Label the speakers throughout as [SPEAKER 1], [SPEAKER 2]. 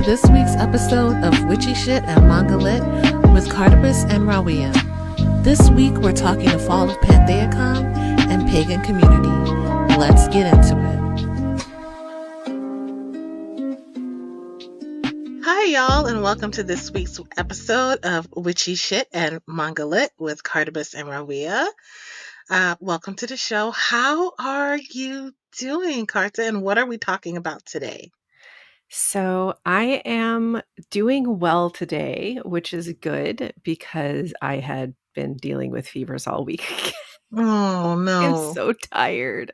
[SPEAKER 1] this week's episode of Witchy Shit and Manga Lit with Carta and Rawiyah. This week we're talking the fall of Pantheacon and Pagan community. Let's get into it. Hi y'all, and welcome to this week's episode of Witchy Shit and Manga Lit with Carta and Rawiyah. Welcome to the show. How are you doing, Carta, and what are we talking about today?
[SPEAKER 2] So I am doing well today, which is good because I had been dealing with fevers all week.
[SPEAKER 1] Oh
[SPEAKER 2] I'm
[SPEAKER 1] no.
[SPEAKER 2] so tired.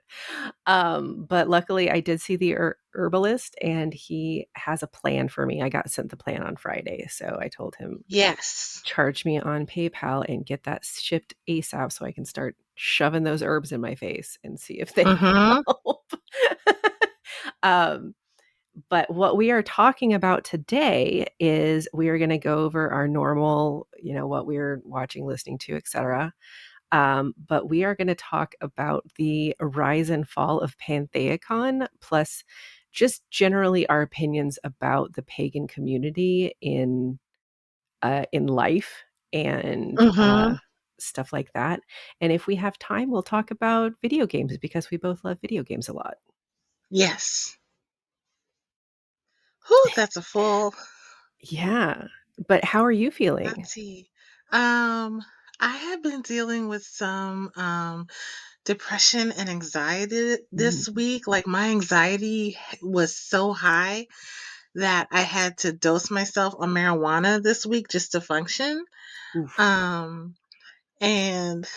[SPEAKER 2] But luckily I did see the herbalist and he has a plan for me. I got sent the plan on Friday. So I told him,
[SPEAKER 1] Yes.
[SPEAKER 2] charge me on PayPal and get that shipped ASAP so I can start shoving those herbs in my face and see if they
[SPEAKER 1] Mm-hmm.
[SPEAKER 2] help. um, But what we are talking about today is we are going to go over our normal, what we're watching, listening to, etc. But we are going to talk about the rise and fall of Pantheacon, plus just generally our opinions about the pagan community in life and
[SPEAKER 1] Mm-hmm.
[SPEAKER 2] stuff like that. And if we have time, we'll talk about video games because we both love video games a lot.
[SPEAKER 1] Yes. Whew, that's a full.
[SPEAKER 2] Yeah. But how are you feeling?
[SPEAKER 1] Let's see. Um, I have been dealing with some depression and anxiety
[SPEAKER 2] Mm.
[SPEAKER 1] this week. Like my anxiety was so high that I had to dose myself on marijuana this week just to function.
[SPEAKER 2] Oof.
[SPEAKER 1] Um, and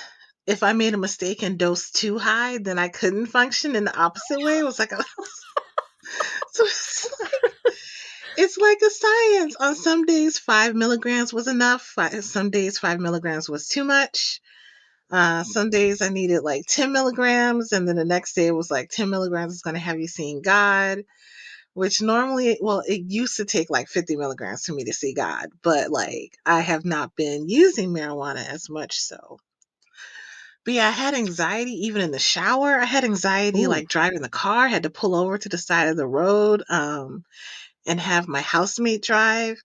[SPEAKER 1] if I made a mistake and dosed too high, then I couldn't function in the opposite way. It was like so it's like a science. On some days, 5 milligrams was enough. Some days, 5 milligrams was too much. Some days I needed like 10 milligrams, and then the next day it was like 10 milligrams is going to have you seeing God, which normally, well, it used to take like 50 milligrams for me to see God, but like I have not been using marijuana as much so. But yeah, I had anxiety even in the shower. I had anxiety
[SPEAKER 2] Ooh,
[SPEAKER 1] like driving the car, I had to pull over to the side of the road and have my housemate drive.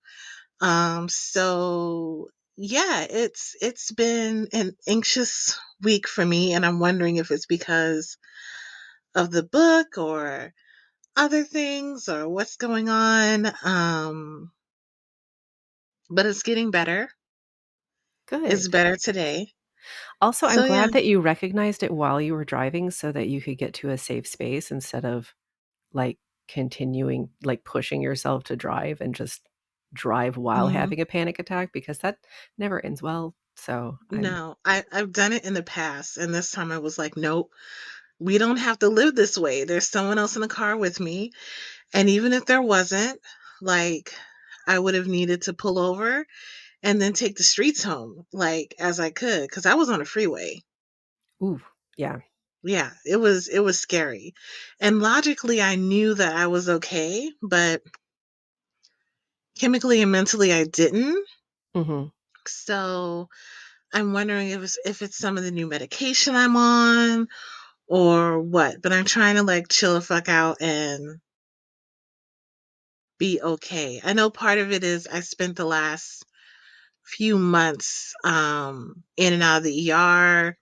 [SPEAKER 1] So yeah, it's been an anxious week for me, and I'm wondering if it's because of the book or other things or what's going on. But it's getting better. It's
[SPEAKER 2] good.
[SPEAKER 1] better today.
[SPEAKER 2] Also, I'm
[SPEAKER 1] So yeah,
[SPEAKER 2] glad that you recognized it while you were driving so that you could get to a safe space instead of like continuing, like pushing yourself to drive and just drive while
[SPEAKER 1] mhm.
[SPEAKER 2] having a panic attack because that never ends well. So I'm
[SPEAKER 1] No, I've done it in the past, and this time I was like, nope, we don't have to live this way. There's someone else in the car with me, and even if there wasn't, like, I would have needed to pull over and then take the streets home, like as I could, because I was on a freeway.
[SPEAKER 2] ooh, yeah.
[SPEAKER 1] Yeah, it was scary, and logically I knew that I was okay, but chemically and mentally I didn't.
[SPEAKER 2] Hmm.
[SPEAKER 1] So I'm wondering if it's some of the new medication I'm on or what, but I'm trying to like chill the fuck out and be okay. I know part of it is I spent the last few months in and out of the ER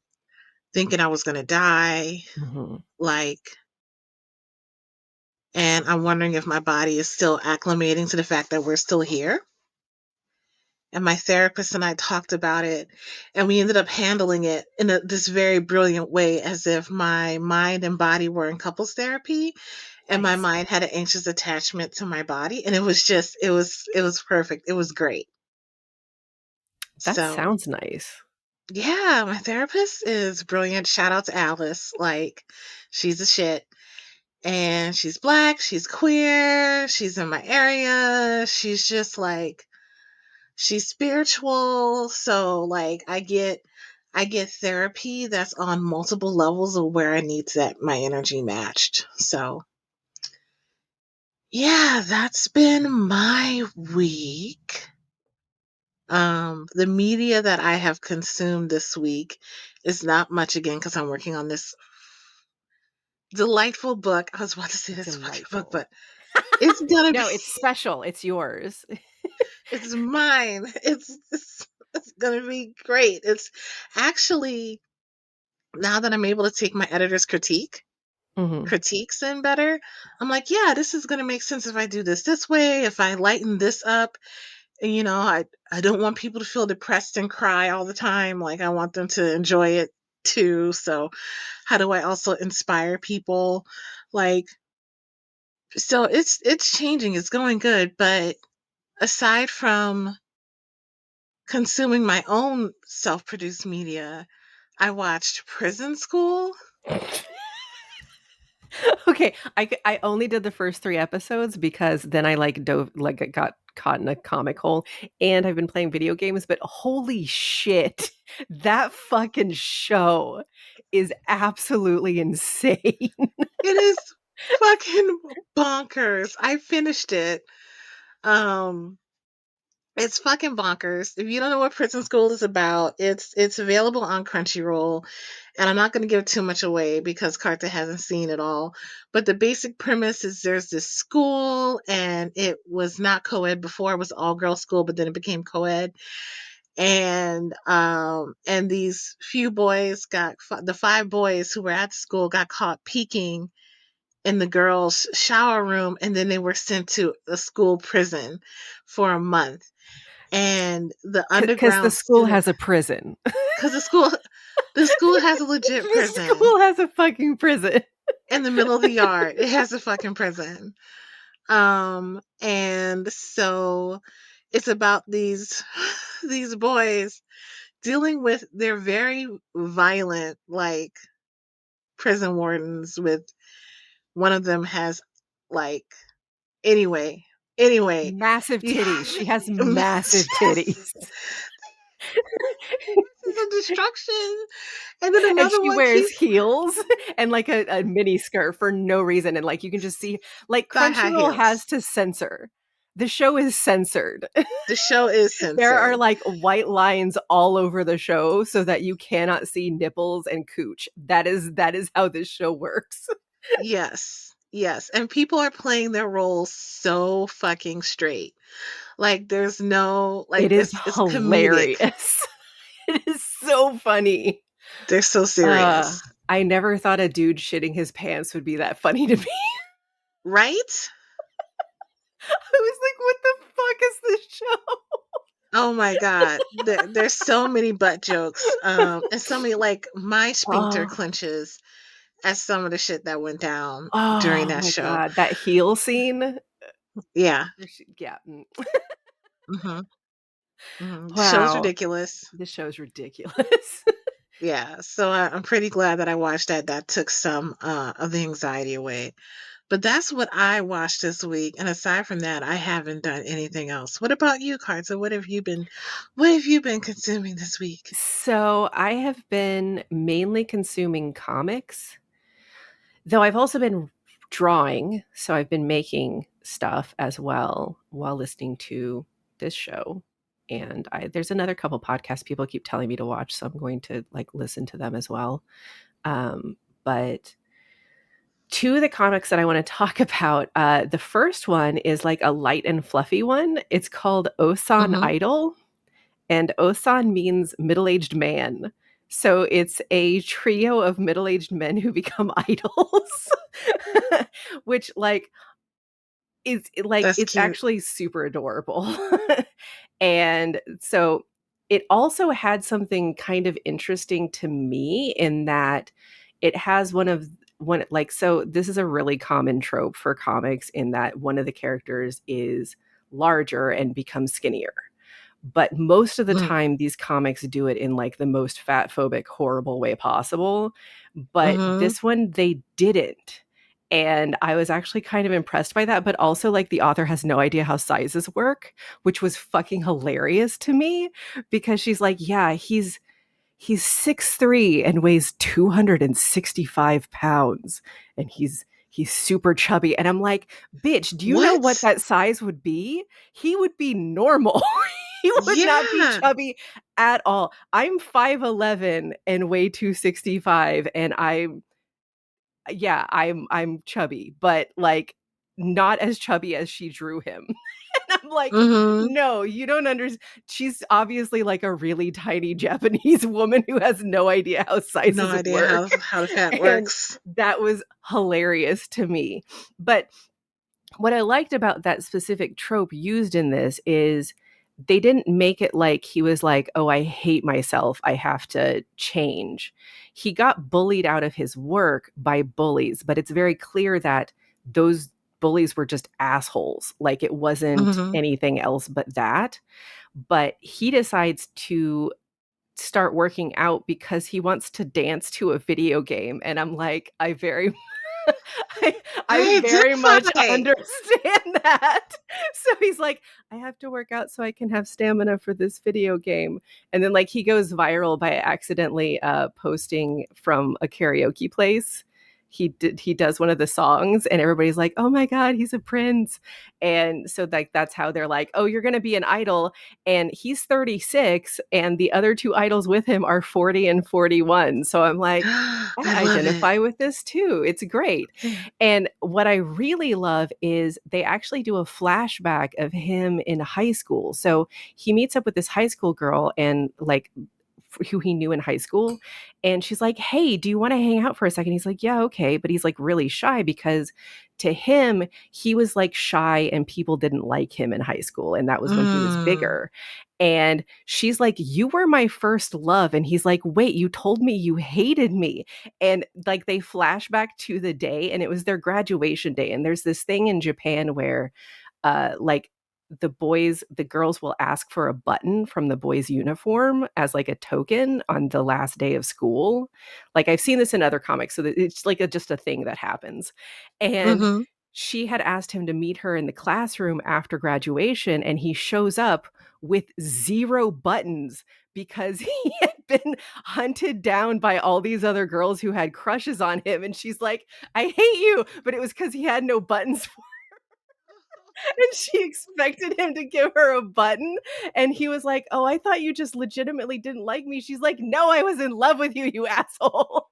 [SPEAKER 1] thinking I was going to die,
[SPEAKER 2] Hmm.
[SPEAKER 1] like, and I'm wondering if my body is still acclimating to the fact that we're still here. And my therapist and I talked about it, and we ended up handling it in this very brilliant way, as if my mind and body were in couples therapy, and my
[SPEAKER 2] Nice.
[SPEAKER 1] mind had an anxious attachment to my body, and it was just it was perfect. It was great.
[SPEAKER 2] That
[SPEAKER 1] So
[SPEAKER 2] sounds nice.
[SPEAKER 1] yeah, my therapist is brilliant. Shout out to Alice. Like, she's a shit. And she's black, she's queer, she's in my area. She's just like she's spiritual. So like I get therapy that's on multiple levels of where I need to that my energy matched. So yeah, that's been my week. The media that I have consumed this week is not much again because I'm working on this delightful book. I was about to say this fucking book,
[SPEAKER 2] Delightful.
[SPEAKER 1] but It's gonna be
[SPEAKER 2] No, it's special. It's yours.
[SPEAKER 1] it's mine. It's gonna be great. It's actually, now that I'm able to take my editor's
[SPEAKER 2] Mhm.
[SPEAKER 1] critiques in better, I'm like, yeah, this is gonna make sense if I do this way, if I lighten this up. And, I don't want people to feel depressed and cry all the time. Like, I want them to enjoy it too. So how do I also inspire people? Like, so it's changing. It's going good. But aside from consuming my own self-produced media, I watched Prison School.
[SPEAKER 2] Okay, I only did the first 3 episodes because then I, like, dove like, I got caught in a comic hole, and I've been playing video games, but holy shit, that fucking show is absolutely insane.
[SPEAKER 1] It is fucking bonkers. I finished it. Um, it's fucking bonkers. If you don't know what Prison School is about, it's available on Crunchyroll, and I'm not going to give too much away because Carter hasn't seen it all. But the basic premise is there's this school, and it was not co-ed before; it was all girls school, but then it became co-ed. And these few boys the 5 boys who were at the school got caught peeking in the girls' shower room, and then they were sent to a school prison for a month. And the
[SPEAKER 2] Because the
[SPEAKER 1] underground
[SPEAKER 2] school
[SPEAKER 1] student,
[SPEAKER 2] has a prison.
[SPEAKER 1] because the school has a legit
[SPEAKER 2] The
[SPEAKER 1] prison
[SPEAKER 2] school has a fucking prison.
[SPEAKER 1] in the middle of the yard. It has a fucking prison. And so it's about these these boys dealing with their very violent, like, prison wardens. With one of them has, like, anyway, anyway,
[SPEAKER 2] Massive
[SPEAKER 1] you
[SPEAKER 2] titties. She has massive
[SPEAKER 1] yes,
[SPEAKER 2] titties.
[SPEAKER 1] forces of destruction. And then
[SPEAKER 2] And
[SPEAKER 1] another
[SPEAKER 2] she
[SPEAKER 1] one
[SPEAKER 2] wears
[SPEAKER 1] keeps
[SPEAKER 2] heels and, like, a mini skirt for no reason, and, like, you can just see like,
[SPEAKER 1] thigh high
[SPEAKER 2] Crunchyroll has
[SPEAKER 1] heels.
[SPEAKER 2] to censor. The show is censored.
[SPEAKER 1] The show is
[SPEAKER 2] There are,
[SPEAKER 1] censored.
[SPEAKER 2] like, white lines all over the show so that you cannot see nipples and cooch. That is how this show works.
[SPEAKER 1] Yes. Yes. And people are playing their roles so fucking straight. Like, there's no, like,
[SPEAKER 2] It is
[SPEAKER 1] it's comedic.
[SPEAKER 2] hilarious. It is so funny.
[SPEAKER 1] They're so
[SPEAKER 2] Uh,
[SPEAKER 1] serious.
[SPEAKER 2] I never thought a dude shitting his pants would be that funny to me.
[SPEAKER 1] Right?
[SPEAKER 2] I was like, "What the fuck is this show?"
[SPEAKER 1] Oh my god. There's so many butt jokes. And so many, like, my sphincter
[SPEAKER 2] Oh.
[SPEAKER 1] clenches at some of the shit that went down during
[SPEAKER 2] Oh
[SPEAKER 1] that
[SPEAKER 2] my
[SPEAKER 1] show.
[SPEAKER 2] god, that heel scene?
[SPEAKER 1] Yeah.
[SPEAKER 2] Yeah.
[SPEAKER 1] Mhm. Mhm. The show's
[SPEAKER 2] Wow.
[SPEAKER 1] ridiculous.
[SPEAKER 2] This show's ridiculous.
[SPEAKER 1] Yeah. So I'm pretty glad that I watched that. That took some of the anxiety away. But that's what I watched this week. And aside from that, I haven't done anything else. What about you, Carter? What have you been consuming this week?
[SPEAKER 2] So, I have been mainly consuming comics, though I've also been drawing, so I've been making stuff as well while listening to this show. And there's another couple podcasts people keep telling me to watch, so I'm going to, like, listen to them as well. But two of the comics that I want to talk about, the first one is like a light and fluffy one. It's called Osan
[SPEAKER 1] Mhm.
[SPEAKER 2] Idol, and Osan means middle-aged man. So it's a trio of middle-aged men who become idols, which, like,
[SPEAKER 1] That's
[SPEAKER 2] it's
[SPEAKER 1] cute.
[SPEAKER 2] actually super adorable. And so it also had something kind of interesting to me in that it has one like, so this is a really common trope for comics in that one of the characters is larger and becomes skinnier. But most of the
[SPEAKER 1] Mm.
[SPEAKER 2] time, these comics do it in, like, the most fat phobic, horrible way possible. But
[SPEAKER 1] Mhm.
[SPEAKER 2] this one, they didn't. And I was actually kind of impressed by that. But also, like, the author has no idea how sizes work, which was fucking hilarious to me because she's like, yeah, he's 6'3" and weighs 265 pounds, and he's super chubby. And I'm like, bitch, do you know what
[SPEAKER 1] What?
[SPEAKER 2] that size would be? He would be normal. He would not be
[SPEAKER 1] Yeah.
[SPEAKER 2] chubby at all. I'm 5'11" and weigh 265, and I'm, yeah, I'm chubby, but, like, not as chubby as she drew him. And I'm like,
[SPEAKER 1] Mhm.
[SPEAKER 2] no, you don't understand. She's obviously like a really tiny Japanese woman who has no idea how
[SPEAKER 1] No
[SPEAKER 2] sizes
[SPEAKER 1] idea
[SPEAKER 2] work.
[SPEAKER 1] how the fat
[SPEAKER 2] And
[SPEAKER 1] works.
[SPEAKER 2] that was hilarious to me. But what I liked about that specific trope used in this is they didn't make it like he was like, "Oh, I hate myself. I have to change." He got bullied out of his work by bullies, but it's very clear that those bullies were just assholes. Like it wasn't
[SPEAKER 1] Mhm.
[SPEAKER 2] anything else but that. But he decides to start working out because he wants to dance to a video game, and I'm like, I very I I
[SPEAKER 1] I
[SPEAKER 2] very much
[SPEAKER 1] identify.
[SPEAKER 2] understand that. So he's like, "I have to work out so I can have stamina for this video game." And then, like, he goes viral by accidentally, posting from a karaoke place. He does one of the songs, and everybody's like, "Oh my god, he's a prince." And so, like, that's how they're like, "Oh, you're gonna be an idol." And he's 36, and the other 2 idols with him are 40 and 41. So I'm like, I
[SPEAKER 1] I love it.
[SPEAKER 2] identify with this too. It's great.
[SPEAKER 1] Yeah.
[SPEAKER 2] And what I really love is they actually do a flashback of him in high school. So he meets up with this high school girl and like who he knew in high school. And she's like, "Hey, do you want to hang out for a second?" He's like, "Yeah, okay." But he's like really shy because to him, he was like shy and people didn't like him in high school. And that was when he was
[SPEAKER 1] Mm.
[SPEAKER 2] bigger. And she's like, "You were my first love." And he's like, "Wait, you told me you hated me." And like they flash back to the day and it was their graduation day. And there's this thing in Japan where like the girls will ask for a button from the boys' uniform as like a token on the last day of school. Like I've seen this in other comics, so that it's like just a thing that happens. And
[SPEAKER 1] Mhm.
[SPEAKER 2] she had asked him to meet her in the classroom after graduation, and he shows up with 0 buttons because he had been hunted down by all these other girls who had crushes on him. And she's like, "I hate you." But it was because he had no buttons. And she expected him to give her a button, and he was like, "Oh, I thought you just legitimately didn't like me." She's like, "No, I was in love with you, you asshole."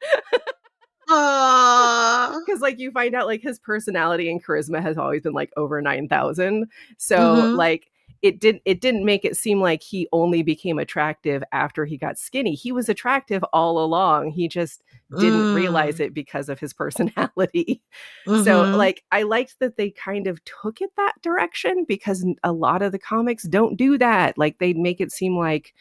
[SPEAKER 1] Aw.
[SPEAKER 2] Because like you find out like his personality and charisma has always been like over 9,000. So
[SPEAKER 1] Mhm.
[SPEAKER 2] like it didn't make it seem like he only became attractive after he got skinny. He was attractive all along. He just didn't realize
[SPEAKER 1] Mm.
[SPEAKER 2] it because of his personality. So
[SPEAKER 1] Mhm.
[SPEAKER 2] like I liked that they kind of took it that direction because a lot of the comics don't do that. Like they make it seem like,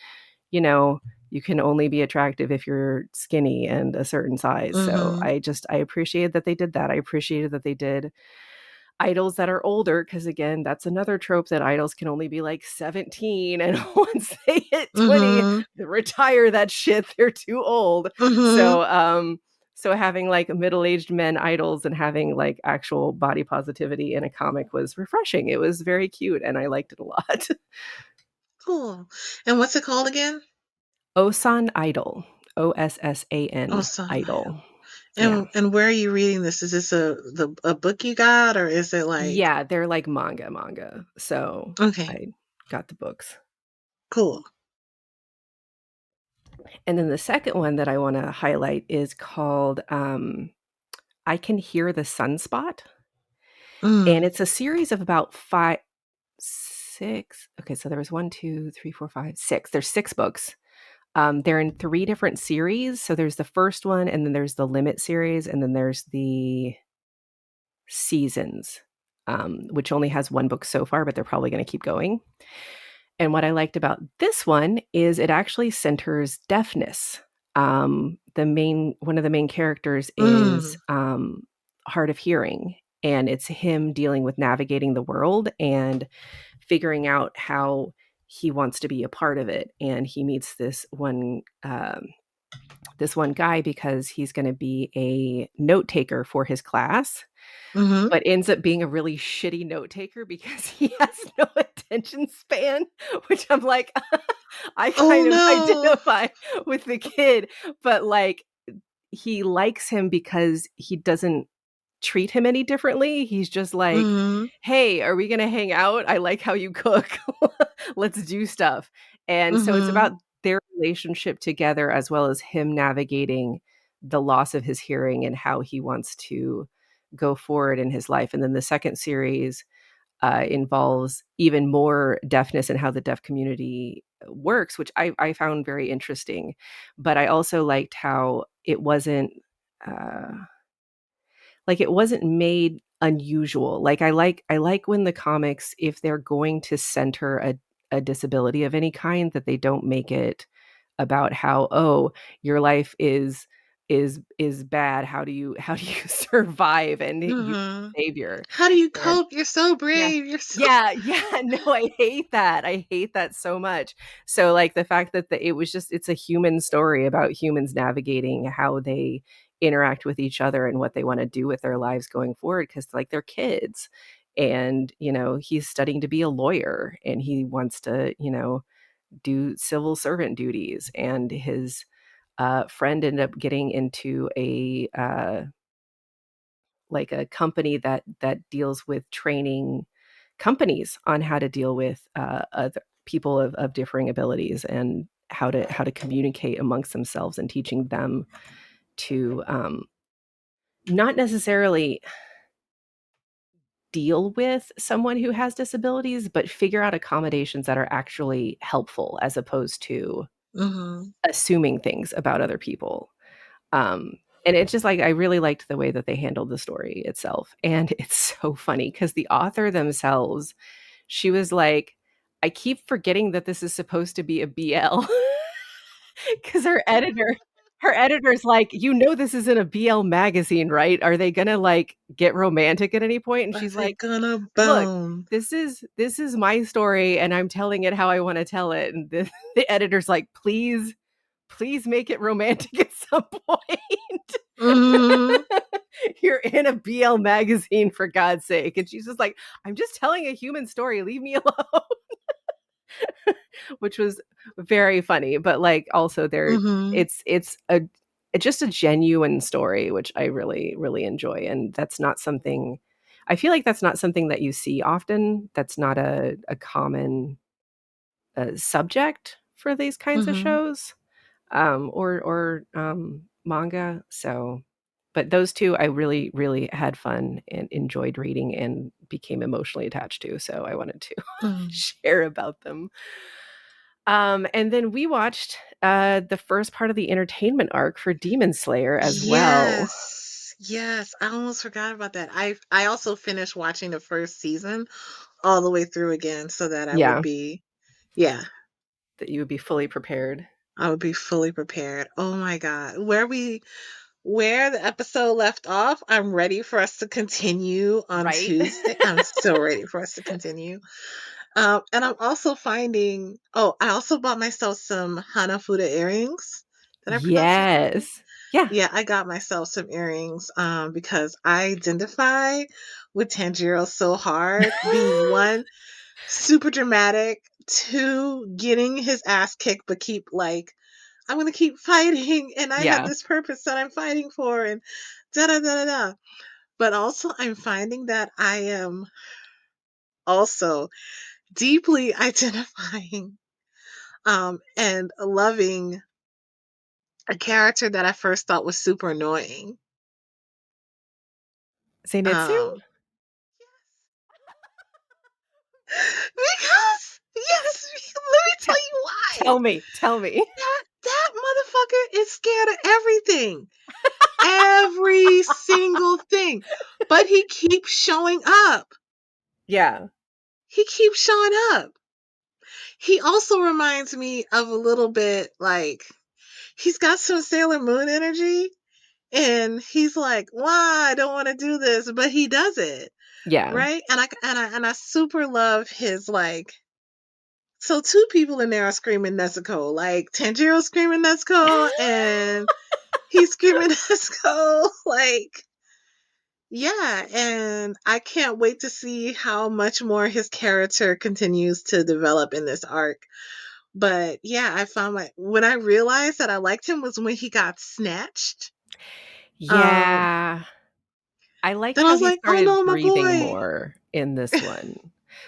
[SPEAKER 2] you know, you can only be attractive if you're skinny and a certain size. So
[SPEAKER 1] Mhm.
[SPEAKER 2] I appreciated that they did that. I appreciated that they did idols that are older because again, that's another trope that idols can only be like 17 and once they hit 20,
[SPEAKER 1] Mhm.
[SPEAKER 2] they retire that shit. They're too old.
[SPEAKER 1] Mhm.
[SPEAKER 2] So having like middle-aged men idols and having like actual body positivity in a comic was refreshing. It was very cute and I liked it a lot.
[SPEAKER 1] Cool. And what's it called again?
[SPEAKER 2] Osan Idol.
[SPEAKER 1] Oh,
[SPEAKER 2] OSSAN
[SPEAKER 1] Sun
[SPEAKER 2] Idol.
[SPEAKER 1] Idol.
[SPEAKER 2] Yeah.
[SPEAKER 1] And where are you reading this? Is this a book you got, or is it like
[SPEAKER 2] Yeah, they're like manga. So
[SPEAKER 1] okay,
[SPEAKER 2] I got the books.
[SPEAKER 1] cool.
[SPEAKER 2] And then the second one that I want to highlight is called I Can Hear the Sunspot. And
[SPEAKER 1] Mm.
[SPEAKER 2] it's a series of about five, six. Okay, so there was one, two, three, four, five, six. There's 6 books. They're in 3 different series. So there's the first one, and then there's the Limit series, and then there's the Seasons, which only has 1 book so far, but they're probably going to keep going. And what I liked about this one is it actually centers deafness. One of the main characters is
[SPEAKER 1] Mm.
[SPEAKER 2] hard of hearing, and it's him dealing with navigating the world and figuring out how he wants to be a part of it. And he meets this one guy because he's going to be a note taker for his class,
[SPEAKER 1] Mhm.
[SPEAKER 2] but ends up being a really shitty note taker because he has no attention span, which I'm like, I
[SPEAKER 1] Oh
[SPEAKER 2] kind of
[SPEAKER 1] no.
[SPEAKER 2] identify with the kid, but like he likes him because he doesn't treat him any differently. He's just like,
[SPEAKER 1] Mhm.
[SPEAKER 2] "Hey, are we gonna hang out? I like how you cook. Let's do stuff." And so it's about
[SPEAKER 1] Mhm.
[SPEAKER 2] their relationship together as well as him navigating the loss of his hearing and how he wants to go forward in his life. And then the second series involves even more deafness and how the deaf community works, which I found very interesting. But I also liked how it wasn't uh, like it wasn't made unusual. Like I like when the comics, if they're going to center a disability of any kind, that they don't make it about how, oh, your life is bad. How do you survive and you
[SPEAKER 1] Hmm.
[SPEAKER 2] savior?
[SPEAKER 1] How do you
[SPEAKER 2] And
[SPEAKER 1] cope? You're so
[SPEAKER 2] yeah.
[SPEAKER 1] brave. You're so.
[SPEAKER 2] Yeah, no, I hate that. I hate that so much. So, like, the fact that it was just it's a human story about humans navigating how they interact with each other and what they wanna do with their lives going forward, because like, they're kids. And, he's studying to be a lawyer, and he wants to, do civil servant duties, and his, friend ended up getting into like a company that deals with training companies on how to deal with other people of differing abilities, and how to communicate amongst themselves, and teaching them to not necessarily deal with someone who has disabilities, but figure out accommodations that are actually helpful, as opposed to
[SPEAKER 1] Hmm.
[SPEAKER 2] assuming things about other people. Um, and it's just like I really liked the way that they handled the story itself. And it's so funny because the author themselves, she was like, I keep forgetting that this is supposed to be a BL. Because her editor's like, this isn't a BL magazine, right? Are they gonna like get romantic at any point? And
[SPEAKER 1] Are
[SPEAKER 2] she's
[SPEAKER 1] they
[SPEAKER 2] like,
[SPEAKER 1] gonna
[SPEAKER 2] look,
[SPEAKER 1] bone?
[SPEAKER 2] this is my story, and I'm telling it how I want to tell it. And the editor's like, please make it romantic at some point.
[SPEAKER 1] Hmm.
[SPEAKER 2] You're in a BL magazine, for God's sake. And she's just like, I'm just telling a human story. Leave me alone. Which was very funny. But like also there
[SPEAKER 1] Hmm.
[SPEAKER 2] it's just a genuine story, which I really, really enjoy. And that's not something I feel like that's not something that you see often. That's not a common subject for these kinds of
[SPEAKER 1] Hmm.
[SPEAKER 2] shows. Or manga. So, but those two I really, really had fun and enjoyed reading and became emotionally attached to. So I wanted to
[SPEAKER 1] Hmm.
[SPEAKER 2] share about them. And then we watched the first part of the entertainment arc for Demon Slayer as well.
[SPEAKER 1] Yes. Yes. I almost forgot about that. I also finished watching the first season all the way through again so that I would
[SPEAKER 2] Yeah,
[SPEAKER 1] be, yeah,
[SPEAKER 2] that you would be fully prepared.
[SPEAKER 1] I would be fully prepared. Oh my God. Where the episode left off, I'm ready for us to continue on
[SPEAKER 2] Right?
[SPEAKER 1] Tuesday. I'm so ready for us to continue. And I'm also finding, oh, I also bought myself some Hanafuda earrings. Did I pronounce that correctly?
[SPEAKER 2] Yes. Yeah.
[SPEAKER 1] Yeah, I got myself some earrings because I identify with Tanjiro so hard, being one, super dramatic, two, getting his ass kicked, but keep like, I'm gonna keep fighting, and I have
[SPEAKER 2] Yeah.
[SPEAKER 1] this purpose that I'm fighting for, and da da da da da. But also, I'm finding that I am also deeply identifying and loving a character that I first thought was super annoying.
[SPEAKER 2] Zenitsu?
[SPEAKER 1] Um, because yes, let me tell
[SPEAKER 2] T-
[SPEAKER 1] you why.
[SPEAKER 2] tell me. Tell me.
[SPEAKER 1] That motherfucker is scared of everything, every single thing, but he keeps showing up.
[SPEAKER 2] Yeah.
[SPEAKER 1] He keeps showing up. He also reminds me of a little bit like he's got some Sailor Moon energy, and he's like, "Why I don't want to do this," but he does it,
[SPEAKER 2] Yeah.
[SPEAKER 1] right? And I super love his like. So two people in there are screaming Nezuko, like Tanjiro screaming Nezuko, and he's screaming Nezuko, like yeah. And I can't wait to see how much more his character continues to develop in this arc. But yeah, I found like when I realized that I liked him was when he got snatched. Um,
[SPEAKER 2] Yeah. I liked
[SPEAKER 1] then I
[SPEAKER 2] how
[SPEAKER 1] was
[SPEAKER 2] he
[SPEAKER 1] like, "Oh
[SPEAKER 2] started
[SPEAKER 1] no, my
[SPEAKER 2] breathing
[SPEAKER 1] boy."
[SPEAKER 2] more in this one.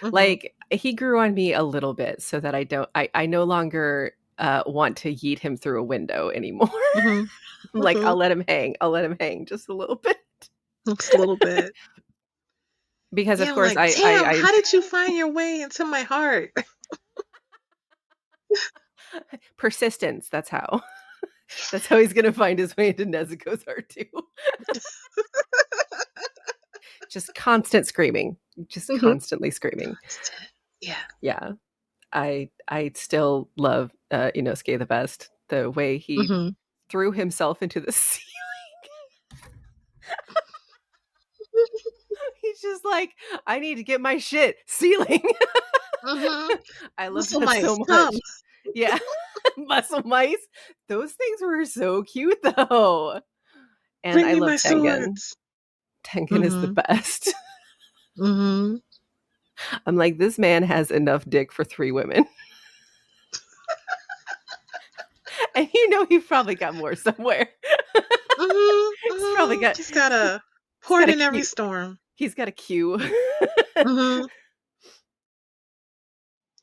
[SPEAKER 1] Mhm.
[SPEAKER 2] Like, he grew on me a little bit, so that I no longer, want to yeet him through a window anymore.
[SPEAKER 1] Mhm.
[SPEAKER 2] I'm like,
[SPEAKER 1] Mhm.
[SPEAKER 2] I'll let him hang just a little bit."
[SPEAKER 1] Just a little bit.
[SPEAKER 2] Because of
[SPEAKER 1] Yeah, I'm
[SPEAKER 2] course
[SPEAKER 1] like, damn, how did you find your way into my heart?
[SPEAKER 2] persistence, that's how. That's how he's gonna find his way into Nezuko's heart too. Just constant screaming. Just
[SPEAKER 1] Hmm.
[SPEAKER 2] constantly screaming.
[SPEAKER 1] Yeah.
[SPEAKER 2] Yeah. I still love Inosuke the best. The way he
[SPEAKER 1] Hmm.
[SPEAKER 2] threw himself into the sea. He's just like, I need to get my shit ceiling.
[SPEAKER 1] Hmm.
[SPEAKER 2] I love
[SPEAKER 1] Muscle
[SPEAKER 2] that so
[SPEAKER 1] mice, come.
[SPEAKER 2] much. Yeah. Muscle mice. Those things were so cute though. And
[SPEAKER 1] Bring
[SPEAKER 2] I
[SPEAKER 1] me
[SPEAKER 2] love
[SPEAKER 1] my
[SPEAKER 2] Tengen.
[SPEAKER 1] swords.
[SPEAKER 2] Tengen is the
[SPEAKER 1] Hmm.
[SPEAKER 2] best.
[SPEAKER 1] Hmm.
[SPEAKER 2] I'm like, this man has enough dick for 3 women. And you've probably got more somewhere.
[SPEAKER 1] Hmm.
[SPEAKER 2] He's probably
[SPEAKER 1] Hmm.
[SPEAKER 2] got
[SPEAKER 1] He's got a
[SPEAKER 2] he's
[SPEAKER 1] port
[SPEAKER 2] got a
[SPEAKER 1] in every
[SPEAKER 2] queue.
[SPEAKER 1] storm.
[SPEAKER 2] He's got a queue.
[SPEAKER 1] Hmm.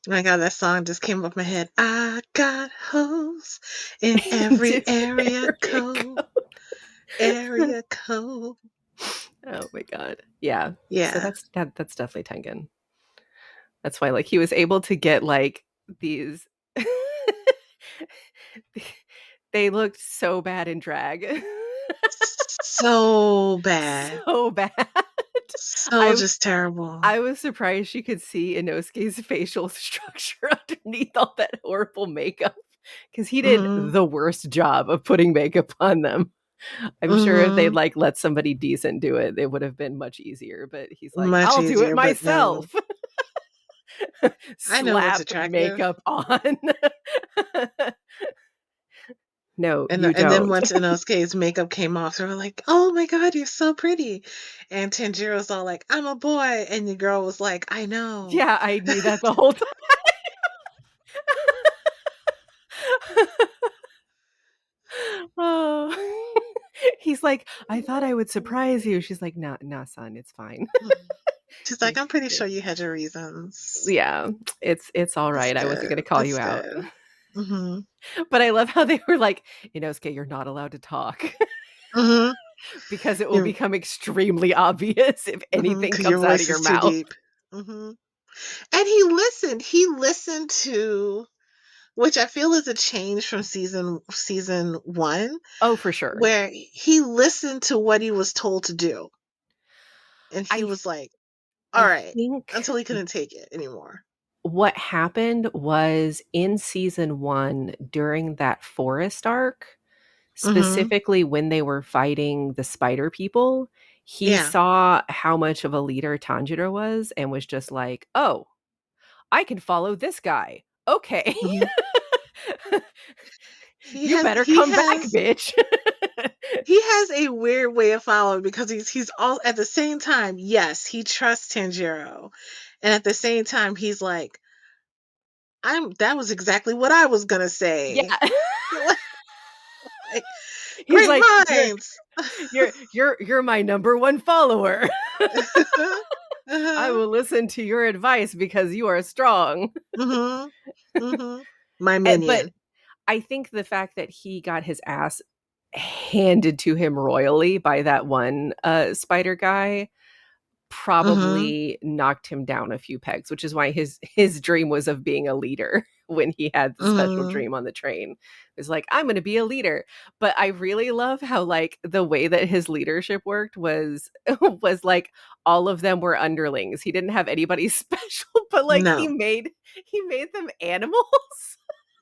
[SPEAKER 1] My God, that song just came up my head. I got hoes in every
[SPEAKER 2] Into
[SPEAKER 1] area
[SPEAKER 2] area
[SPEAKER 1] code.
[SPEAKER 2] code.
[SPEAKER 1] Area code.
[SPEAKER 2] Oh my god. Yeah. So
[SPEAKER 1] Yeah.
[SPEAKER 2] that's definitely Tengen. That's why like he was able to get like these they looked so bad in drag.
[SPEAKER 1] So bad.
[SPEAKER 2] So bad.
[SPEAKER 1] So
[SPEAKER 2] I
[SPEAKER 1] just terrible.
[SPEAKER 2] I was surprised she could see Inosuke's facial structure underneath all that horrible makeup because he did
[SPEAKER 1] Hmm.
[SPEAKER 2] the worst job of putting makeup on them. I'm sure if they'd
[SPEAKER 1] Hmm.
[SPEAKER 2] like let somebody decent do it, it would have been much easier. But he's like,
[SPEAKER 1] Much
[SPEAKER 2] I'll do it
[SPEAKER 1] easier, but no.
[SPEAKER 2] myself.
[SPEAKER 1] I know what's
[SPEAKER 2] Slap
[SPEAKER 1] attractive.
[SPEAKER 2] makeup on. No,
[SPEAKER 1] And
[SPEAKER 2] you
[SPEAKER 1] and then
[SPEAKER 2] don't.
[SPEAKER 1] once Inosuke's makeup came off, they were like, "Oh my God, you're so pretty." And Tanjiro's all like, "I'm a boy," and the girl was like, "I know."
[SPEAKER 2] Yeah, I knew that the whole time. Oh. He's like, I thought I would surprise you. She's like, no, no, son, it's fine.
[SPEAKER 1] She's like, "I'm pretty sure you had your reasons."
[SPEAKER 2] Yeah, it's all
[SPEAKER 1] It's
[SPEAKER 2] right. I wasn't
[SPEAKER 1] good.
[SPEAKER 2] gonna call you
[SPEAKER 1] It's
[SPEAKER 2] out.
[SPEAKER 1] good. Hmm.
[SPEAKER 2] But I love how they were like, Inosuke, you're not allowed to talk
[SPEAKER 1] Hmm.
[SPEAKER 2] because it will
[SPEAKER 1] You're
[SPEAKER 2] become extremely obvious if anything
[SPEAKER 1] because your
[SPEAKER 2] comes out of
[SPEAKER 1] voice
[SPEAKER 2] your
[SPEAKER 1] is too
[SPEAKER 2] mouth.
[SPEAKER 1] deep. Hmm. And he listened. He listened to, which I feel is a change from season one,
[SPEAKER 2] Oh, for sure.
[SPEAKER 1] where he listened to what he was told to do, and he
[SPEAKER 2] I
[SPEAKER 1] was like, "All
[SPEAKER 2] I
[SPEAKER 1] right,"
[SPEAKER 2] think
[SPEAKER 1] until he couldn't take it anymore.
[SPEAKER 2] what happened was in season 1 during that forest arc,
[SPEAKER 1] Mhm.
[SPEAKER 2] specifically when they were fighting the spider people, he
[SPEAKER 1] Yeah.
[SPEAKER 2] saw how much of a leader Tanjiro was and was just like, "Oh, I can follow this guy. Okay.
[SPEAKER 1] Mhm. He
[SPEAKER 2] You
[SPEAKER 1] has
[SPEAKER 2] better
[SPEAKER 1] he
[SPEAKER 2] come back,
[SPEAKER 1] has
[SPEAKER 2] bitch."
[SPEAKER 1] he has a weird way of following because he's all at the same time. Yes, he trusts Tanjiro, and at the same time, he's like, "I'm." That was exactly what I was gonna
[SPEAKER 2] Yeah.
[SPEAKER 1] say. Like,
[SPEAKER 2] He's
[SPEAKER 1] great
[SPEAKER 2] like,
[SPEAKER 1] minds.
[SPEAKER 2] you're my number 1 follower. I
[SPEAKER 1] Uh-huh.
[SPEAKER 2] will listen to your advice because you are strong."
[SPEAKER 1] Mhm. Mhm. My
[SPEAKER 2] But
[SPEAKER 1] minion.
[SPEAKER 2] I think the fact that he got his ass handed to him royally by that one, spider guy
[SPEAKER 1] Mhm.
[SPEAKER 2] probably knocked him down a few pegs, which is why his dream was of being a leader when he had the special
[SPEAKER 1] Mhm.
[SPEAKER 2] dream on the train. It was like, I'm gonna be a leader. But I really love how like the way that his leadership worked was was like all of them were underlings. He didn't have anybody special, but like
[SPEAKER 1] No.
[SPEAKER 2] he made them animals,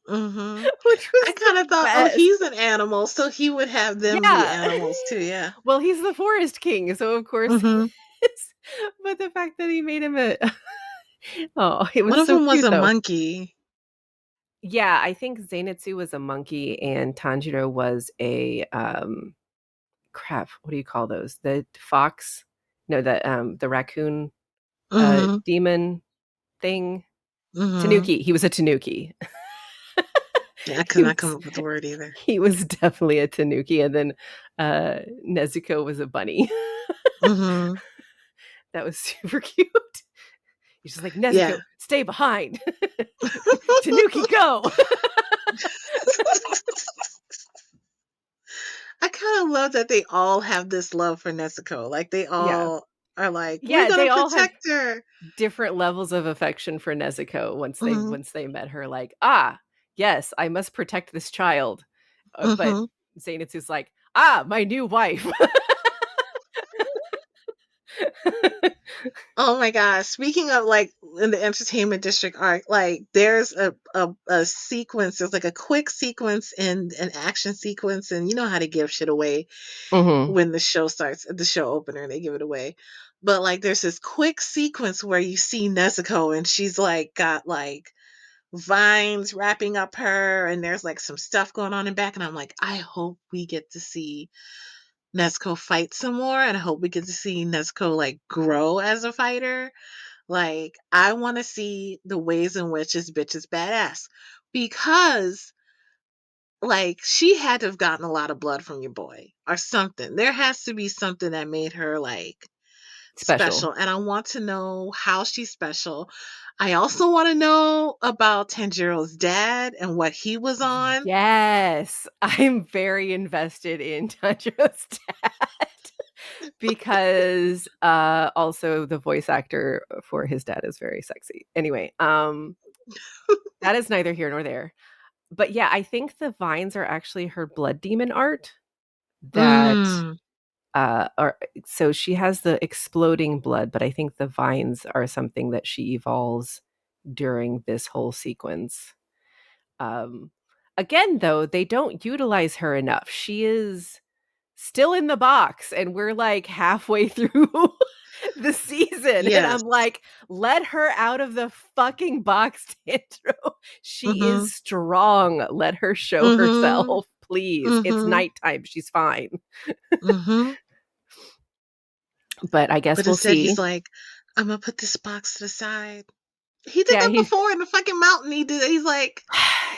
[SPEAKER 1] Mhm.
[SPEAKER 2] which
[SPEAKER 1] I
[SPEAKER 2] was the
[SPEAKER 1] kind of thought, oh,
[SPEAKER 2] best.
[SPEAKER 1] he's an animal, so he would have them be
[SPEAKER 2] Yeah.
[SPEAKER 1] animals too. Yeah.
[SPEAKER 2] Well, he's the forest king, so of course
[SPEAKER 1] Mhm.
[SPEAKER 2] but the fact that he made him a oh, it
[SPEAKER 1] One
[SPEAKER 2] was
[SPEAKER 1] of
[SPEAKER 2] so
[SPEAKER 1] them was
[SPEAKER 2] cute
[SPEAKER 1] a
[SPEAKER 2] though.
[SPEAKER 1] monkey.
[SPEAKER 2] Yeah, I think Zenitsu was a monkey and Tanjiro was a crap, what do you call those? The fox? No, the raccoon
[SPEAKER 1] Mhm.
[SPEAKER 2] demon thing.
[SPEAKER 1] Mhm.
[SPEAKER 2] Tanuki. He was a tanuki.
[SPEAKER 1] Yeah, I could
[SPEAKER 2] He
[SPEAKER 1] not come
[SPEAKER 2] was
[SPEAKER 1] up with the word either.
[SPEAKER 2] he was definitely a tanuki and then Nezuko was a bunny.
[SPEAKER 1] Mhm.
[SPEAKER 2] That was super cute. He's just like,
[SPEAKER 1] Yeah.
[SPEAKER 2] Nezuko, stay behind. Tanuki, go.
[SPEAKER 1] I kind kind of love that they all have this love for Nezuko. Like they
[SPEAKER 2] Yeah.
[SPEAKER 1] all are like, we're
[SPEAKER 2] Yeah,
[SPEAKER 1] gonna
[SPEAKER 2] they all had
[SPEAKER 1] protect her.
[SPEAKER 2] different levels of affection for Nezuko
[SPEAKER 1] Hmm.
[SPEAKER 2] once they met her, like, "Ah, yes, I must protect this child." But
[SPEAKER 1] Hmm.
[SPEAKER 2] Zenitsu's like, "Ah, my new wife."
[SPEAKER 1] Oh my gosh. Speaking of like in the entertainment district arc, like there's a sequence, there's like a quick sequence and an action sequence, and you know how to give shit away
[SPEAKER 2] Mhm.
[SPEAKER 1] when the show starts, the show opener, they give it away. But like there's this quick sequence where you see Nezuko and she's like got like vines wrapping up her and there's like some stuff going on in back, and I'm like, I hope we get to see Nezuko fight some more, and I hope we get to see Nezuko like grow as a fighter. Like, I want to see the ways in which this bitch is badass. Because, like, she had to have gotten a lot of blood from your boy or something. There has to be something that made her, like,
[SPEAKER 2] Special.
[SPEAKER 1] special. And I want to know how she's special. I also want to know about Tanjiro's dad and what he was on.
[SPEAKER 2] Yes, I'm very invested in Tanjiro's dad because, also the voice actor for his dad is very sexy. Anyway, that is neither here nor there. But yeah, I think the vines are actually her blood demon art that
[SPEAKER 1] Mm,
[SPEAKER 2] are so she has the exploding blood, but I think the vines are something that she evolves during this whole sequence. Um Again though, they don't utilize her enough. She is still in the box and we're like halfway through the season and
[SPEAKER 1] yes.
[SPEAKER 2] I'm like, let her out of the fucking box, Tantro. She
[SPEAKER 1] Mm-hmm.
[SPEAKER 2] is strong. Let her show
[SPEAKER 1] Mm-hmm.
[SPEAKER 2] herself, please. It's
[SPEAKER 1] Mm-hmm.
[SPEAKER 2] nighttime. She's fine.
[SPEAKER 1] Mm-hmm.
[SPEAKER 2] But I guess
[SPEAKER 1] But
[SPEAKER 2] we'll
[SPEAKER 1] instead,
[SPEAKER 2] see.
[SPEAKER 1] he's like, I'm gonna put this box to the side. He did
[SPEAKER 2] Yeah,
[SPEAKER 1] that before in the fucking mountain. He did. He's like,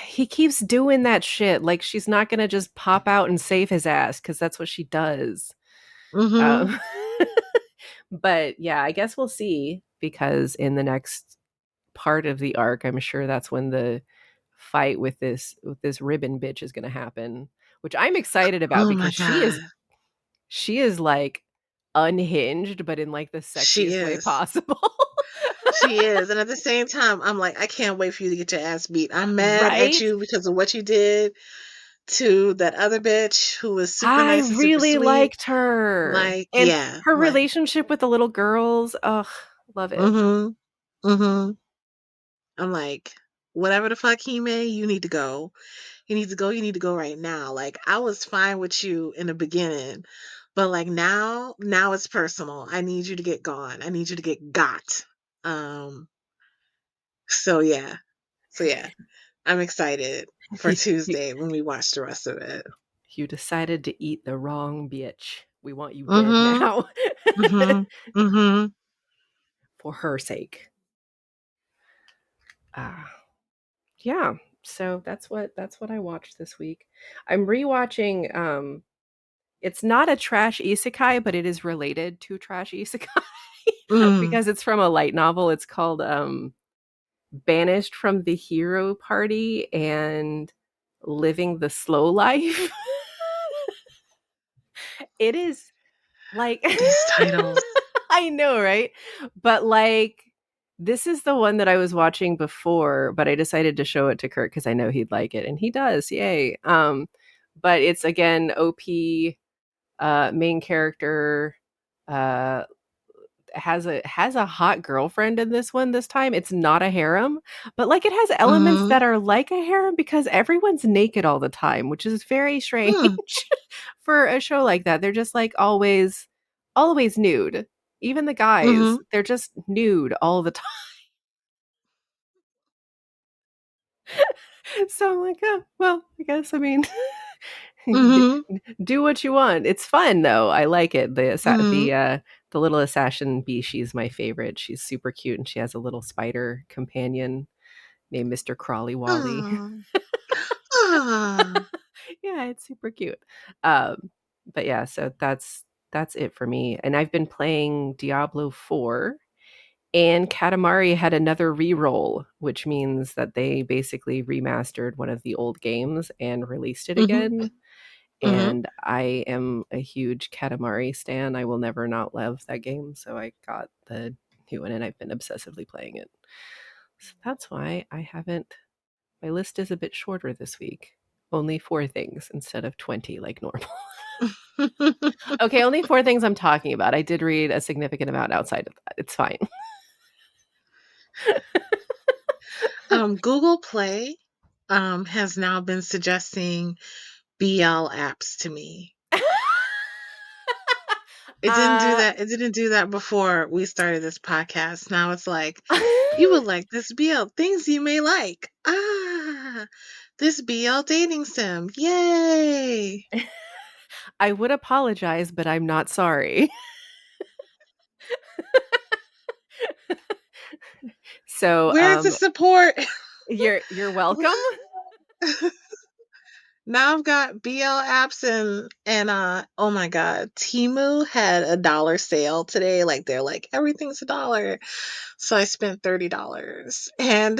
[SPEAKER 2] he keeps doing that shit. Like she's not gonna just pop out and save his ass because that's what she does.
[SPEAKER 1] mm-hmm,
[SPEAKER 2] Um, but yeah, I guess we'll see because in the next part of the arc, I'm sure that's when the fight with this ribbon bitch is going to happen, which I'm excited about
[SPEAKER 1] oh my
[SPEAKER 2] because
[SPEAKER 1] god,
[SPEAKER 2] she is like unhinged, but in like the
[SPEAKER 1] she
[SPEAKER 2] sexiest way
[SPEAKER 1] is,
[SPEAKER 2] possible.
[SPEAKER 1] she is, and at the same time, I'm like, I can't wait for you to get your ass beat. I'm mad at
[SPEAKER 2] Right?
[SPEAKER 1] you because of what you did to that other bitch who was super
[SPEAKER 2] I
[SPEAKER 1] nice and super
[SPEAKER 2] really
[SPEAKER 1] sweet.
[SPEAKER 2] liked her.
[SPEAKER 1] Like,
[SPEAKER 2] And
[SPEAKER 1] yeah,
[SPEAKER 2] her
[SPEAKER 1] like,
[SPEAKER 2] relationship with the little girls, ugh, love it.
[SPEAKER 1] mm-hmm, mm-hmm. I'm like, whatever the fuck he made, you need to go. You need to go. You need to go right now. Like I was fine with you in the beginning, but like now it's personal. I need you to get gone. I need you to get got. Um. So yeah. So yeah. I'm excited for
[SPEAKER 2] You,
[SPEAKER 1] Tuesday when we watch the rest of it.
[SPEAKER 2] you decided to eat the wrong bitch. We want you dead
[SPEAKER 1] Mhm.
[SPEAKER 2] now.
[SPEAKER 1] Mhm. Mhm.
[SPEAKER 2] For her sake. Ah, yeah. So that's what I watched this week. I'm rewatching it's not a trash isekai, but it is related to trash isekai
[SPEAKER 1] Mm.
[SPEAKER 2] because it's from a light novel. It's called Banished from the Hero Party and Living the Slow Life. It is like
[SPEAKER 1] These titles.
[SPEAKER 2] I know, right? But like this is the one that I was watching before, but I decided to show it to Kurt because I know he'd like it, and he does. Yay! But it's again OP main character uh has a hot girlfriend in this one this time. It's not a harem, but like it has elements
[SPEAKER 1] Mhm.
[SPEAKER 2] that are like a harem because everyone's naked all the time, which is very strange
[SPEAKER 1] Mm.
[SPEAKER 2] for a show like that. They're just like always nude. Even the guys,
[SPEAKER 1] Mhm.
[SPEAKER 2] they're just nude all the time. So I'm like, oh, well, I guess I mean
[SPEAKER 1] Mhm.
[SPEAKER 2] do what you want. It's fun though. I like it.
[SPEAKER 1] Mhm.
[SPEAKER 2] The little assassin bee, she's my favorite. She's super cute and she has a little spider companion named Mr. Crawly Wally.
[SPEAKER 1] Oh. Ah.
[SPEAKER 2] Yeah, it's super cute. But yeah, so that's it for me. And I've been playing Diablo 4 and Katamari had another re-roll, which means that they basically remastered one of the old games and released it
[SPEAKER 1] Mhm.
[SPEAKER 2] again.
[SPEAKER 1] Mhm.
[SPEAKER 2] And I am a huge Katamari stan. I will never not love that game. So I got the new one and I've been obsessively playing it. So that's why I haven't. My list is a bit shorter this week. Only 4 things instead of 20 like normal. Okay, only 4 things I'm talking about. I did read a significant amount outside of that. It's fine.
[SPEAKER 1] Google Play has now been suggesting BL apps to me. It didn't do
[SPEAKER 2] uh
[SPEAKER 1] that. It didn't do that before we started this podcast. Now it's like, you would like this BL, things you may like. Ah, this BL dating sim. Yay.
[SPEAKER 2] I would apologize, but I'm not sorry. So,
[SPEAKER 1] Where's the support?
[SPEAKER 2] you're welcome.
[SPEAKER 1] Now I've got BL apps and oh my god, Temu had a dollar sale today. Like they're like everything's a dollar. So I spent $30 and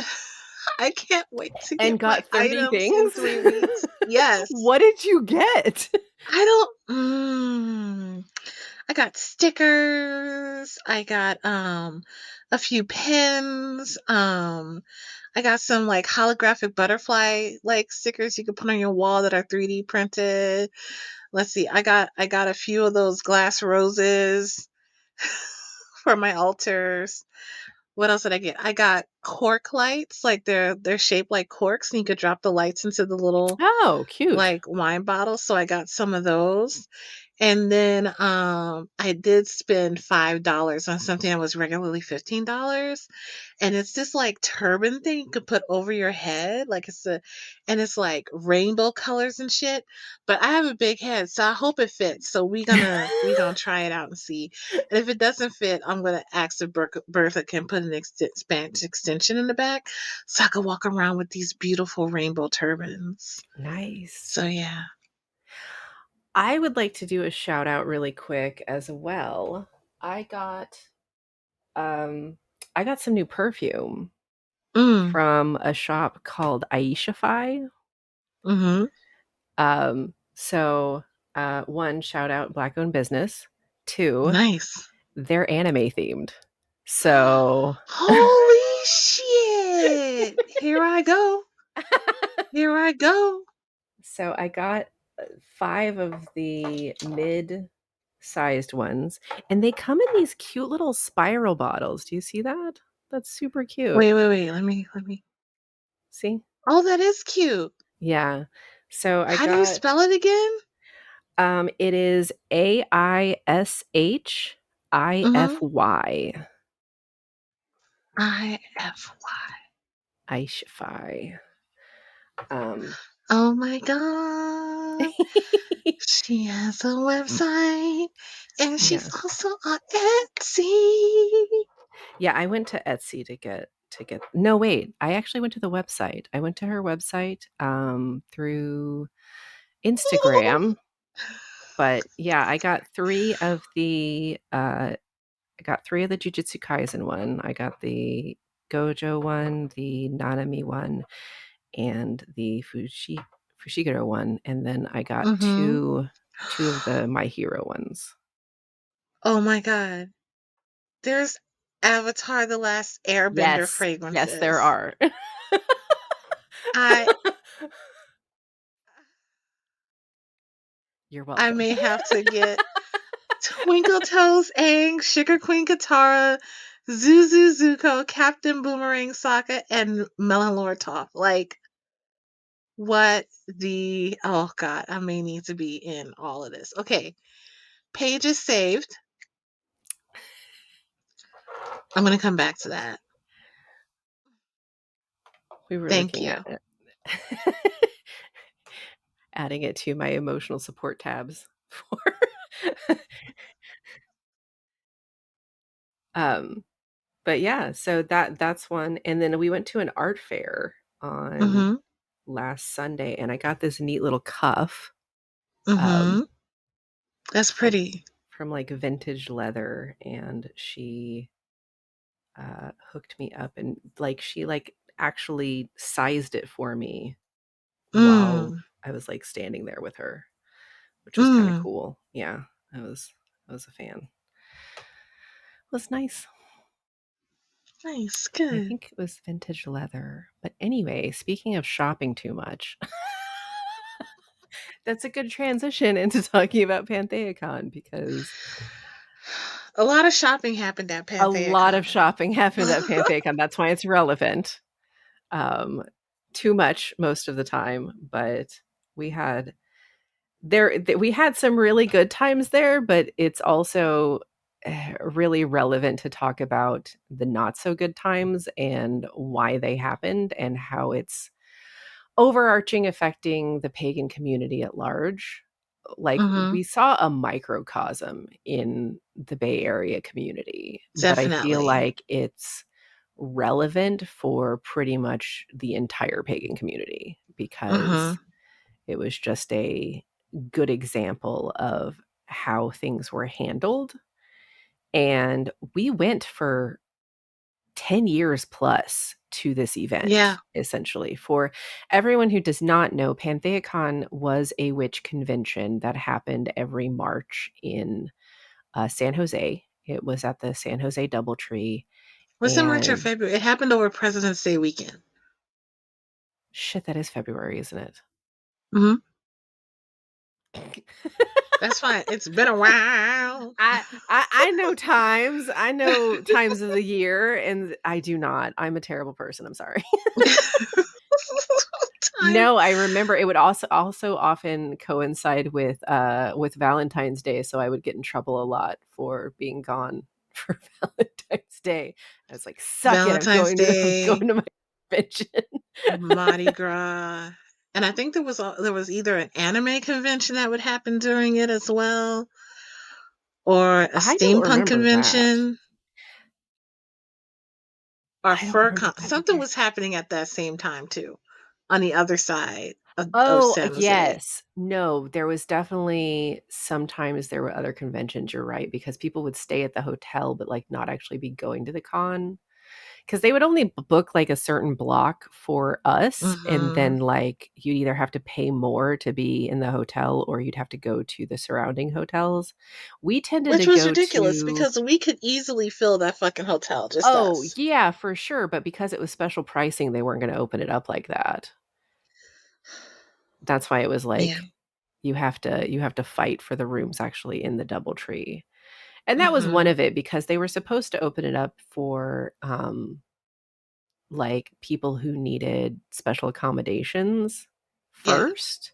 [SPEAKER 1] I can't wait to
[SPEAKER 2] And
[SPEAKER 1] get my
[SPEAKER 2] got 30
[SPEAKER 1] items in
[SPEAKER 2] things?
[SPEAKER 1] 3 weeks. Yes.
[SPEAKER 2] What did you get?
[SPEAKER 1] I don't I got stickers. I got a few pins. I got some like holographic butterfly like stickers you could put on your wall that are 3D printed. Let's see. I got a few of those glass roses for my altars. What else did I get? I got cork lights, like they're shaped like corks, and you could drop the lights into the little
[SPEAKER 2] Oh, cute.
[SPEAKER 1] like wine bottles. So I got some of those. And then I did spend $5 on something that was regularly $15. And it's this like turban thing you could put over your head. And it's like rainbow colors and shit. But I have a big head, so I hope it fits. So we gonna try it out and see. And if it doesn't fit, I'm gonna ask if Bertha can put an extension in the back so I can walk around with these beautiful rainbow turbans.
[SPEAKER 2] Nice.
[SPEAKER 1] So yeah.
[SPEAKER 2] I would like to do a shout out really quick as well. I got um I got some new perfume
[SPEAKER 1] Mm.
[SPEAKER 2] from a shop called Aishafy.
[SPEAKER 1] Mm-hmm.
[SPEAKER 2] So one, shout out Black owned business. Two,
[SPEAKER 1] Nice.
[SPEAKER 2] they're anime themed. So
[SPEAKER 1] Holy shit! Here I go. Here I go.
[SPEAKER 2] so I got 5 of the mid-sized ones, and they come in these cute little spiral bottles. Do you see that? That's super cute.
[SPEAKER 1] Wait. Let me.
[SPEAKER 2] See?
[SPEAKER 1] Oh, that is cute.
[SPEAKER 2] Yeah. So I
[SPEAKER 1] How do you
[SPEAKER 2] got
[SPEAKER 1] spell it again?
[SPEAKER 2] it is
[SPEAKER 1] Mm-hmm.
[SPEAKER 2] Aishify.
[SPEAKER 1] IFY.
[SPEAKER 2] Aishify. Um
[SPEAKER 1] Oh my god. She has a website and she's
[SPEAKER 2] yeah.
[SPEAKER 1] also on Etsy.
[SPEAKER 2] Yeah, I went to Etsy to get no, wait. I actually went to the website. I went to her website through Instagram. But yeah, I got 3 of the Jujutsu Kaisen one. I got the Gojo one, the Nanami one, and the Fushiguro one, and then I got
[SPEAKER 1] Mm-hmm.
[SPEAKER 2] two of the My Hero ones.
[SPEAKER 1] Oh my god. There's Avatar The Last Airbender
[SPEAKER 2] Yes. Yes, there
[SPEAKER 1] fragrances.
[SPEAKER 2] are.
[SPEAKER 1] I
[SPEAKER 2] You're
[SPEAKER 1] I
[SPEAKER 2] welcome.
[SPEAKER 1] may have to get Twinkle Toes Aang, Sugar Queen Katara, Zuzu Zuko, Captain Boomerang Sokka, and Melon Lord Toph. Like, what the. Oh, God. I may need to be in all of this. Okay. Page is saved. I'm going to come back to that.
[SPEAKER 2] We were
[SPEAKER 1] Thank
[SPEAKER 2] looking
[SPEAKER 1] you.
[SPEAKER 2] at it. Adding it to my emotional support tabs for um but yeah, so that's one. And then we went to an art fair on
[SPEAKER 1] Mm
[SPEAKER 2] last Sunday, and I got this neat little cuff
[SPEAKER 1] hmm. Mm
[SPEAKER 2] um
[SPEAKER 1] hmm. That's
[SPEAKER 2] from
[SPEAKER 1] pretty.
[SPEAKER 2] like vintage leather, and she hooked me up, and like she like actually sized it for me while
[SPEAKER 1] Mm.
[SPEAKER 2] I was like standing there with her. which was kind of
[SPEAKER 1] Mm.
[SPEAKER 2] cool. Yeah, I was a fan. It was nice.
[SPEAKER 1] Nice.
[SPEAKER 2] I
[SPEAKER 1] Good.
[SPEAKER 2] think it was vintage leather. But anyway, speaking of shopping too much, that's a good transition into talking about Pantheacon because
[SPEAKER 1] A lot of shopping happened at
[SPEAKER 2] a lot of
[SPEAKER 1] Pantheacon.
[SPEAKER 2] shopping happened at Pantheacon. That's why it's relevant. Um, too much most of the time, but we had we had some really good times there, but it's also really relevant to talk about the not so good times and why they happened and how it's overarching affecting the pagan community at large. Like
[SPEAKER 1] Mm-hmm.
[SPEAKER 2] we saw a microcosm in the Bay Area community, but I feel
[SPEAKER 1] Definitely.
[SPEAKER 2] like it's relevant for pretty much the entire pagan community
[SPEAKER 1] Mm-hmm.
[SPEAKER 2] because it was just a good example of how things were handled. And we went for 10 years plus to this
[SPEAKER 1] Yeah.
[SPEAKER 2] event, essentially. For everyone who does not know, Pantheacon was a witch convention that happened every March in San Jose. It was at the San Jose Doubletree.
[SPEAKER 1] Was it March or
[SPEAKER 2] And
[SPEAKER 1] February? It happened over President's Day weekend.
[SPEAKER 2] shit, that is February, isn't it?
[SPEAKER 1] Mm-hmm. That's fine. It's been a while.
[SPEAKER 2] I know times. I know times of the year, and I do not. I'm a terrible person. I'm sorry.
[SPEAKER 1] Time.
[SPEAKER 2] No, I remember it would also often coincide with Valentine's Day, so I would get in trouble a lot for being gone for Valentine's Day. I was like, "Suck it,
[SPEAKER 1] Valentine's
[SPEAKER 2] I'm
[SPEAKER 1] Day,
[SPEAKER 2] going to my convention."
[SPEAKER 1] Mardi Gras. And I think there was either an anime convention that would happen during it as well, or a
[SPEAKER 2] I don't
[SPEAKER 1] steampunk
[SPEAKER 2] remember that.
[SPEAKER 1] convention, or
[SPEAKER 2] I don't remember that
[SPEAKER 1] something
[SPEAKER 2] either.
[SPEAKER 1] was happening at that same time too, on the other side of
[SPEAKER 2] Oh,
[SPEAKER 1] San Jose.
[SPEAKER 2] yes. No, there was definitely sometimes there were other conventions, you're right, because people would stay at the hotel, but, like, not actually be going to the con. Because they would only book, like, a certain block for us, and
[SPEAKER 1] Hmm.
[SPEAKER 2] then, like, you'd either have to pay more to be in the hotel or you'd have to go to the surrounding hotels. We tended
[SPEAKER 1] Which
[SPEAKER 2] to
[SPEAKER 1] was
[SPEAKER 2] go
[SPEAKER 1] ridiculous
[SPEAKER 2] to
[SPEAKER 1] because we could easily fill that fucking hotel, just
[SPEAKER 2] Oh,
[SPEAKER 1] us.
[SPEAKER 2] yeah, for sure, but because it was special pricing, they weren't gonna open it up like that. That's why it was
[SPEAKER 1] Yeah.
[SPEAKER 2] like you have to fight for the rooms actually in the DoubleTree. And that was one
[SPEAKER 1] Hmm.
[SPEAKER 2] of it because they were supposed to open it up for, like, people who needed special accommodations
[SPEAKER 1] Yeah.
[SPEAKER 2] first,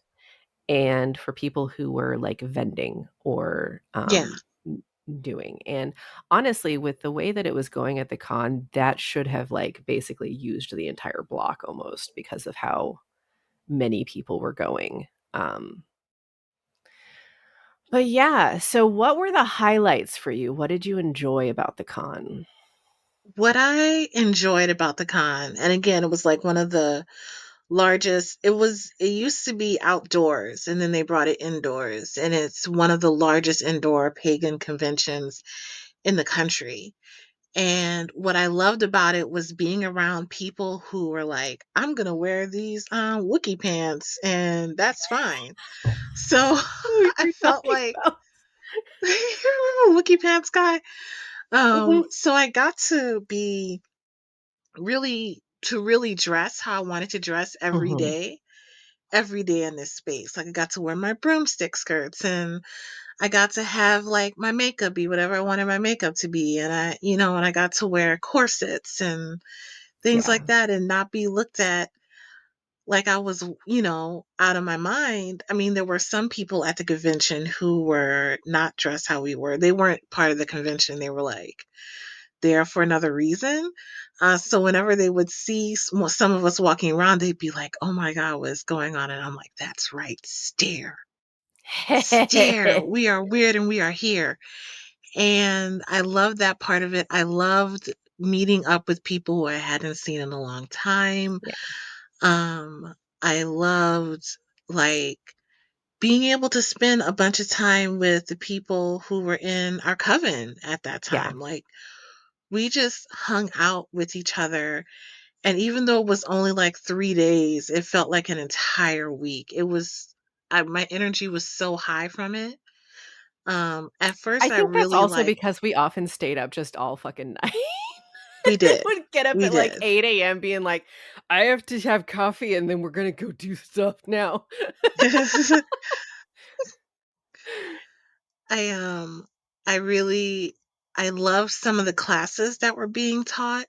[SPEAKER 2] and for people who were, like, vending or,
[SPEAKER 1] Yeah.
[SPEAKER 2] n doing, and honestly, with the way that it was going at the con, that should have, like, basically used the entire block almost because of how many people were going, but yeah, so what were the highlights for you? What did you enjoy about the con?
[SPEAKER 1] What I enjoyed about the con, and again, it was like one of the largest, it used to be outdoors and then they brought it indoors, and it's one of the largest indoor pagan conventions in the country. And what I loved about it was being around people who were like, I'm gonna wear these Wookie pants and that's fine. So
[SPEAKER 2] Who
[SPEAKER 1] I
[SPEAKER 2] you're
[SPEAKER 1] felt
[SPEAKER 2] talking
[SPEAKER 1] like
[SPEAKER 2] about?
[SPEAKER 1] you remember Wookie Pants guy?
[SPEAKER 2] Mhm,
[SPEAKER 1] So I got to be really dress how I wanted to dress
[SPEAKER 2] mhm.
[SPEAKER 1] every day in this space. Like I got to wear my broomstick skirts, and I got to have like my makeup be whatever I wanted my makeup to be. And and I got to wear corsets and things like
[SPEAKER 2] Yeah,
[SPEAKER 1] that and not be looked at like I was, out of my mind. I mean, there were some people at the convention who were not dressed how we were. They weren't part of the convention. They were like there for another reason. So whenever they would see some of us walking around, they'd be like, "Oh my God, what's going on?" And I'm like, "That's right, stare, stare. We are weird and we are here." And I loved that part of it. I loved meeting up with people who I hadn't seen in a long time.
[SPEAKER 2] Yeah,
[SPEAKER 1] I loved like being able to spend a bunch of time with the people who were in our coven at that
[SPEAKER 2] yeah,
[SPEAKER 1] time. Like we just hung out with each other. And even though it was only like 3 days, it felt like an entire week. my energy was so high from it. At
[SPEAKER 2] I
[SPEAKER 1] first I
[SPEAKER 2] think that's
[SPEAKER 1] really
[SPEAKER 2] also
[SPEAKER 1] like
[SPEAKER 2] because we often stayed up just all fucking night.
[SPEAKER 1] we did.
[SPEAKER 2] Would get up
[SPEAKER 1] We
[SPEAKER 2] at like
[SPEAKER 1] did.
[SPEAKER 2] 8 a.m. being like, I have to have coffee and then we're gonna go do stuff now.
[SPEAKER 1] I I really I love some of the classes that were being taught,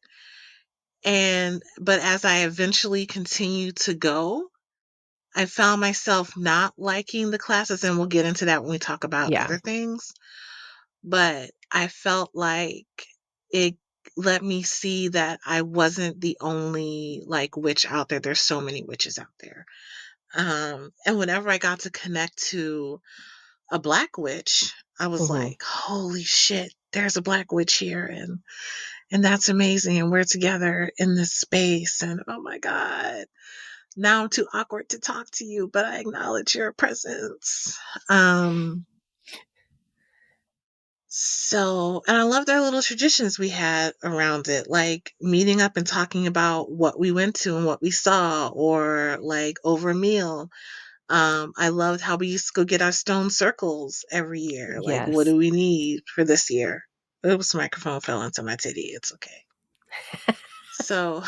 [SPEAKER 1] but as I eventually continued to go, I found myself not liking the classes, and we'll get into that when we talk about
[SPEAKER 2] Yeah.
[SPEAKER 1] other things. But I felt like it let me see that I wasn't the only like witch out there. There's so many witches out there. And whenever I got to connect to a black witch, I was
[SPEAKER 2] Mhm.
[SPEAKER 1] like, holy shit, there's a black witch here, and that's amazing, and we're together in this space, and oh my god, now I'm too awkward to talk to you, but I acknowledge your presence. Um, and I loved our little traditions we had around it, like meeting up and talking about what we went to and what we saw, or like over a meal. I loved how we used to go get our stone circles every year. Like, what
[SPEAKER 2] Yes.
[SPEAKER 1] do we need for this year? Oops, microphone fell into my titty. It's okay. So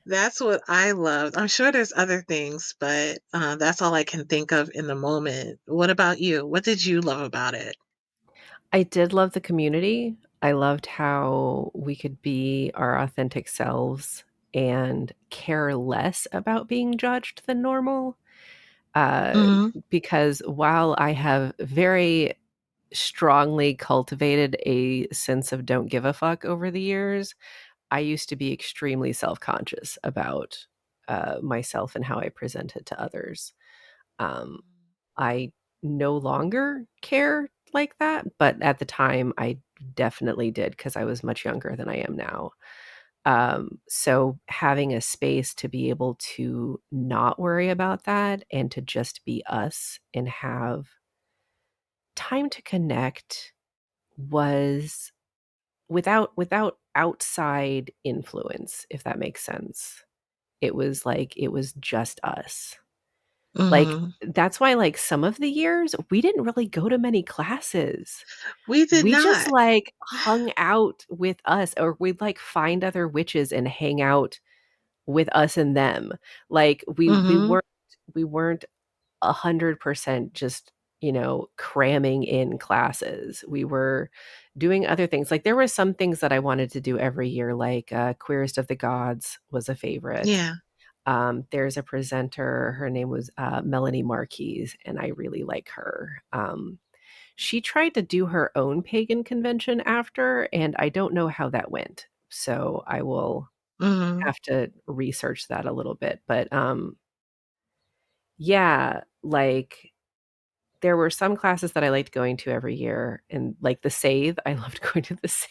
[SPEAKER 1] that's what I loved. I'm sure there's other things, but that's all I can think of in the moment. What about you? What did you love about it?
[SPEAKER 2] I did love the community. I loved how we could be our authentic selves and care less about being judged than normal. Uh,
[SPEAKER 1] Hmm.
[SPEAKER 2] because while I have very strongly cultivated a sense of don't give a fuck over the years, I used to be extremely self-conscious about myself and how I presented to others. Um, I no longer care like that, but at the time I definitely did because I was much younger than I am now. So having a space to be able to not worry about that and to just be us and have time to connect was without outside influence, if that makes sense. It was like it was just us. Like,
[SPEAKER 1] Hmm.
[SPEAKER 2] that's why, like, some of the years, we didn't really go to many classes.
[SPEAKER 1] We did
[SPEAKER 2] We just,
[SPEAKER 1] not.
[SPEAKER 2] like, hung out with us, or we'd, like, find other witches and hang out with us and them. Like,
[SPEAKER 1] Hmm.
[SPEAKER 2] we weren't 100% just, cramming in classes. We were doing other things. Like, there were some things that I wanted to do every year, like, Queerest of the Gods was a favorite.
[SPEAKER 1] Yeah.
[SPEAKER 2] There's a presenter, her name was, Melanie Marquise, and I really like her. She tried to do her own pagan convention after, and I don't know how that went. So I will
[SPEAKER 1] Hmm.
[SPEAKER 2] have to research that a little bit. But, yeah, like, there were some classes that I liked going to every year, and, like, the Save, I loved going to the Save.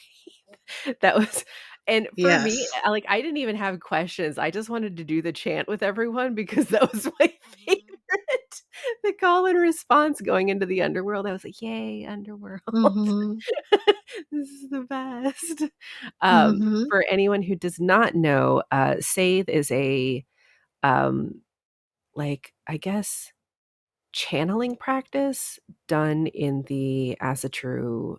[SPEAKER 2] That was and for me,
[SPEAKER 1] Yes.
[SPEAKER 2] I didn't even have questions, I just wanted to do the chant with everyone because that was my favorite. The call and response going into the underworld, I was like, "Yay, underworld.
[SPEAKER 1] Hmm.
[SPEAKER 2] This is the best."
[SPEAKER 1] Hmm.
[SPEAKER 2] For anyone who does not know, Save is a, um, like, I guess channeling practice done in the Asatru,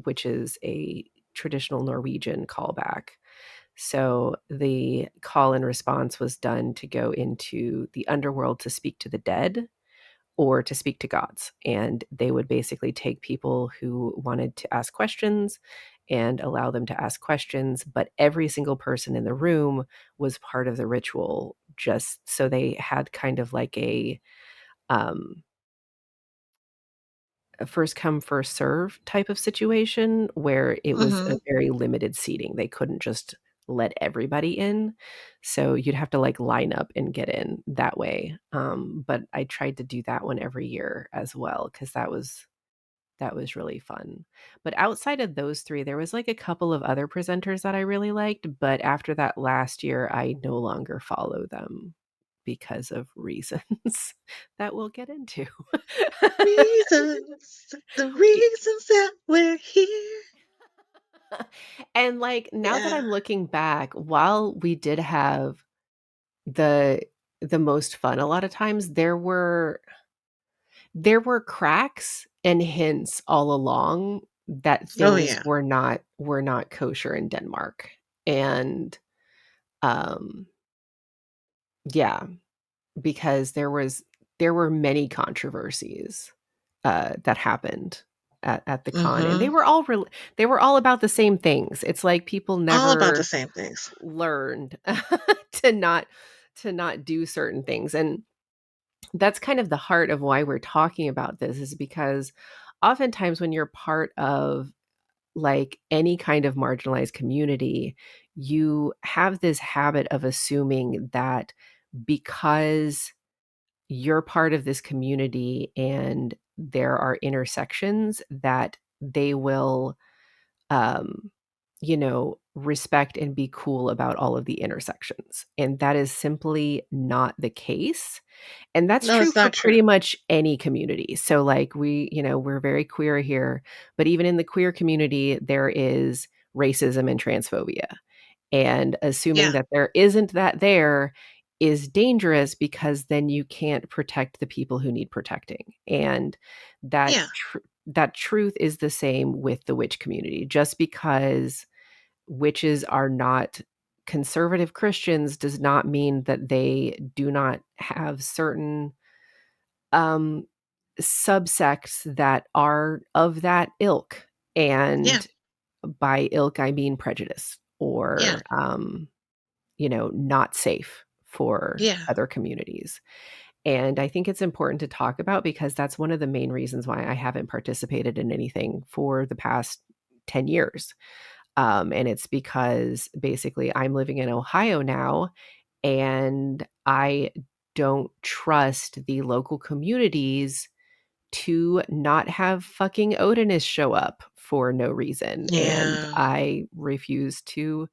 [SPEAKER 2] which is a traditional Norwegian callback. So the call and response was done to go into the underworld to speak to the dead or to speak to gods. And they would basically take people who wanted to ask questions and allow them to ask questions. But every single person in the room was part of the ritual, just so they had kind of like um, a first come, first serve type of situation where it was a
[SPEAKER 1] Hmm.
[SPEAKER 2] very limited seating. They couldn't just let everybody in. So you'd have to like line up and get in that way. But I tried to do that one every year as well because that was really fun. But outside of those three, there was like a couple of other presenters that I really liked. But after that last year, I no longer follow them because of reasons that we'll get into.
[SPEAKER 1] Reasons, the reasons that we're here.
[SPEAKER 2] And, like, now that
[SPEAKER 1] Yeah.
[SPEAKER 2] I'm looking back, while we did have the the most fun a lot of times. There were cracks and hints all along that
[SPEAKER 1] Oh
[SPEAKER 2] things
[SPEAKER 1] yeah.
[SPEAKER 2] were not kosher in Denmark. And um yeah, because there were many controversies that happened at the con, and
[SPEAKER 1] Mm-hmm.
[SPEAKER 2] they were all about the same things. It's like people
[SPEAKER 1] All about the
[SPEAKER 2] never
[SPEAKER 1] same things.
[SPEAKER 2] learned to not do certain things. And that's kind of the heart of why we're talking about this, is because oftentimes when you're part of like any kind of marginalized community, you have this habit of assuming that because you're part of this community and there are intersections, that they will um respect and be cool about all of the intersections. And that is simply not the case. And that's
[SPEAKER 1] No,
[SPEAKER 2] true
[SPEAKER 1] it's
[SPEAKER 2] for
[SPEAKER 1] not true.
[SPEAKER 2] pretty much any community. So like we're very queer here, but even in the queer community there is racism and transphobia. And assuming
[SPEAKER 1] Yeah.
[SPEAKER 2] that there isn't that there is dangerous, because then you can't protect the people who need protecting. And
[SPEAKER 1] Yeah.
[SPEAKER 2] that truth is the same with the witch community. Just because witches are not conservative Christians does not mean that they do not have certain um subsects that are of that ilk.
[SPEAKER 1] Yeah.
[SPEAKER 2] And by ilk I mean prejudice,
[SPEAKER 1] Yeah.
[SPEAKER 2] or not safe for
[SPEAKER 1] Yeah.
[SPEAKER 2] other communities. And I think it's important to talk about, because that's one of the main reasons why I haven't participated in anything for the past 10 years. And it's because basically I'm living in Ohio now, and I don't trust the local communities to not have fucking Odinists show up for no reason. And
[SPEAKER 1] Yeah.
[SPEAKER 2] I refuse to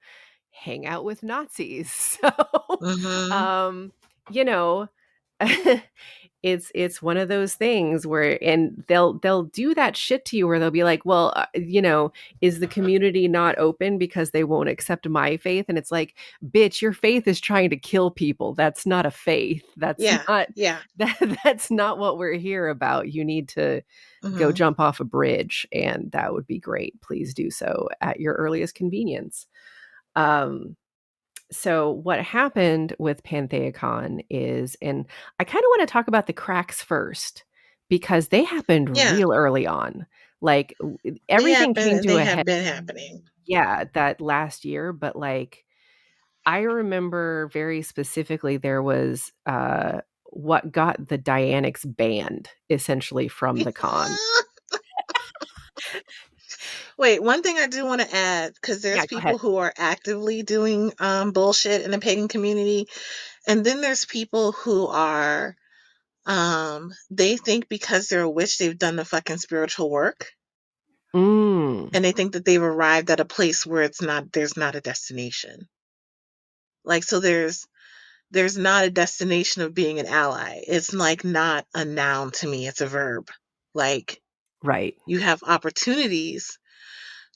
[SPEAKER 2] hang out with Nazis. So,
[SPEAKER 1] Mm-hmm.
[SPEAKER 2] um, you know, it's one of those things where, and they'll do that shit to you where they'll be like, well, is the community not open because they won't accept my faith? And it's like, bitch, your faith is trying to kill people. That's not a faith. That's
[SPEAKER 1] Yeah.
[SPEAKER 2] not
[SPEAKER 1] Yeah.
[SPEAKER 2] that's not what we're here about. You need to go
[SPEAKER 1] Mm-hmm.
[SPEAKER 2] jump off a bridge, and that would be great. Please do so at your earliest convenience. Um, so what happened with Pantheacon is, and I kind of want to talk about the cracks first, because they happened
[SPEAKER 1] Yeah.
[SPEAKER 2] real early on. Like
[SPEAKER 1] They
[SPEAKER 2] everything
[SPEAKER 1] happen
[SPEAKER 2] came
[SPEAKER 1] and
[SPEAKER 2] to
[SPEAKER 1] they
[SPEAKER 2] a head,
[SPEAKER 1] have been happening.
[SPEAKER 2] yeah, that last year. But like I remember very specifically, there was what got the Dianics banned essentially from the con.
[SPEAKER 1] Wait, one thing I do want to add, because there's
[SPEAKER 2] Yeah, go ahead.
[SPEAKER 1] people who are actively doing bullshit in the pagan community, and then there's people who are they think because they're a witch they've done the fucking spiritual work,
[SPEAKER 2] Mm,
[SPEAKER 1] and they think that they've arrived at a place where there's not a destination. Like, so there's not a destination of being an ally. It's like not a noun to me, it's a verb. Like,
[SPEAKER 2] right.
[SPEAKER 1] you have opportunities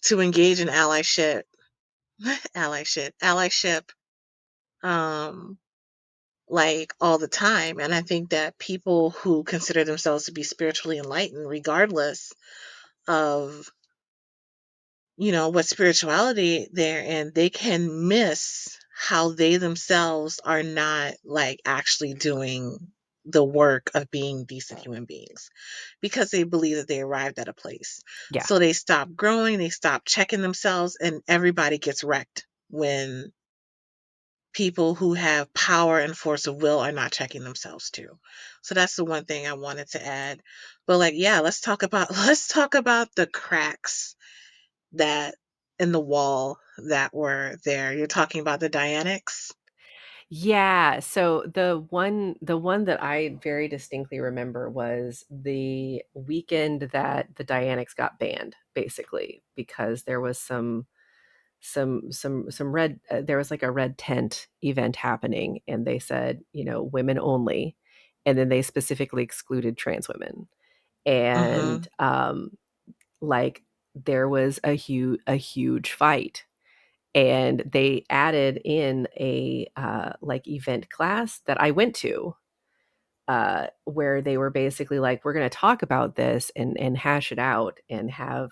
[SPEAKER 1] to engage in allyship, allyship, um, like all the time. And I think that people who consider themselves to be spiritually enlightened, regardless of, what spirituality they're in, they can miss how they themselves are not like actually doing the work of being decent human beings because they believe that they arrived at a place.
[SPEAKER 2] Yeah.
[SPEAKER 1] So they stop growing, they stop checking themselves, and everybody gets wrecked when people who have power and force of will are not checking themselves too. So that's the one thing I wanted to add. But like, yeah, let's talk about the cracks that in the wall that were there. You're talking about the Dianics?
[SPEAKER 2] Yeah, so the one that I very distinctly remember was the weekend that the Dianics got banned, basically, because there was some red there was like a red tent event happening, and they said, women only, and then they specifically excluded trans women.
[SPEAKER 1] Mm-hmm.
[SPEAKER 2] And like there was a huge fight, and they added in a like event class that I went to, where they were basically like, we're going to talk about this and hash it out and have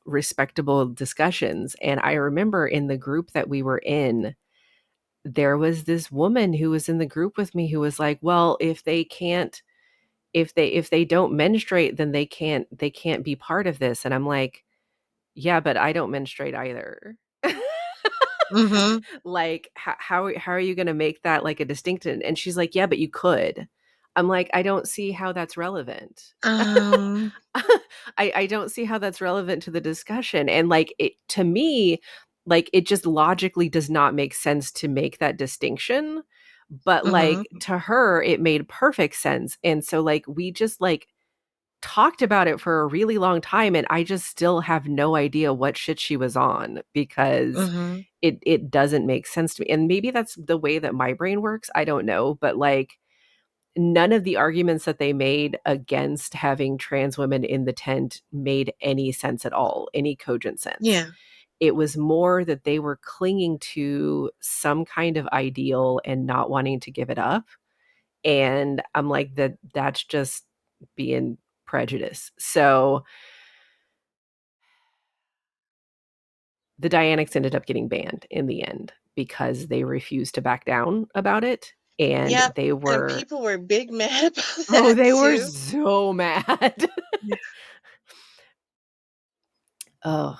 [SPEAKER 2] respectable discussions. And I remember in the group that we were in, there was this woman who was in the group with me who was like, well, if they don't menstruate, then they can't be part of this. And I'm like, yeah, but I don't menstruate either.
[SPEAKER 1] Mm-hmm.
[SPEAKER 2] Like, how are you going to make that like a distinction? And she's like, yeah, but you could. I'm like, I don't see how that's relevant.
[SPEAKER 1] Um,
[SPEAKER 2] I don't see how that's relevant to the discussion. And like, it to me, like, it just logically does not make sense to make that distinction. But like,
[SPEAKER 1] mm-hmm.
[SPEAKER 2] to her, it made perfect sense. And so like, we just like talked about it for a really long time, and I just still have no idea what shit she was on, because
[SPEAKER 1] Mm-hmm.
[SPEAKER 2] it doesn't make sense to me. And maybe that's the way that my brain works, I don't know, but like, none of the arguments that they made against having trans women in the tent made any sense at all, any cogent sense.
[SPEAKER 1] Yeah.
[SPEAKER 2] It was more that they were clinging to some kind of ideal and not wanting to give it up. And I'm like, that's just being prejudice. So the Dianics ended up getting banned in the end because they refused to back down about it. And
[SPEAKER 1] Yep.
[SPEAKER 2] they
[SPEAKER 1] And
[SPEAKER 2] were,
[SPEAKER 1] people were big mad about
[SPEAKER 2] oh,
[SPEAKER 1] that
[SPEAKER 2] they were
[SPEAKER 1] too.
[SPEAKER 2] so mad.
[SPEAKER 1] Yeah.
[SPEAKER 2] Oh,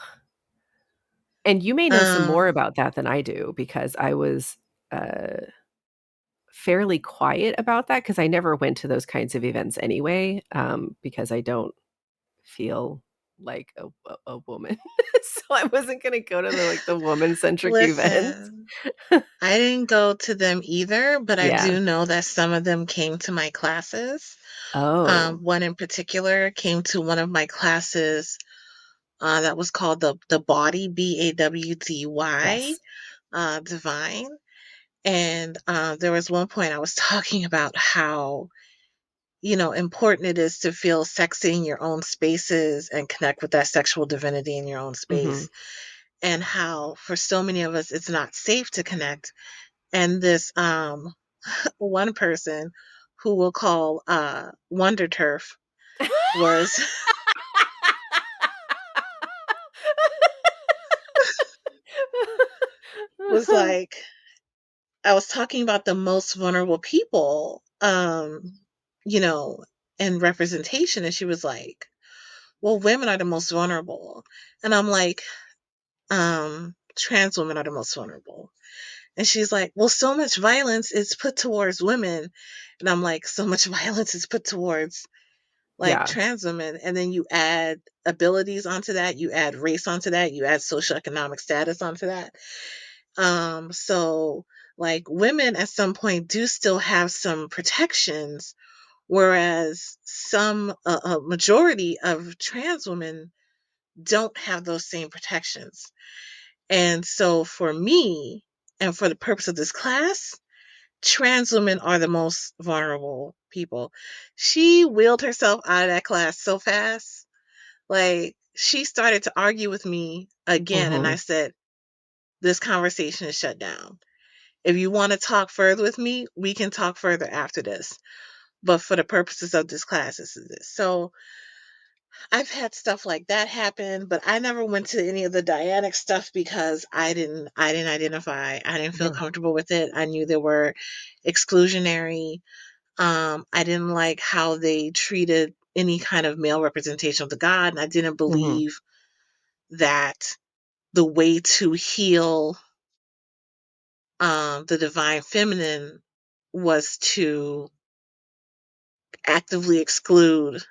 [SPEAKER 2] and you may know some more
[SPEAKER 1] Um,
[SPEAKER 2] about that than I do, because I was uh, fairly quiet about that because I never went to those kinds of events anyway, because I don't feel like a woman. So I wasn't going to go to the like the woman centric events.
[SPEAKER 1] listen, I didn't go to them either, but I
[SPEAKER 2] Yeah.
[SPEAKER 1] do know that some of them came to my classes.
[SPEAKER 2] Oh,
[SPEAKER 1] One in particular came to one of my classes that was called the Body, Bawdy,
[SPEAKER 2] yes.
[SPEAKER 1] Divine. And there was one point I was talking about how, important it is to feel sexy in your own spaces and connect with that sexual divinity in your own
[SPEAKER 2] Mhm.
[SPEAKER 1] space. And how for so many of us it's not safe to connect. And this one person who we'll call Wonder Turf was was like, I was talking about the most vulnerable people, you know, in representation, and she was like, "Well, women are the most vulnerable," and I'm like, "Trans women are the most vulnerable," and she's like, "Well, so much violence is put towards women," and I'm like, "So much violence is put towards like
[SPEAKER 2] Yeah.
[SPEAKER 1] trans women," and then you add abilities onto that, you add race onto that, you add socioeconomic status onto that. So like women at some point do still have some protections, whereas a majority of trans women don't have those same protections. And so for me, and for the purpose of this class, trans women are the most vulnerable people. She wheeled herself out of that class so fast. Like she started to argue with me again, and I
[SPEAKER 2] Mhm.
[SPEAKER 1] said, this conversation is shut down. If you want to talk further with me, we can talk further after this. But for the purposes of this class, this is it. So I've had stuff like that happen, but I never went to any of the Dianic stuff because I didn't identify. I didn't feel
[SPEAKER 2] Yeah.
[SPEAKER 1] comfortable with it. I knew they were exclusionary. I didn't like how they treated any kind of male representation of the god, and I didn't
[SPEAKER 2] Mhm.
[SPEAKER 1] believe that the way to heal the divine feminine was to actively exclude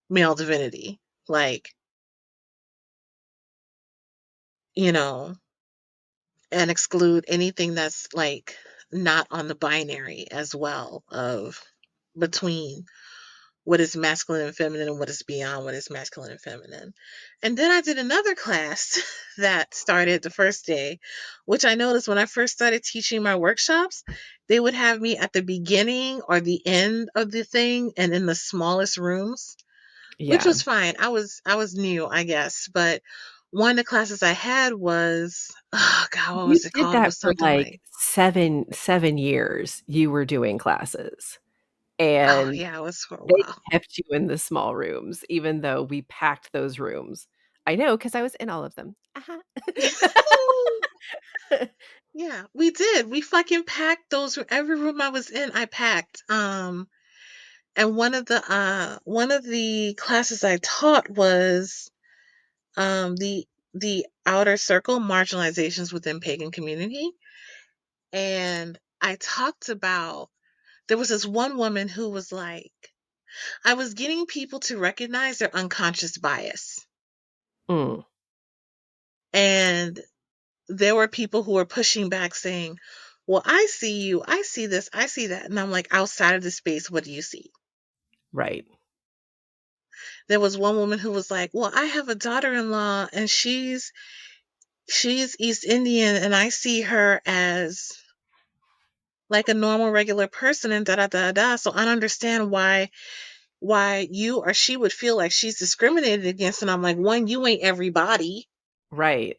[SPEAKER 1] male divinity. Like, you know, and exclude anything that's like not on the binary as well of between what is masculine and feminine and what is beyond what is masculine and feminine. And then I did another class that started the first day, which I noticed when I first started teaching my workshops, they would have me at the beginning or the end of the thing and in the smallest rooms, which
[SPEAKER 2] Yeah.
[SPEAKER 1] was fine. I was new, I guess, but one of the classes I had was, oh God, what
[SPEAKER 2] You
[SPEAKER 1] was it
[SPEAKER 2] did
[SPEAKER 1] called? It
[SPEAKER 2] that
[SPEAKER 1] was
[SPEAKER 2] for,
[SPEAKER 1] something
[SPEAKER 2] like,
[SPEAKER 1] like,
[SPEAKER 2] 7 years, you were doing classes,
[SPEAKER 1] oh
[SPEAKER 2] and
[SPEAKER 1] yeah, it was for a
[SPEAKER 2] they
[SPEAKER 1] while.
[SPEAKER 2] kept you in the small rooms even though we packed those rooms. I know, 'cause I was in all of them.
[SPEAKER 1] Yeah, we did. We fucking packed those. Every room I was in, I packed. And one of the classes I taught was the outer circle marginalizations within pagan community. And I talked about, there was this one woman who was like, I was getting people to recognize their unconscious bias.
[SPEAKER 2] Mm,
[SPEAKER 1] And there were people who were pushing back saying, well, I see you, I see this, I see that. And I'm like, outside of the space, what do you see?
[SPEAKER 2] right,
[SPEAKER 1] There was one woman who was like, well, I have a daughter-in-law and she's East Indian and I see her as like a normal regular person and da da da da. So I don't understand why you or she would feel like she's discriminated against. And I'm like, one, you ain't everybody.
[SPEAKER 2] right,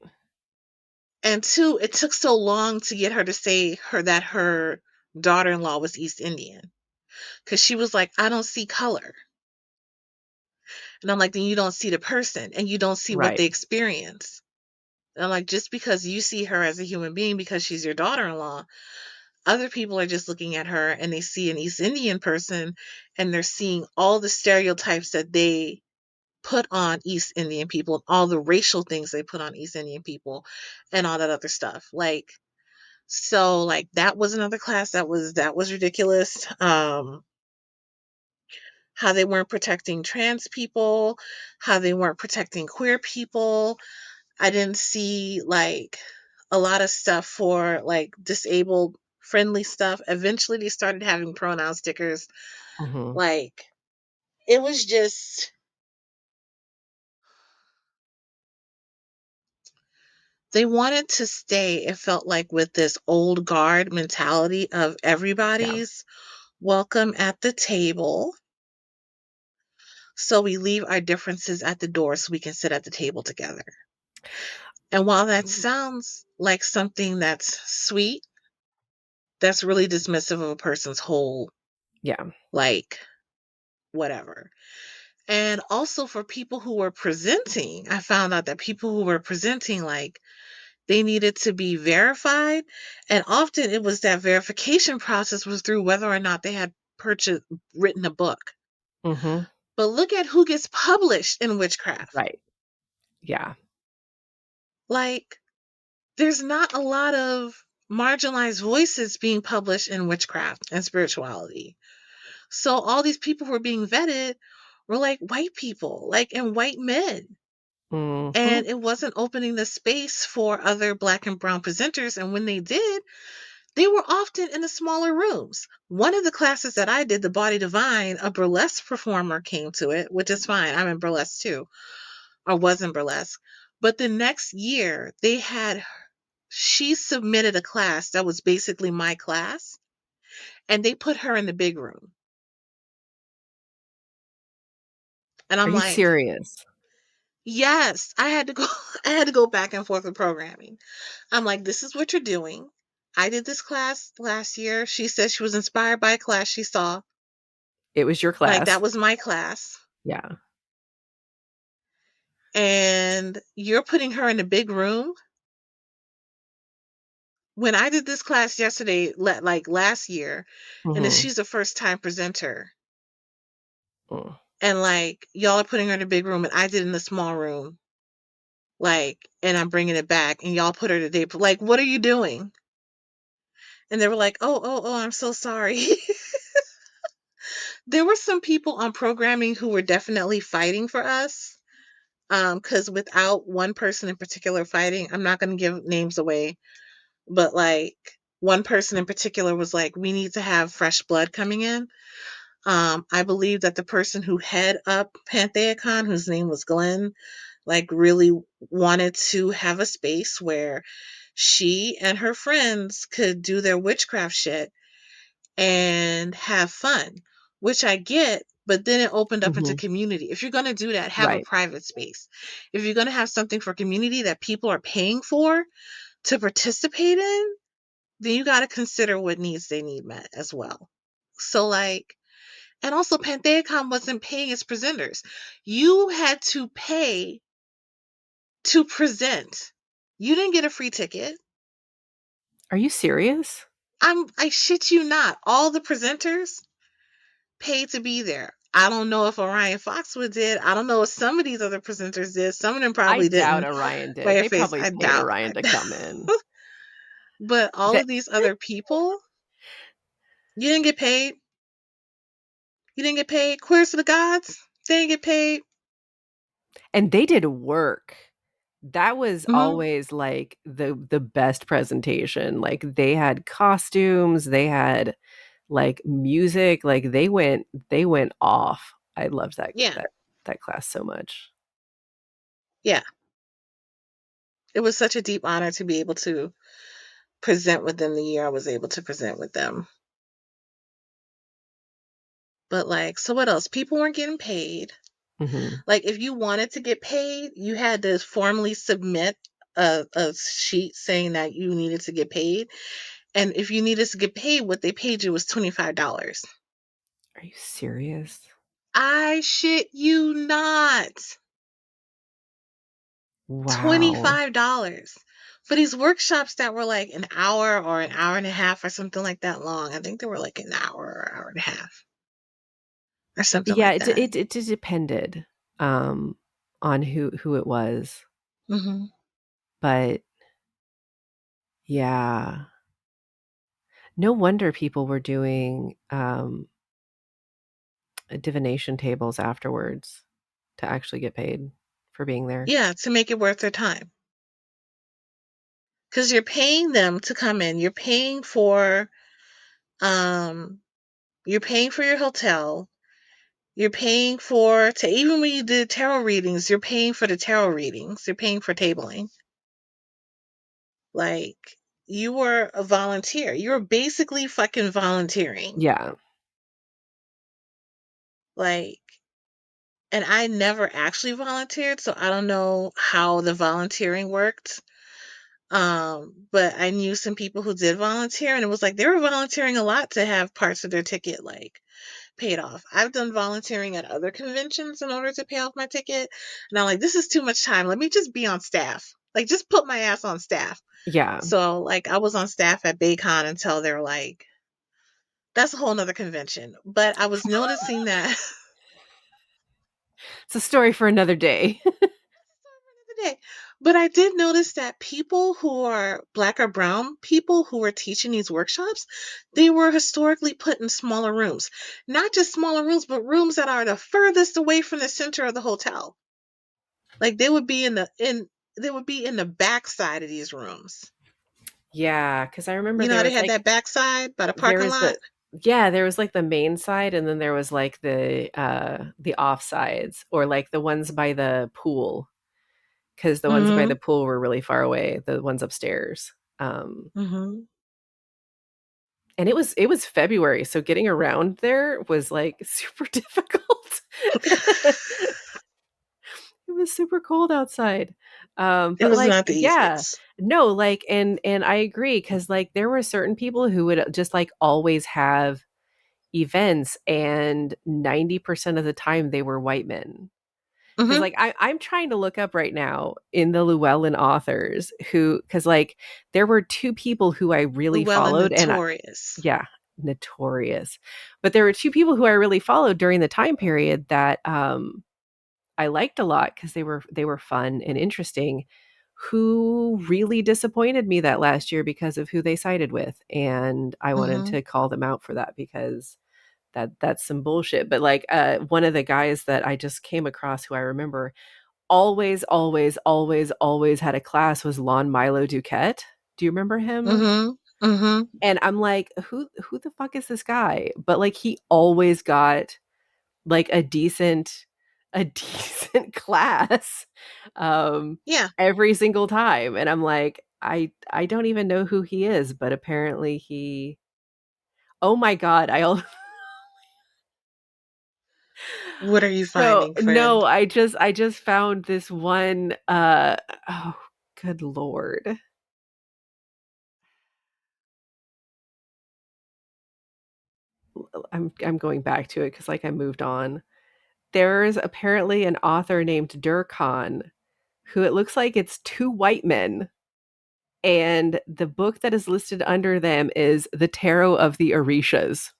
[SPEAKER 1] And two, it took so long to get her to say her that her daughter-in-law was East Indian. Cause she was like, I don't see color. And I'm like, then you don't see the person and you don't see what
[SPEAKER 2] right,
[SPEAKER 1] they experience. And I'm like, just because you see her as a human being because she's your daughter-in-law, other people are just looking at her and they see an East Indian person and they're seeing all the stereotypes that they put on East Indian people and all the racial things they put on East Indian people and all that other stuff. Like, so like that was another class that was ridiculous. How they weren't protecting trans people, how they weren't protecting queer people. I didn't see like a lot of stuff for like disabled friendly stuff. Eventually they started having pronoun stickers.
[SPEAKER 2] mhm,
[SPEAKER 1] Like it was just, they wanted to stay, it felt like, with this old guard mentality of
[SPEAKER 2] yeah,
[SPEAKER 1] everybody's welcome at the table. So we leave our differences at the door so we can sit at the table together. And while that
[SPEAKER 2] mm,
[SPEAKER 1] sounds like something that's sweet, that's really dismissive of a person's whole,
[SPEAKER 2] yeah,
[SPEAKER 1] like, whatever. And also for people who were presenting, I found out that people who were presenting, like, they needed to be verified. And often it was that verification process was through whether or not they had purchased, written a book.
[SPEAKER 2] mhm,
[SPEAKER 1] But look at who gets published in witchcraft.
[SPEAKER 2] right, yeah,
[SPEAKER 1] Like, there's not a lot of marginalized voices being published in witchcraft and spirituality. So all these people who were being vetted were like white people, like, and white men.
[SPEAKER 2] mhm,
[SPEAKER 1] And it wasn't opening the space for other black and brown presenters. And when they did, they were often in the smaller rooms. One of the classes that I did, the Body Divine, a burlesque performer came to it, which is fine. I'm in burlesque too, or was in burlesque. But the next year, she submitted a class that was basically my class, and they put her in the big room. And
[SPEAKER 2] Are
[SPEAKER 1] I'm
[SPEAKER 2] you
[SPEAKER 1] like,
[SPEAKER 2] serious?
[SPEAKER 1] yes, I had to go, I had to go back and forth with programming. I'm like, this is what you're doing. I did this class last year. She said she was inspired by a class she saw.
[SPEAKER 2] It was your
[SPEAKER 1] Like, that
[SPEAKER 2] class?
[SPEAKER 1] was my class.
[SPEAKER 2] Yeah,
[SPEAKER 1] And you're putting her in a big room. When I did this class yesterday, like last year, and then
[SPEAKER 2] mhm,
[SPEAKER 1] she's a first time presenter,
[SPEAKER 2] mm.
[SPEAKER 1] and like y'all are putting her in a big room, and I did in a small room, like, and I'm bringing it back, and y'all put her today. Like, what are you doing? And they were like, oh, I'm so sorry. There were some people on programming who were definitely fighting for us. Because without one person in particular fighting, I'm not going to give names away, but like one person in particular was like, we need to have fresh blood coming in. I believe that the person who head up Pantheacon, whose name was Glenn, like really wanted to have a space where she and her friends could do their witchcraft shit and have fun, which I get. but then it opened up into
[SPEAKER 2] Mhm.
[SPEAKER 1] community. If you're going to do that, have a
[SPEAKER 2] Right.
[SPEAKER 1] private space. If you're going to have something for community that people are paying for to participate in, then you got to consider what needs they need met as well. So, like, and also Pantheacon wasn't paying its presenters. You had to pay to present. You didn't get a free ticket.
[SPEAKER 2] Are you serious?
[SPEAKER 1] I shit you not. All the presenters paid to be there. I don't know if Orion Foxwood did. I don't know if some of these other presenters did. Some of them
[SPEAKER 2] I
[SPEAKER 1] probably
[SPEAKER 2] doubt
[SPEAKER 1] didn't.
[SPEAKER 2] Orion did. They
[SPEAKER 1] Fireface,
[SPEAKER 2] probably
[SPEAKER 1] I
[SPEAKER 2] paid
[SPEAKER 1] doubt.
[SPEAKER 2] Orion to come in.
[SPEAKER 1] But all
[SPEAKER 2] That
[SPEAKER 1] of these other people, you didn't get paid. You didn't get paid. Queers to the gods, they didn't get paid.
[SPEAKER 2] and they did work. That was
[SPEAKER 1] Hmm.
[SPEAKER 2] always like the best presentation. Like they had costumes, they had like music, like they went off. I loved
[SPEAKER 1] Yeah,
[SPEAKER 2] that class so much.
[SPEAKER 1] yeah. It was such a deep honor to be able to present with them the year I was able to present with them. But like, so what else? People weren't getting paid.
[SPEAKER 2] Mhm.
[SPEAKER 1] Like, if you wanted to get paid, you had to formally submit a sheet saying that you needed to get paid. And if you needed to get paid, what they paid you was $25.
[SPEAKER 2] Are you serious?
[SPEAKER 1] I shit you not.
[SPEAKER 2] Wow.
[SPEAKER 1] $25 for these workshops that were like an hour or an hour and a half or something like that long. I think they were like an hour or hour and a half or something
[SPEAKER 2] Yeah,
[SPEAKER 1] like that.
[SPEAKER 2] it depended, um, on who it was,
[SPEAKER 1] Hmm.
[SPEAKER 2] but yeah. No wonder people were doing, divination tables afterwards to actually get paid for being there.
[SPEAKER 1] Yeah, to make it worth their time. Because you're paying them to come in. Um you're paying for your hotel. You're paying for to even when you did tarot readings, you're paying for the tarot readings. You're paying for tabling. Like, you were a volunteer. You were basically fucking volunteering.
[SPEAKER 2] Yeah.
[SPEAKER 1] Like, and I never actually volunteered, so I don't know how the volunteering worked. But I knew some people who did volunteer, and it was like they were volunteering a lot to have parts of their ticket like paid off. I've done volunteering at other conventions in order to pay off my ticket, and I'm like, this is too much time. Let me just be on staff. Like, just put my ass on staff.
[SPEAKER 2] Yeah.
[SPEAKER 1] So, like, I was on staff at Baycon until they were like, that's a whole nother convention. But I was noticing that
[SPEAKER 2] It's a story for another day.
[SPEAKER 1] today. But I did notice that people who are black or brown people who were teaching these workshops, they were historically put in smaller rooms. Not just smaller rooms, but rooms that are the furthest away from the center of the hotel. Like, they would be in the back side of these rooms.
[SPEAKER 2] Yeah, because I remember
[SPEAKER 1] You know
[SPEAKER 2] there
[SPEAKER 1] how they
[SPEAKER 2] was
[SPEAKER 1] had
[SPEAKER 2] like
[SPEAKER 1] that back side by the
[SPEAKER 2] there
[SPEAKER 1] parking
[SPEAKER 2] was
[SPEAKER 1] lot?
[SPEAKER 2] the yeah, there was like the main side and then there was like the off sides or like the ones by the pool. Because the ones by
[SPEAKER 1] Mm-hmm.
[SPEAKER 2] the pool were really far away, the ones upstairs. Um,
[SPEAKER 1] Mm-hmm.
[SPEAKER 2] and it was February, so getting around there was like super difficult. It was super cold outside.
[SPEAKER 1] It
[SPEAKER 2] But
[SPEAKER 1] was
[SPEAKER 2] like,
[SPEAKER 1] not the
[SPEAKER 2] yeah,
[SPEAKER 1] easiest.
[SPEAKER 2] no, like, and I agree because like there were certain people who would just like always have events, and 90% of the time they were white men. Because
[SPEAKER 1] Mm-hmm.
[SPEAKER 2] like I'm trying to look up right now in the Llewellyn authors who, because like there were two people who I really
[SPEAKER 1] Llewellyn
[SPEAKER 2] followed, and
[SPEAKER 1] Notorious.
[SPEAKER 2] yeah, notorious. But there were two people who I really followed during the time period that I liked a lot because they were fun and interesting. Who really disappointed me that last year because of who they sided with, and I wanted
[SPEAKER 1] Mm-hmm.
[SPEAKER 2] to call them out for that because that's some bullshit. But like one of the guys that I just came across who I remember always, always, always, always had a class was Lon Milo Duquette. Do you remember him?
[SPEAKER 1] Mm-hmm. Mm-hmm.
[SPEAKER 2] And I'm like, who the fuck is this guy? But like he always got like a decent class
[SPEAKER 1] Yeah.
[SPEAKER 2] every single time. And I'm like, I don't even know who he is, but apparently he oh my god,
[SPEAKER 1] What are you
[SPEAKER 2] So
[SPEAKER 1] finding,
[SPEAKER 2] no,
[SPEAKER 1] friend?
[SPEAKER 2] I just found this one oh good lord. I'm going back to it because like I moved on. There's apparently an author named Durkhan who it looks like it's two white men, and the book that is listed under them is The Tarot of the Orishas.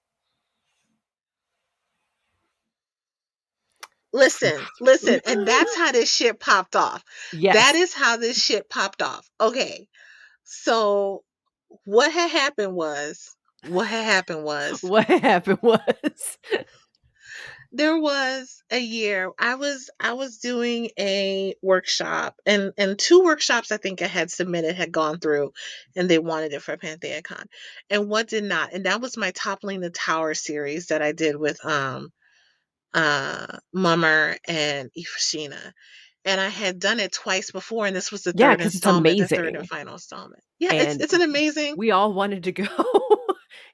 [SPEAKER 1] Listen, listen, and that's how this shit popped off. That
[SPEAKER 2] Yes.
[SPEAKER 1] is how this shit popped off. Okay. So what had happened was
[SPEAKER 2] What happened was
[SPEAKER 1] there was a year I was doing a workshop, and two workshops I think I had submitted had gone through, and they wanted it for Pantheacon. And what did not, and that was my Toppling the Tower series that I did with Mummer and Ifashina. And I had done it twice before, and this was the
[SPEAKER 2] yeah,
[SPEAKER 1] third
[SPEAKER 2] because it's
[SPEAKER 1] installment, the third and
[SPEAKER 2] amazing.
[SPEAKER 1] final installment. Yeah,
[SPEAKER 2] And
[SPEAKER 1] it's an amazing
[SPEAKER 2] we all wanted to go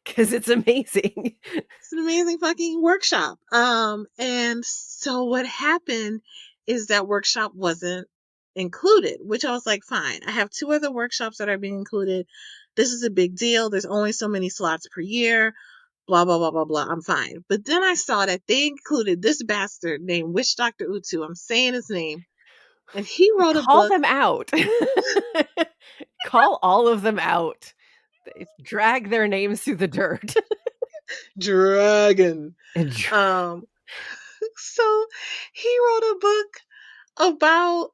[SPEAKER 2] because it's amazing.
[SPEAKER 1] it's an amazing fucking workshop. And so what happened is that workshop wasn't included, which I was like, fine. I have two other workshops that are being included. This is a big deal. There's only so many slots per year. Blah blah blah blah blah. I'm fine. But then I saw that they included this bastard named Witch Doctor Utu. I'm saying his name, and he wrote a
[SPEAKER 2] Call
[SPEAKER 1] book.
[SPEAKER 2] them out. Call all of them out. Drag their names through the dirt.
[SPEAKER 1] Dragon.
[SPEAKER 2] And
[SPEAKER 1] Um, so he wrote a book about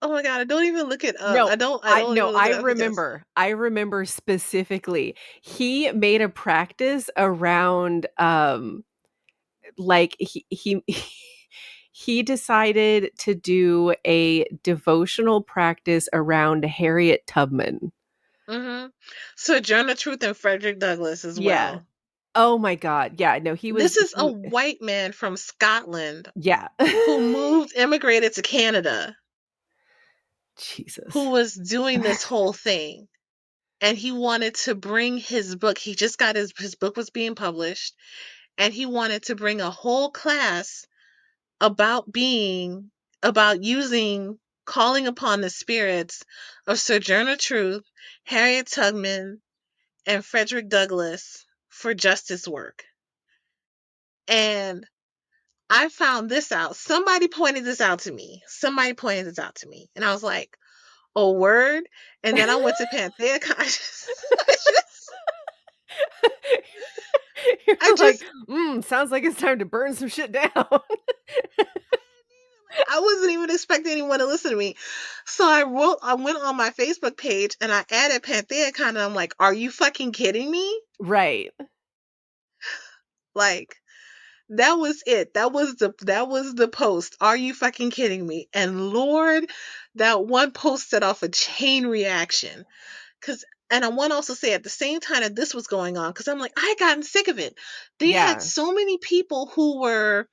[SPEAKER 1] oh my god, I don't even look it up.
[SPEAKER 2] no,
[SPEAKER 1] I don't even look it up because
[SPEAKER 2] I remember specifically. He made a practice around like he decided to do a devotional practice around Harriet Tubman.
[SPEAKER 1] mm-hmm. Sojourner Truth and Frederick Douglass as
[SPEAKER 2] Yeah.
[SPEAKER 1] well.
[SPEAKER 2] Oh my god. Yeah, no, he was
[SPEAKER 1] This is a
[SPEAKER 2] he
[SPEAKER 1] white man from Scotland
[SPEAKER 2] yeah.
[SPEAKER 1] who immigrated to Canada,
[SPEAKER 2] Jesus.
[SPEAKER 1] who was doing this whole thing. And he wanted to bring his book. He just got his book was being published, and he wanted to bring a whole class about about using calling upon the spirits of Sojourner Truth, Harriet Tubman, and Frederick Douglass for justice work. And I found this out. Somebody pointed this out to me. Somebody pointed this out to me. And I was like, oh, word. And then I went to Pantheacon.
[SPEAKER 2] You're
[SPEAKER 1] I
[SPEAKER 2] like,
[SPEAKER 1] just,
[SPEAKER 2] sounds like it's time to burn some shit down.
[SPEAKER 1] I wasn't even expecting anyone to listen to me. So I went on my Facebook page and I added Pantheacon, and I'm like, are you fucking kidding me?
[SPEAKER 2] Right.
[SPEAKER 1] Like, that was it. That was the post. Are you fucking kidding me? And Lord, that one post set off a chain reaction. Cause and I want to also say at the same time that this was going on, because I'm like, I had gotten sick of it. They had
[SPEAKER 2] Yeah.
[SPEAKER 1] so many people who were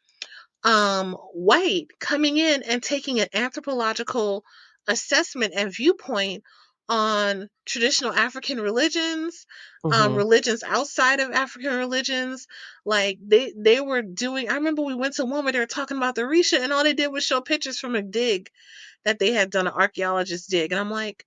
[SPEAKER 1] white coming in and taking an anthropological assessment and viewpoint on traditional African religions,
[SPEAKER 2] Mhm.
[SPEAKER 1] religions outside of African religions. Like they were doing. I remember we went to one where they were talking about the Orisha, and all they did was show pictures from a dig that they had done, an archaeologist dig, and I'm like,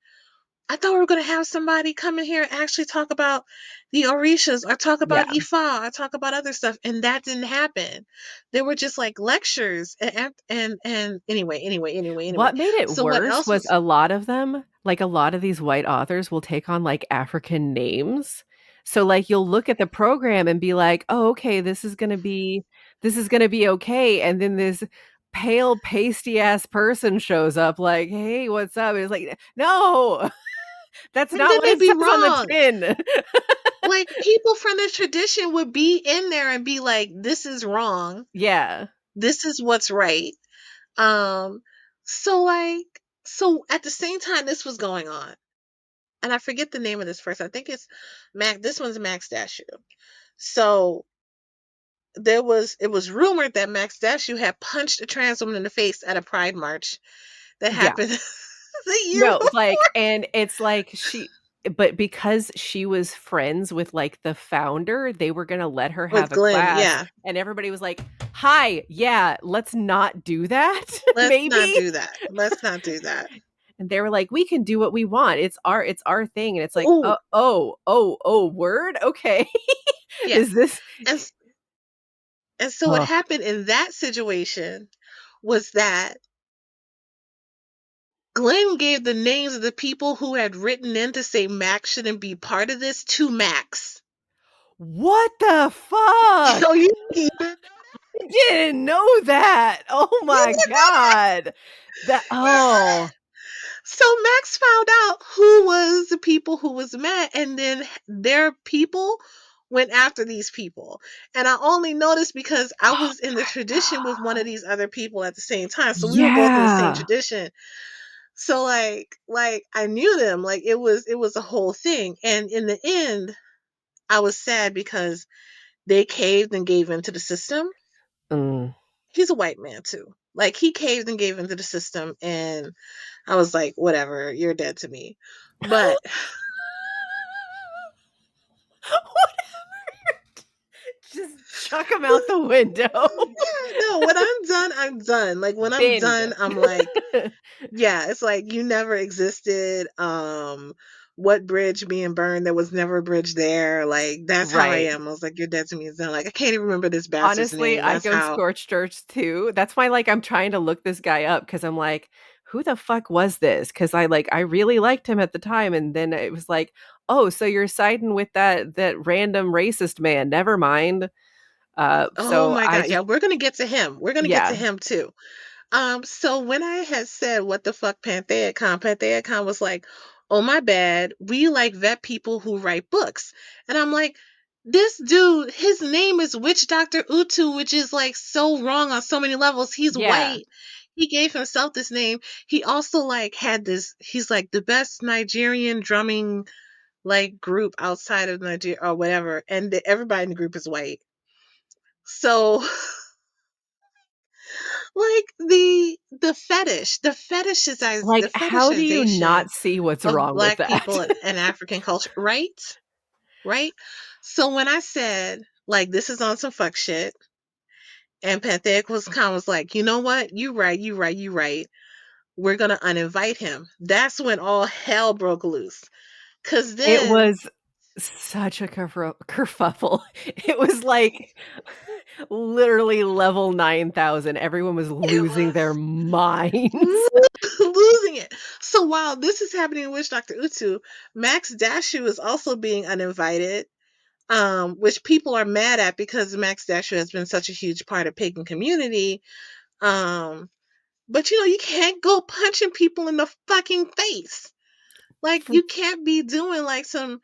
[SPEAKER 1] I thought we were going to have somebody come in here and actually talk about the Orishas or talk about
[SPEAKER 2] Yeah.
[SPEAKER 1] Ifa or talk about other stuff. And that didn't happen. There were just like lectures and anyway.
[SPEAKER 2] What made it
[SPEAKER 1] So what
[SPEAKER 2] worse
[SPEAKER 1] else
[SPEAKER 2] was
[SPEAKER 1] was,
[SPEAKER 2] a lot of them, like a lot of these white authors will take on like African names. So like you'll look at the program and be like, "Oh, okay, this is going to be okay." And then this pale pasty ass person shows up like, "Hey, what's up?" And it's like, "No, that's
[SPEAKER 1] and
[SPEAKER 2] not
[SPEAKER 1] then
[SPEAKER 2] what
[SPEAKER 1] they'd
[SPEAKER 2] it
[SPEAKER 1] be
[SPEAKER 2] says on the
[SPEAKER 1] wrong.
[SPEAKER 2] tin."
[SPEAKER 1] Like people from the tradition would be in there and be like, this is wrong.
[SPEAKER 2] Yeah.
[SPEAKER 1] This is what's right. Um, so like, so at the same time this was going on, and I forget the name of this person. I think it's Mac. This one's Max Dashu. So it was rumored that Max Dashu had punched a trans woman in the face at a pride march that
[SPEAKER 2] Yeah.
[SPEAKER 1] happened the year
[SPEAKER 2] No,
[SPEAKER 1] before.
[SPEAKER 2] like and it's like she but because she was friends with, like, the founder, they were gonna let her
[SPEAKER 1] With
[SPEAKER 2] have a
[SPEAKER 1] Glenn,
[SPEAKER 2] class,
[SPEAKER 1] yeah.
[SPEAKER 2] and everybody was like, "Hi, yeah, let's not do that,
[SPEAKER 1] Let's not
[SPEAKER 2] maybe?"
[SPEAKER 1] do that. Let's not do that.
[SPEAKER 2] And they were like, "We can do what we want. It's our thing." And it's like,
[SPEAKER 1] Oh,
[SPEAKER 2] oh, word? Okay.
[SPEAKER 1] yeah.
[SPEAKER 2] Is this
[SPEAKER 1] And and so what
[SPEAKER 2] Ugh.
[SPEAKER 1] happened in that situation was that Glenn gave the names of the people who had written in to say Max shouldn't be part of this to Max.
[SPEAKER 2] What the fuck?
[SPEAKER 1] So you even
[SPEAKER 2] I didn't know that. Oh
[SPEAKER 1] you
[SPEAKER 2] my
[SPEAKER 1] didn't know that?
[SPEAKER 2] god. That oh.
[SPEAKER 1] So Max found out who was the people who was mad, and then their people went after these people. And I only noticed because I
[SPEAKER 2] Oh
[SPEAKER 1] was in the
[SPEAKER 2] my
[SPEAKER 1] tradition with one of
[SPEAKER 2] god.
[SPEAKER 1] these other people at the same time. So we were both in the same
[SPEAKER 2] Yeah.
[SPEAKER 1] tradition. So like I knew them. Like it was a whole thing. And in the end, I was sad because they caved and gave into the system.
[SPEAKER 2] Mm.
[SPEAKER 1] He's a white man too. Like he caved and gave into the system, and I was like, whatever, you're dead to me. But
[SPEAKER 2] Just chuck him out the window.
[SPEAKER 1] yeah, no, when I'm done, I'm done. Like when I'm
[SPEAKER 2] Binned.
[SPEAKER 1] done, I'm like, yeah, it's like you never existed. What bridge being burned? There was never a bridge there. Like that's how I
[SPEAKER 2] Right.
[SPEAKER 1] am. I was like, you're dead to me. It's done. Like I can't even remember this bastard's
[SPEAKER 2] Honestly,
[SPEAKER 1] name.
[SPEAKER 2] I
[SPEAKER 1] That's
[SPEAKER 2] go
[SPEAKER 1] how.
[SPEAKER 2] scorched earth too. That's why, like, I'm trying to look this guy up because 'cause I'm like, "Who the fuck was this?" Because I really liked him at the time, and then it was like, "Oh, so you're siding with that random racist man. Never mind."
[SPEAKER 1] Oh
[SPEAKER 2] So
[SPEAKER 1] my
[SPEAKER 2] I
[SPEAKER 1] god.
[SPEAKER 2] just
[SPEAKER 1] Yeah, we're gonna get to him. We're gonna get to
[SPEAKER 2] yeah,
[SPEAKER 1] him too. So when I had said what the fuck Pantheacon was like, oh my bad, we like vet people who write books. And I'm like, this dude, his name is Witch Doctor Utu, which is like so wrong on so many levels. He's
[SPEAKER 2] yeah,
[SPEAKER 1] white. He gave himself this name. He also like had this, he's like the best Nigerian drumming like group outside of Nigeria or whatever. And everybody in the group is white. So like the
[SPEAKER 2] like, how do you
[SPEAKER 1] fetishization
[SPEAKER 2] not see what's
[SPEAKER 1] of
[SPEAKER 2] wrong with
[SPEAKER 1] black
[SPEAKER 2] that?
[SPEAKER 1] people and African culture, right. So when I said like this is on some fuck shit, and was like, you know what, you right, we're gonna uninvite him. That's when all hell broke loose, because
[SPEAKER 2] It
[SPEAKER 1] then
[SPEAKER 2] was such a kerfuffle. It was like literally level 9,000. Everyone was
[SPEAKER 1] it
[SPEAKER 2] losing their
[SPEAKER 1] was
[SPEAKER 2] minds.
[SPEAKER 1] losing it. So while this is happening in Witch Doctor Utu, Max Dashu is also being uninvited, which people are mad at because Max Dasher has been such a huge part of Pagan community. Um, but you can't go punching people in the fucking face. Like you can't be doing like some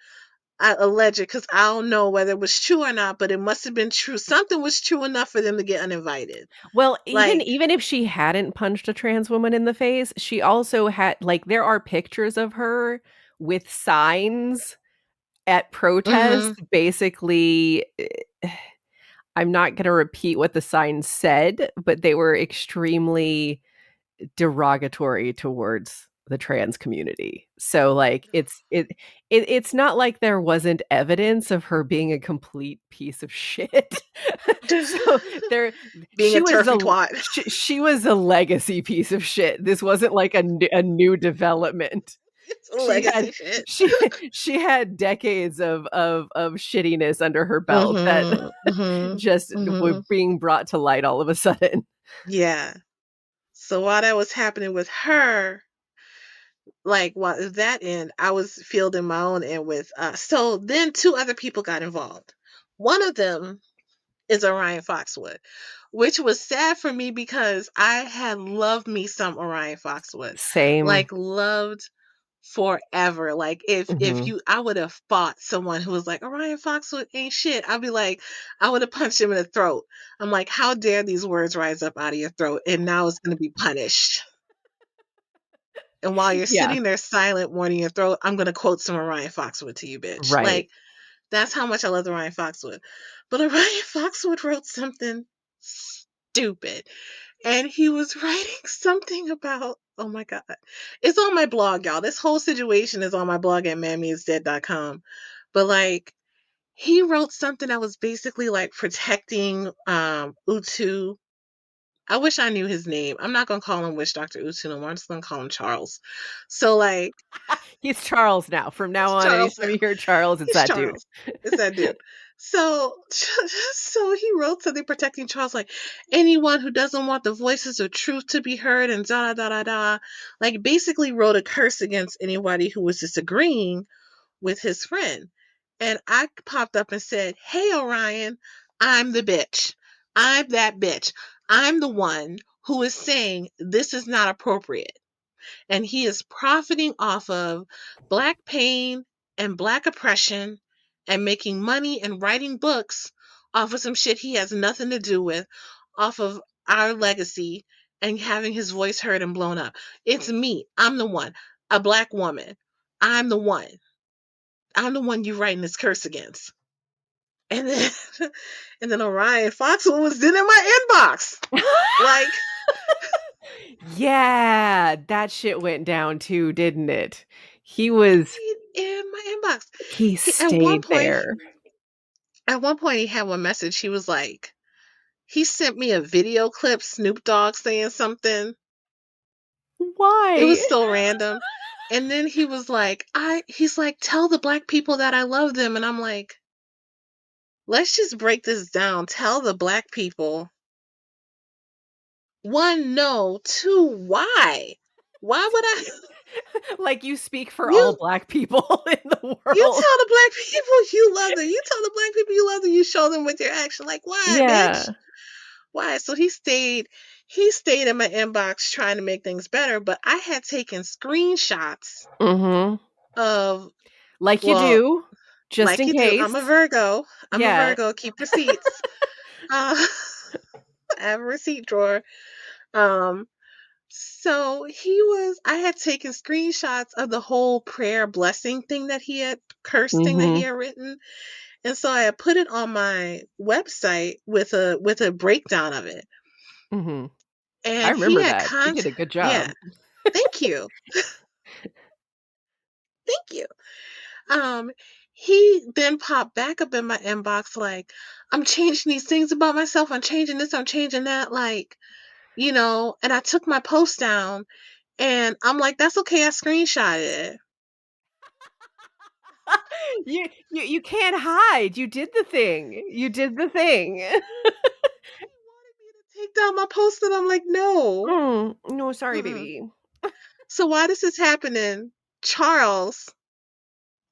[SPEAKER 1] alleged, because I don't know whether it was true or not, but it must have been true. Something was true enough for them to get uninvited.
[SPEAKER 2] Well, even
[SPEAKER 1] Like,
[SPEAKER 2] even if she hadn't punched a trans woman in the face, she also had like, there are pictures of her with signs at protests,
[SPEAKER 1] mm-hmm.
[SPEAKER 2] basically, I'm not gonna repeat what the signs said, but they were extremely derogatory towards the trans community. So, like, it's not like there wasn't evidence of her being a complete piece of shit. So, there
[SPEAKER 1] Being a
[SPEAKER 2] she was
[SPEAKER 1] turfy
[SPEAKER 2] a
[SPEAKER 1] twat.
[SPEAKER 2] she was a legacy piece of shit. This wasn't like a new development.
[SPEAKER 1] It's a
[SPEAKER 2] She had
[SPEAKER 1] legacy shit.
[SPEAKER 2] she she had decades of shittiness under her belt that
[SPEAKER 1] Mm-hmm.
[SPEAKER 2] just
[SPEAKER 1] Mm-hmm.
[SPEAKER 2] were
[SPEAKER 1] Mm-hmm.
[SPEAKER 2] being brought to light all of a sudden.
[SPEAKER 1] Yeah. So while that was happening with her, like while that end, I was fielding my own end with so then two other people got involved. One of them is Orion Foxwood, which was sad for me because I had loved me some Orion Foxwood.
[SPEAKER 2] Same.
[SPEAKER 1] Like loved forever. Like if
[SPEAKER 2] Mhm.
[SPEAKER 1] you I would have fought someone who was like, Orion Foxwood ain't shit. I'd be like, I would have punched him in the throat. I'm like, how dare these words rise up out of your throat? And now it's gonna be punished. And while you're
[SPEAKER 2] Yeah,
[SPEAKER 1] sitting there silent, warning your throat, I'm gonna quote some Orion Foxwood to you, bitch.
[SPEAKER 2] right.
[SPEAKER 1] Like that's how much I love Orion Foxwood. But Orion Foxwood wrote something. stupid. And he was writing something about, oh my God. It's on my blog, y'all. This whole situation is on my blog at mammyisdead.com. But like, he wrote something that was basically like protecting Utu. I wish I knew his name. I'm not gonna call him Witch Doctor Utu no more. I'm just gonna call him Charles. So like,
[SPEAKER 2] He's Charles now. From now
[SPEAKER 1] it's
[SPEAKER 2] on,
[SPEAKER 1] Charles
[SPEAKER 2] anytime
[SPEAKER 1] now.
[SPEAKER 2] you hear Charles, it's
[SPEAKER 1] He's
[SPEAKER 2] that dude.
[SPEAKER 1] Charles. It's that dude. So, so he wrote something protecting Charles, like anyone who doesn't want the voices of truth to be heard, and da da da da da. Like basically wrote a curse against anybody who was disagreeing with his friend. And I popped up and said, "Hey Orion, I'm the bitch. I'm that bitch. I'm the one who is saying this is not appropriate." And he is profiting off of black pain and black oppression and making money and writing books off of some shit he has nothing to do with, off of our legacy and having his voice heard and blown up. It's me. I'm the one. A black woman. I'm the one. I'm the one you writing this curse against. And then and then Orion Foxwell was then in my inbox. Like
[SPEAKER 2] Yeah, that shit went down too, didn't it? He
[SPEAKER 1] he
[SPEAKER 2] was
[SPEAKER 1] stayed in my inbox.
[SPEAKER 2] he
[SPEAKER 1] He, at one
[SPEAKER 2] stayed
[SPEAKER 1] point
[SPEAKER 2] there.
[SPEAKER 1] At one point, he had one message. He was like, he sent me a video clip, Snoop Dogg saying something. It
[SPEAKER 2] Why?
[SPEAKER 1] was so random. And then he was like, he's like, tell the black people that I love them. And I'm like, let's just break this down. Tell the black people. One, no. Two, why? Why would I?
[SPEAKER 2] Like you speak for all
[SPEAKER 1] You,
[SPEAKER 2] black people in the
[SPEAKER 1] you
[SPEAKER 2] world.
[SPEAKER 1] tell the black people you love them. You tell the black people you love them. You show them with your action. Like, why, bitch?
[SPEAKER 2] Yeah.
[SPEAKER 1] Why? So he stayed in my inbox trying to make things better, but I had taken screenshots
[SPEAKER 2] Mhm.
[SPEAKER 1] of,
[SPEAKER 2] Like you
[SPEAKER 1] well,
[SPEAKER 2] do, just
[SPEAKER 1] like
[SPEAKER 2] in
[SPEAKER 1] you do.
[SPEAKER 2] case.
[SPEAKER 1] I'm a Virgo. I'm a
[SPEAKER 2] Yeah.
[SPEAKER 1] Virgo. Keep receipts. Uh, I have a receipt drawer. Um, so I had taken screenshots of the whole prayer blessing thing that he had, curse thing that he
[SPEAKER 2] Mhm.
[SPEAKER 1] had written. And so I had put it on my website with a breakdown of it.
[SPEAKER 2] Mhm. I
[SPEAKER 1] And he
[SPEAKER 2] remember
[SPEAKER 1] had
[SPEAKER 2] that. You did a good
[SPEAKER 1] yeah,
[SPEAKER 2] job.
[SPEAKER 1] thank you. Thank you. Um, he then popped back up in my inbox like, I'm changing these things about myself. I'm changing this. I'm changing that. Like, and I took my post down and I'm like, that's okay. I screenshotted it.
[SPEAKER 2] You can't hide. You did the thing. You did the thing.
[SPEAKER 1] He wanted me to take down my post and I'm like, no.
[SPEAKER 2] No, sorry,
[SPEAKER 1] Mm-mm.
[SPEAKER 2] baby.
[SPEAKER 1] So why this is happening? Charles,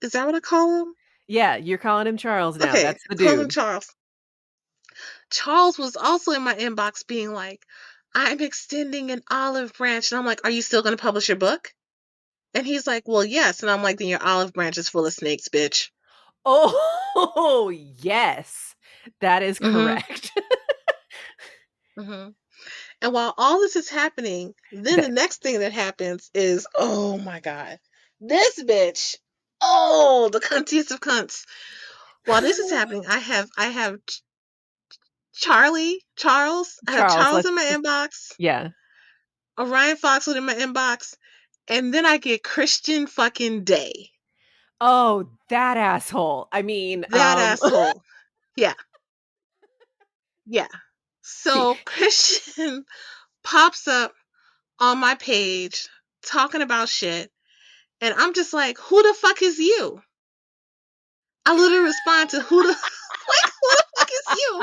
[SPEAKER 1] is that what I call him?
[SPEAKER 2] Yeah, you're calling him Charles now.
[SPEAKER 1] Okay,
[SPEAKER 2] That's the
[SPEAKER 1] call him
[SPEAKER 2] dude.
[SPEAKER 1] Charles. Charles was also in my inbox being like, I'm extending an olive branch. And I'm like, are you still going to publish your book? And he's like, well, yes. And I'm like, then your olive branch is full of snakes, bitch.
[SPEAKER 2] Oh, yes. That is
[SPEAKER 1] Mm
[SPEAKER 2] correct.
[SPEAKER 1] hmm. Mm hmm. And while all this is happening, then the
[SPEAKER 2] That
[SPEAKER 1] next thing that happens is, oh my God, this bitch. Oh, the cuntiest of cunts. While this is happening, I have Charles. I have
[SPEAKER 2] Charles,
[SPEAKER 1] Charles
[SPEAKER 2] let's
[SPEAKER 1] in my
[SPEAKER 2] just
[SPEAKER 1] inbox.
[SPEAKER 2] yeah.
[SPEAKER 1] Orion Foxwood in my inbox. And then I get Christian fucking Day.
[SPEAKER 2] Oh, that asshole. I mean,
[SPEAKER 1] That asshole. Yeah, yeah.
[SPEAKER 2] see,
[SPEAKER 1] So Christian pops up on my page talking about shit. And I'm just like, who the fuck is you? I literally respond to who the like who the fuck is you?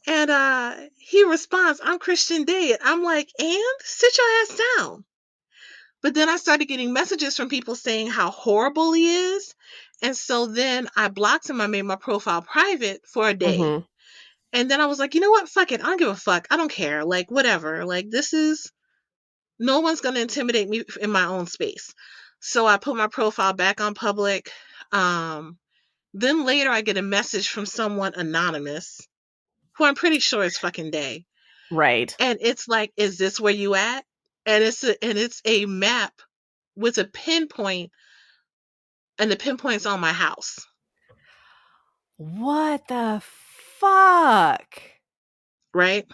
[SPEAKER 1] And he responds, I'm Christian Day. I'm like, and sit your ass down. But then I started getting messages from people saying how horrible he is. And so then I blocked him. I made my profile private for a day.
[SPEAKER 2] mhm,
[SPEAKER 1] And then I was like, you know what? Fuck it. I don't give a fuck. I don't care. Like, whatever. Like, no one's going to intimidate me in my own space. So I put my profile back on public. Um, then later I get a message from someone anonymous who I'm pretty sure is fucking Day.
[SPEAKER 2] right.
[SPEAKER 1] And it's like, is this where you at? And it's a map with a pinpoint, and the pinpoint's on my house.
[SPEAKER 2] What the fuck?
[SPEAKER 1] right?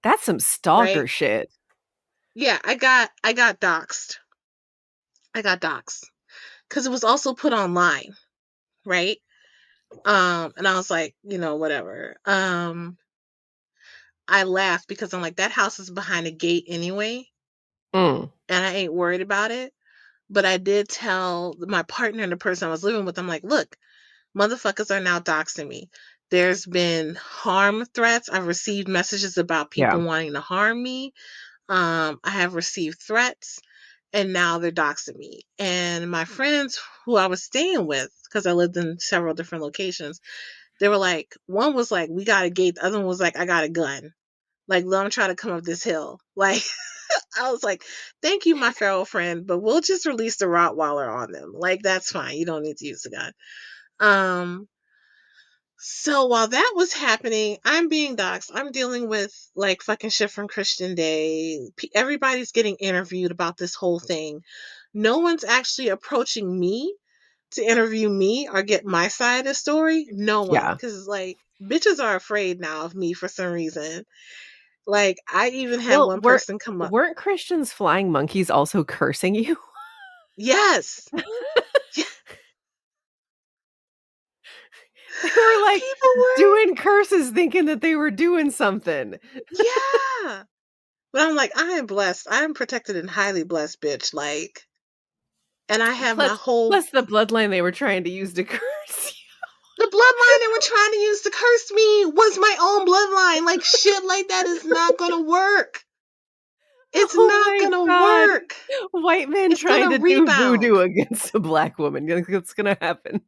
[SPEAKER 2] That's some
[SPEAKER 1] Right?
[SPEAKER 2] stalker shit.
[SPEAKER 1] Yeah, I got doxxed. I got doxxed because it was also put online, right? And I was like, whatever. I laughed because I'm like, that house is behind a gate anyway,
[SPEAKER 2] Mm,
[SPEAKER 1] and I ain't worried about it. But I did tell my partner and the person I was living with, I'm like, look, motherfuckers are now doxing me. There's been harm threats. I've received messages about
[SPEAKER 2] yeah.
[SPEAKER 1] people wanting to harm me. I have received threats, and now they're doxing me. And my friends who I was staying with, because I lived in several different locations, they were like, one was like, we got a gate. The other one was like, I got a gun. Like, let them try to come up this hill. Like, I was like, thank you, my feral friend, but we'll just release the Rottweiler on them. Like, that's fine. You don't need to use the gun. Um, so while that was happening, I'm being doxxed. I'm dealing with like fucking shit from Christian Day. Everybody's getting interviewed about this whole thing. No one's actually approaching me to interview me or get my side of the story. No one.
[SPEAKER 2] Yeah.
[SPEAKER 1] Because, like, bitches are afraid now of me for some reason. Like, I even had
[SPEAKER 2] Well,
[SPEAKER 1] one person come up.
[SPEAKER 2] weren't Christians flying monkeys also cursing you?
[SPEAKER 1] Yes. Yeah,
[SPEAKER 2] They were like
[SPEAKER 1] people were.
[SPEAKER 2] doing curses thinking that they were doing something.
[SPEAKER 1] Yeah. But I'm like, I am blessed. I am protected and highly blessed, bitch. Like, and I have my
[SPEAKER 2] Plus
[SPEAKER 1] whole
[SPEAKER 2] plus the bloodline they were trying to use to curse you.
[SPEAKER 1] the bloodline they were trying to use to curse me was my own bloodline. Like, shit like that is not gonna work. It's
[SPEAKER 2] Oh
[SPEAKER 1] not
[SPEAKER 2] my
[SPEAKER 1] gonna
[SPEAKER 2] god.
[SPEAKER 1] work.
[SPEAKER 2] White men
[SPEAKER 1] It's
[SPEAKER 2] trying
[SPEAKER 1] gonna
[SPEAKER 2] to do
[SPEAKER 1] rebound.
[SPEAKER 2] voodoo against a black woman. It's gonna happen.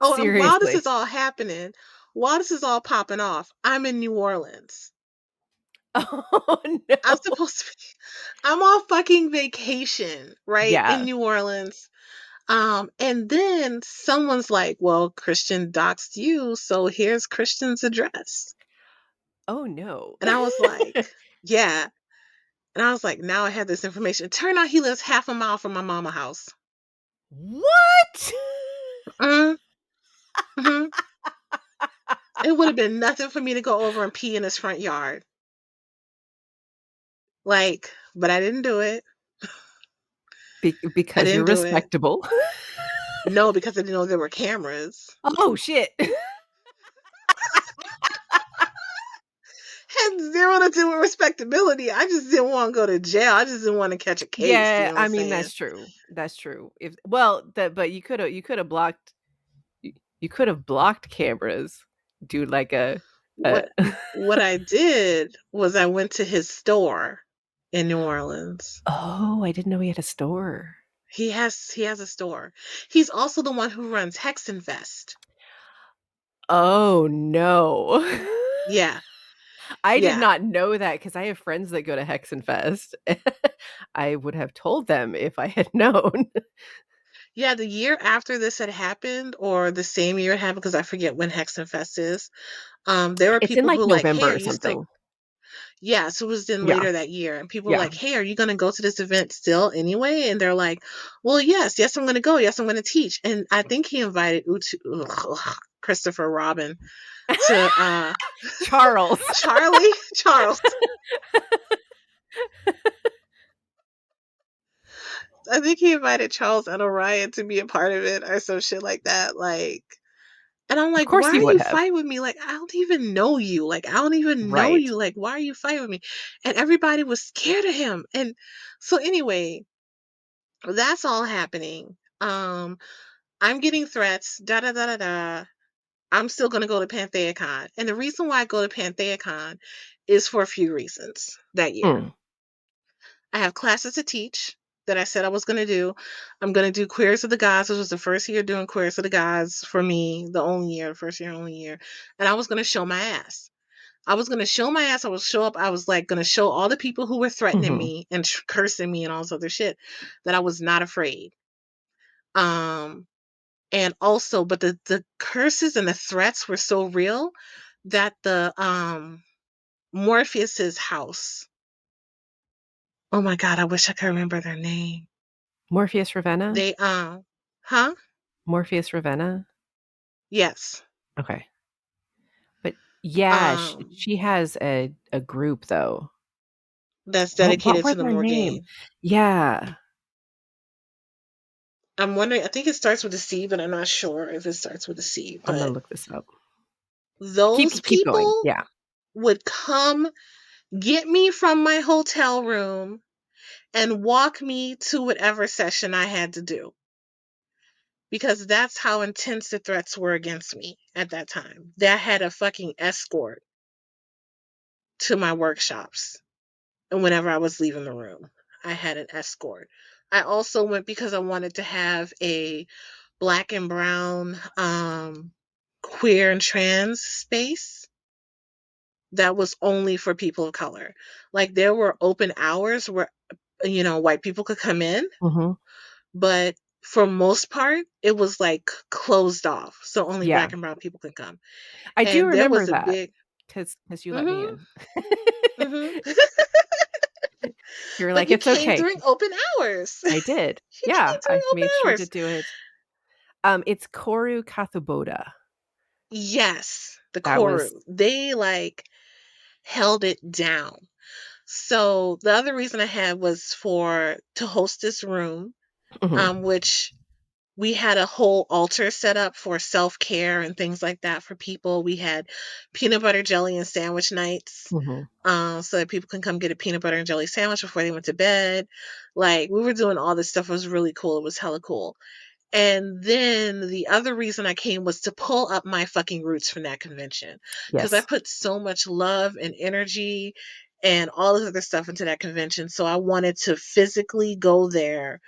[SPEAKER 1] Oh, and while this
[SPEAKER 2] Seriously.
[SPEAKER 1] is all happening, while this is all popping off, I'm in New Orleans.
[SPEAKER 2] Oh
[SPEAKER 1] I'm
[SPEAKER 2] no.
[SPEAKER 1] supposed to be, I'm on fucking vacation, right? In
[SPEAKER 2] Yeah.
[SPEAKER 1] New Orleans. And then someone's like, well, Christian doxed you, so here's Christian's address.
[SPEAKER 2] Oh no.
[SPEAKER 1] And I was like, yeah. And I was like, now I have this information. It turned out he lives half a mile from my mama house.
[SPEAKER 2] What?
[SPEAKER 1] Mm-hmm. Mm-hmm. It would have been nothing for me to go over and pee in his front yard. Like, but I didn't do it. I
[SPEAKER 2] Because you're
[SPEAKER 1] didn't do it.
[SPEAKER 2] respectable.
[SPEAKER 1] No, because I didn't know there were cameras.
[SPEAKER 2] Oh shit.
[SPEAKER 1] Had zero to do with respectability. I just didn't want to go to jail. I just didn't want to catch a case. You
[SPEAKER 2] Yeah,
[SPEAKER 1] know what I'm
[SPEAKER 2] I mean
[SPEAKER 1] saying?
[SPEAKER 2] that's true. That's true. If well, that but you could have blocked you, you could have blocked cameras. Do like a
[SPEAKER 1] What what I did was I went to his store in New Orleans.
[SPEAKER 2] Oh, I didn't know he had a store.
[SPEAKER 1] He has a store. He's also the one who runs Hexinvest.
[SPEAKER 2] Oh no.
[SPEAKER 1] Yeah,
[SPEAKER 2] I did
[SPEAKER 1] yeah.
[SPEAKER 2] not know that because I have friends that go to Hexenfest. I would have told them if I had known.
[SPEAKER 1] Yeah, the year after this had happened, or the same year it happened, because I forget when Hexenfest is. There were
[SPEAKER 2] It's in
[SPEAKER 1] people
[SPEAKER 2] like
[SPEAKER 1] who like, hey,
[SPEAKER 2] November
[SPEAKER 1] are
[SPEAKER 2] or
[SPEAKER 1] you still?
[SPEAKER 2] something.
[SPEAKER 1] Yeah, so it was then
[SPEAKER 2] Yeah.
[SPEAKER 1] later that year, and people were
[SPEAKER 2] Yeah.
[SPEAKER 1] like, hey, are you gonna go to this event still anyway? And they're like, well, yes, I'm gonna go. Yes, I'm gonna teach. And I think he invited Christopher Robin to
[SPEAKER 2] Charles.
[SPEAKER 1] Charles. I think he invited Charles and Orion to be a part of it or some shit like that. Like, and I'm
[SPEAKER 2] Of
[SPEAKER 1] like,
[SPEAKER 2] course
[SPEAKER 1] why
[SPEAKER 2] he
[SPEAKER 1] are
[SPEAKER 2] would
[SPEAKER 1] you
[SPEAKER 2] have.
[SPEAKER 1] fighting with me? Like, I don't even know you. Like, I don't even know
[SPEAKER 2] Right.
[SPEAKER 1] you. Like, why are you fighting with me? And everybody was scared of him. And so anyway, that's all happening. I'm getting threats, da da da da da. I'm still gonna go to Pantheacon. And the reason why I go to Pantheacon is for a few reasons that year.
[SPEAKER 2] Mm.
[SPEAKER 1] I have classes to teach that I said I was gonna do. I'm gonna do Queers of the Gods, which was the first year doing Queers of the Gods for me, the only year, first year, only year. And I was gonna show my ass. I was gonna show my ass. I would show up. I was like gonna show all the people who were threatening
[SPEAKER 2] Mhm.
[SPEAKER 1] me and cursing me and all this other shit that I was not afraid. Um, and also, but the curses and the threats were so real that the Morpheus's house. Oh my god, I wish I could remember their name.
[SPEAKER 2] Morpheus Ravenna?
[SPEAKER 1] They huh?
[SPEAKER 2] Morpheus Ravenna?
[SPEAKER 1] Yes.
[SPEAKER 2] Okay. But yeah,
[SPEAKER 1] Um,
[SPEAKER 2] she has a group though.
[SPEAKER 1] that's
[SPEAKER 2] What
[SPEAKER 1] dedicated
[SPEAKER 2] were
[SPEAKER 1] to the
[SPEAKER 2] their name?
[SPEAKER 1] Morgaine.
[SPEAKER 2] Yeah.
[SPEAKER 1] I'm wondering, I think it starts with a C, but I'm not sure if it starts with a C.
[SPEAKER 2] I'm gonna
[SPEAKER 1] But
[SPEAKER 2] look this up.
[SPEAKER 1] those
[SPEAKER 2] Keep going.
[SPEAKER 1] people
[SPEAKER 2] Yeah.
[SPEAKER 1] would come get me from my hotel room and walk me to whatever session I had to do. Because that's how intense the threats were against me at that time. They had a fucking escort to my workshops. And whenever I was leaving the room, I had an escort. I also went because I wanted to have a black and brown queer and trans space that was only for people of color. Like there were open hours where white people could come in,
[SPEAKER 2] Mhm.
[SPEAKER 1] but for most part it was like closed off so only
[SPEAKER 2] Yeah.
[SPEAKER 1] black and brown people could come.
[SPEAKER 2] I do
[SPEAKER 1] And there
[SPEAKER 2] remember
[SPEAKER 1] was a
[SPEAKER 2] that
[SPEAKER 1] big
[SPEAKER 2] because you let me
[SPEAKER 1] mhm
[SPEAKER 2] in.
[SPEAKER 1] mhm
[SPEAKER 2] You were
[SPEAKER 1] but
[SPEAKER 2] like,
[SPEAKER 1] you
[SPEAKER 2] "It's
[SPEAKER 1] came
[SPEAKER 2] okay."
[SPEAKER 1] during open hours.
[SPEAKER 2] I did.
[SPEAKER 1] You came
[SPEAKER 2] Yeah,
[SPEAKER 1] during
[SPEAKER 2] I
[SPEAKER 1] open
[SPEAKER 2] made sure to
[SPEAKER 1] hours.
[SPEAKER 2] do it. It's Koru Kathaboda.
[SPEAKER 1] Yes, the
[SPEAKER 2] That was
[SPEAKER 1] Koru. They like held it down. So the other reason I had was for to host this room,
[SPEAKER 2] mhm,
[SPEAKER 1] which we had a whole altar set up for self-care and things like that for people. We had peanut butter jelly and sandwich nights,
[SPEAKER 2] mhm.
[SPEAKER 1] so that people can come get a peanut butter and jelly sandwich before they went to bed. Like we were doing all this stuff. It was really cool. It was hella cool. And then the other reason I came was to pull up my fucking roots from that convention because I
[SPEAKER 2] Yes.
[SPEAKER 1] put so much love and energy and all this other stuff into that convention. So I wanted to physically go there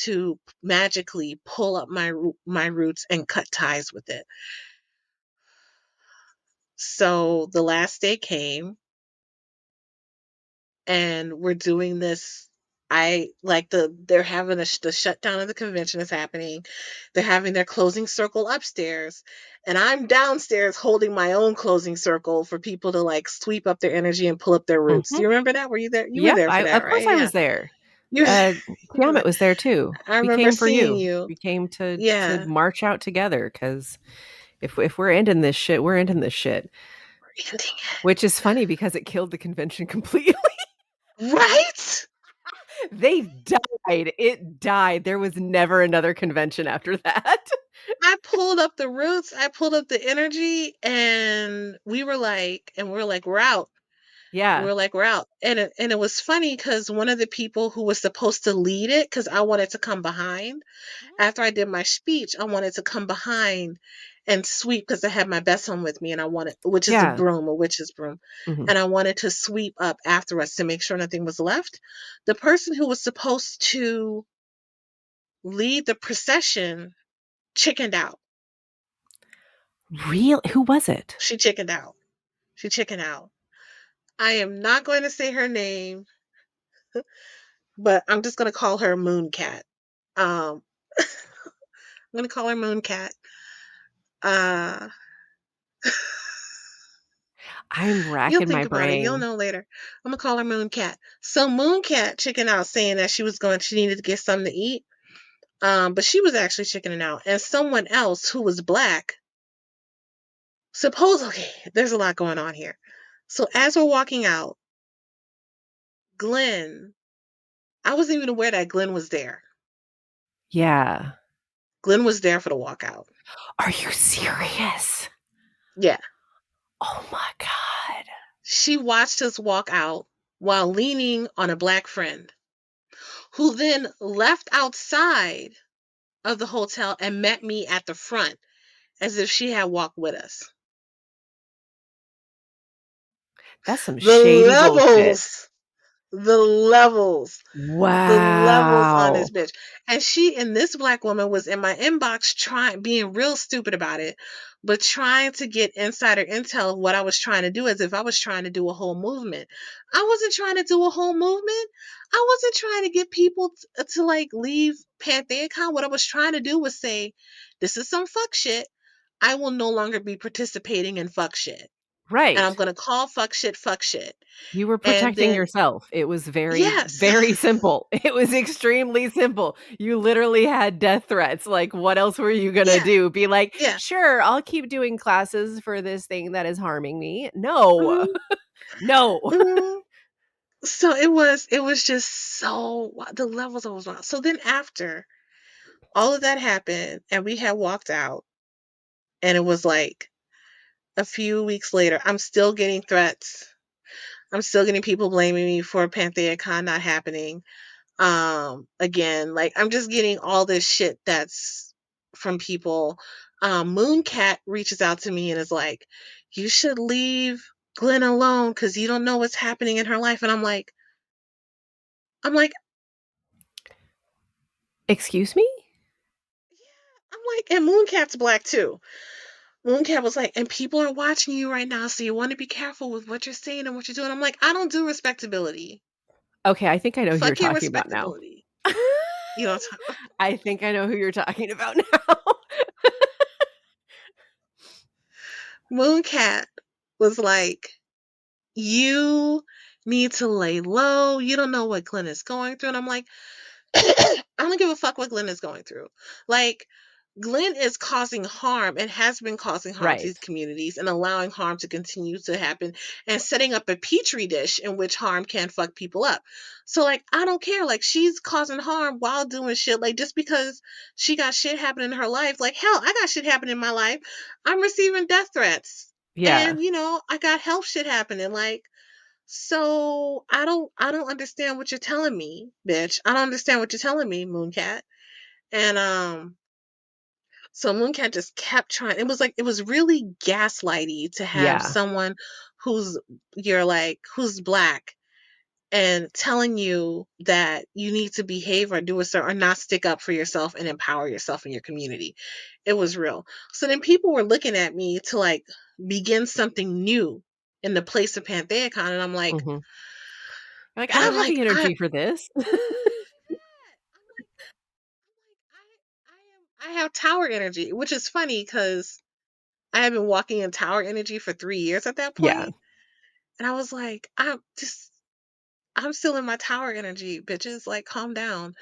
[SPEAKER 1] to magically pull up my roots and cut ties with it. So the last day came and we're doing this. I like they're having the shutdown of the convention is happening. They're having their closing circle upstairs, and I'm downstairs holding my own closing circle for people to like sweep up their energy and pull up their roots. Do
[SPEAKER 2] Mhm.
[SPEAKER 1] you remember that? Were you there? You were
[SPEAKER 2] Yep,
[SPEAKER 1] there for
[SPEAKER 2] I
[SPEAKER 1] that,
[SPEAKER 2] of course
[SPEAKER 1] right?
[SPEAKER 2] I
[SPEAKER 1] Yeah.
[SPEAKER 2] was there.
[SPEAKER 1] You,
[SPEAKER 2] Uh,
[SPEAKER 1] you were
[SPEAKER 2] Tiamat
[SPEAKER 1] there.
[SPEAKER 2] was there too.
[SPEAKER 1] I
[SPEAKER 2] We
[SPEAKER 1] remember
[SPEAKER 2] came for
[SPEAKER 1] seeing
[SPEAKER 2] you.
[SPEAKER 1] you.
[SPEAKER 2] We came to
[SPEAKER 1] Yeah.
[SPEAKER 2] march out together because if we're ending this shit, we're ending this shit.
[SPEAKER 1] Ending
[SPEAKER 2] Which is funny because it killed the convention completely.
[SPEAKER 1] it. Right?
[SPEAKER 2] They died. It died. There was never another convention after that.
[SPEAKER 1] I pulled up the roots, I pulled up the energy, and we were like, we're out. We
[SPEAKER 2] Yeah.
[SPEAKER 1] were like, we're out. And it was funny because one of the people who was supposed to lead it, because I wanted to come behind after I did my speech, I wanted to come behind and sweep because I had my besom with me, and I wanted, which is a
[SPEAKER 2] Yeah.
[SPEAKER 1] broom, a witch's broom,
[SPEAKER 2] Mhm.
[SPEAKER 1] and I wanted to sweep up after us to make sure nothing was left. The person who was supposed to lead the procession chickened out.
[SPEAKER 2] Real who was it?
[SPEAKER 1] She chickened out. She chickened out. I am not going to say her name, but I'm just going to call her Mooncat. I'm going to call her Mooncat. Uh,
[SPEAKER 2] I'm
[SPEAKER 1] you'll
[SPEAKER 2] racking my
[SPEAKER 1] think about it. You'll
[SPEAKER 2] brain.
[SPEAKER 1] know later. I'm going to call her Mooncat. So Mooncat chickened out saying that she needed to get something to eat. But she was actually chickening out. And someone else who was black, okay, there's a lot going on here. So as we're walking out, Glenn, I wasn't even aware that Glenn was there.
[SPEAKER 2] Yeah.
[SPEAKER 1] Glenn was there for the walkout.
[SPEAKER 2] Are you serious?
[SPEAKER 1] Yeah.
[SPEAKER 2] Oh my god.
[SPEAKER 1] She watched us walk out while leaning on a black friend, who then left outside of the hotel and met me at the front as if she had walked with us.
[SPEAKER 2] That's some
[SPEAKER 1] The
[SPEAKER 2] shady bullshit.
[SPEAKER 1] levels, the levels. The levels on this
[SPEAKER 2] Wow.
[SPEAKER 1] bitch. And this black woman was in my inbox trying, being real stupid about it, but trying to get insider intel of what I was trying to do as if I was trying to do a whole movement. I wasn't trying to do a whole movement. I wasn't trying to get people to like leave Pantheacon. What I was trying to do was say, this is some fuck shit. I will no longer be participating in fuck shit. And I'm
[SPEAKER 2] Right.
[SPEAKER 1] going to call fuck shit, fuck shit.
[SPEAKER 2] You were
[SPEAKER 1] And
[SPEAKER 2] protecting
[SPEAKER 1] then,
[SPEAKER 2] yourself. It was very,
[SPEAKER 1] yes.
[SPEAKER 2] very simple. It was extremely simple. You literally had death threats. Like, what else were you gonna
[SPEAKER 1] Yeah.
[SPEAKER 2] do? Be like,
[SPEAKER 1] Yeah.
[SPEAKER 2] sure, I'll keep doing classes for this thing that is harming me. No,
[SPEAKER 1] Mhm,
[SPEAKER 2] no.
[SPEAKER 1] mhm. So it was just so the levels of was wild. So then after all of that happened and we had walked out and it was like a few weeks later, I'm still getting threats. I'm still getting people blaming me for Pantheacon not happening. Again, like I'm just getting all this shit that's from people. Mooncat reaches out to me and is like, "You should leave Glenn alone because you don't know what's happening in her life." And I'm like,
[SPEAKER 2] Excuse me?
[SPEAKER 1] I'm like, and Mooncat's black too. Mooncat was like, and people are watching you right now, so you want to be careful with what you're saying and what you're doing. I'm like, I don't do respectability.
[SPEAKER 2] Okay, I think I know who you're
[SPEAKER 1] Fuck your
[SPEAKER 2] talking about now.
[SPEAKER 1] respectability. You know,
[SPEAKER 2] I think I know who you're talking about now.
[SPEAKER 1] Mooncat was like, you need to lay low. You don't know what Glenn is going through. And I'm like, I don't give a fuck what Glenn is going through. Like, Glenn is causing harm and has been causing harm to
[SPEAKER 2] Right.
[SPEAKER 1] these communities and allowing harm to continue to happen and setting up a petri dish in which harm can fuck people up. So, like, I don't care. Like, she's causing harm while doing shit. Like, just because she got shit happening in her life, like, hell, I got shit happening in my life. I'm receiving death threats.
[SPEAKER 2] Yeah.
[SPEAKER 1] And, I got health shit happening. Like, so I don't understand what you're telling me, bitch. I don't understand what you're telling me, Mooncat. And so Mooncat just kept trying. It was like it was really gaslighty to have
[SPEAKER 2] Yeah.
[SPEAKER 1] someone who's who's black and telling you that you need to behave or do a certain or not stick up for yourself and empower yourself in your community. It was real. So then people were looking at me to like begin something new in the place of Pantheacon, and
[SPEAKER 2] Mhm. Like, I don't
[SPEAKER 1] I'm
[SPEAKER 2] have
[SPEAKER 1] like,
[SPEAKER 2] the
[SPEAKER 1] I
[SPEAKER 2] energy for this.
[SPEAKER 1] I have tower energy, which is funny because I have been walking in tower energy for 3 years at that
[SPEAKER 2] Yeah.
[SPEAKER 1] point, and I was like, I'm still in my tower energy, bitches. Like, calm down.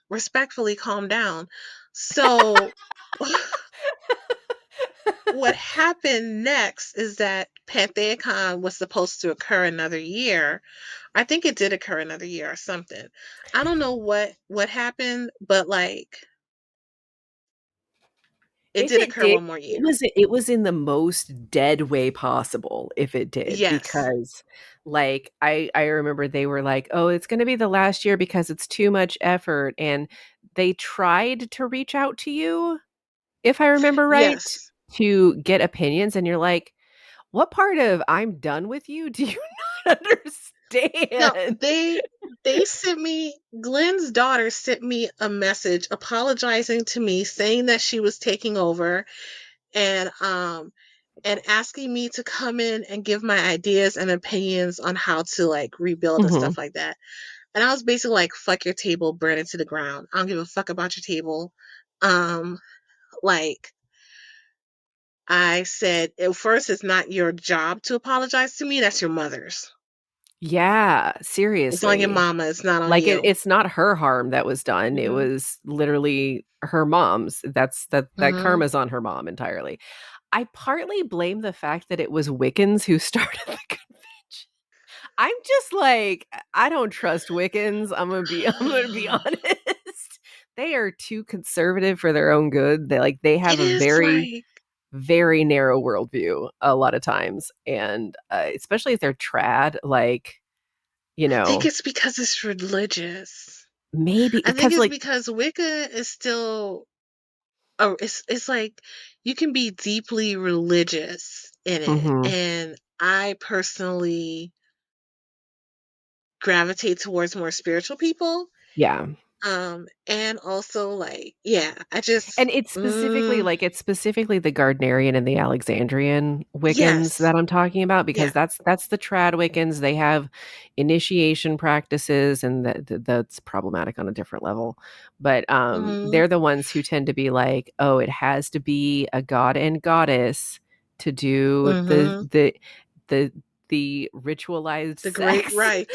[SPEAKER 1] Respectfully, calm down. So, what happened next is that Pantheacon was supposed to occur another year. I think it did occur another year or something. I don't know what happened, but like it
[SPEAKER 2] If
[SPEAKER 1] did
[SPEAKER 2] it
[SPEAKER 1] occur
[SPEAKER 2] did,
[SPEAKER 1] one more year.
[SPEAKER 2] it was in the most dead way possible if it did,
[SPEAKER 1] Yes.
[SPEAKER 2] because, like, I remember they were like, "Oh, it's gonna be the last year because it's too much effort," and they tried to reach out to you, if I remember right,
[SPEAKER 1] Yes.
[SPEAKER 2] to get opinions, and you're like, "What part of 'I'm done with you' do you not
[SPEAKER 1] No,
[SPEAKER 2] understand?"
[SPEAKER 1] they sent me Glenn's daughter sent me a message apologizing to me, saying that she was taking over and asking me to come in and give my ideas and opinions on how to like rebuild and
[SPEAKER 2] Mhm.
[SPEAKER 1] stuff like that. And I was basically like, fuck your table, burn it to the ground. I don't give a fuck about your table. Um, like I said, at first it's not your job to apologize to me, that's your mother's.
[SPEAKER 2] Yeah,
[SPEAKER 1] It's on your
[SPEAKER 2] seriously.
[SPEAKER 1] mama, it's not on
[SPEAKER 2] Like,
[SPEAKER 1] you.
[SPEAKER 2] it's not her harm that was done, it
[SPEAKER 1] Mhm.
[SPEAKER 2] was literally her mom's. That
[SPEAKER 1] Mhm.
[SPEAKER 2] karma's on her mom entirely. I partly blame the fact that it was Wiccans who started the convention. I'm just like, I don't trust Wiccans, I'm gonna be honest. They are too conservative for their own good. They have
[SPEAKER 1] It
[SPEAKER 2] a
[SPEAKER 1] is
[SPEAKER 2] very,
[SPEAKER 1] like
[SPEAKER 2] very narrow worldview a lot of times, and, especially if they're trad, like, you
[SPEAKER 1] I think
[SPEAKER 2] know,
[SPEAKER 1] it's because it's religious.
[SPEAKER 2] maybe
[SPEAKER 1] I think
[SPEAKER 2] because,
[SPEAKER 1] it's
[SPEAKER 2] like,
[SPEAKER 1] because Wicca is still oh, it's like you can be deeply religious in it.
[SPEAKER 2] mhm,
[SPEAKER 1] And I personally gravitate towards more spiritual people.
[SPEAKER 2] yeah.
[SPEAKER 1] And also like, yeah, I just
[SPEAKER 2] And it's specifically the Gardnerian and the Alexandrian Wiccans
[SPEAKER 1] yes.
[SPEAKER 2] that I'm talking about,
[SPEAKER 1] Yeah.
[SPEAKER 2] because that's the trad Wiccans. They have initiation practices, and that's problematic on a different level. But
[SPEAKER 1] Mhm.
[SPEAKER 2] they're the ones who tend to be like, "Oh, it has to be a god and goddess to do
[SPEAKER 1] Mm-hmm.
[SPEAKER 2] the the ritualized
[SPEAKER 1] The great
[SPEAKER 2] sex.
[SPEAKER 1] right.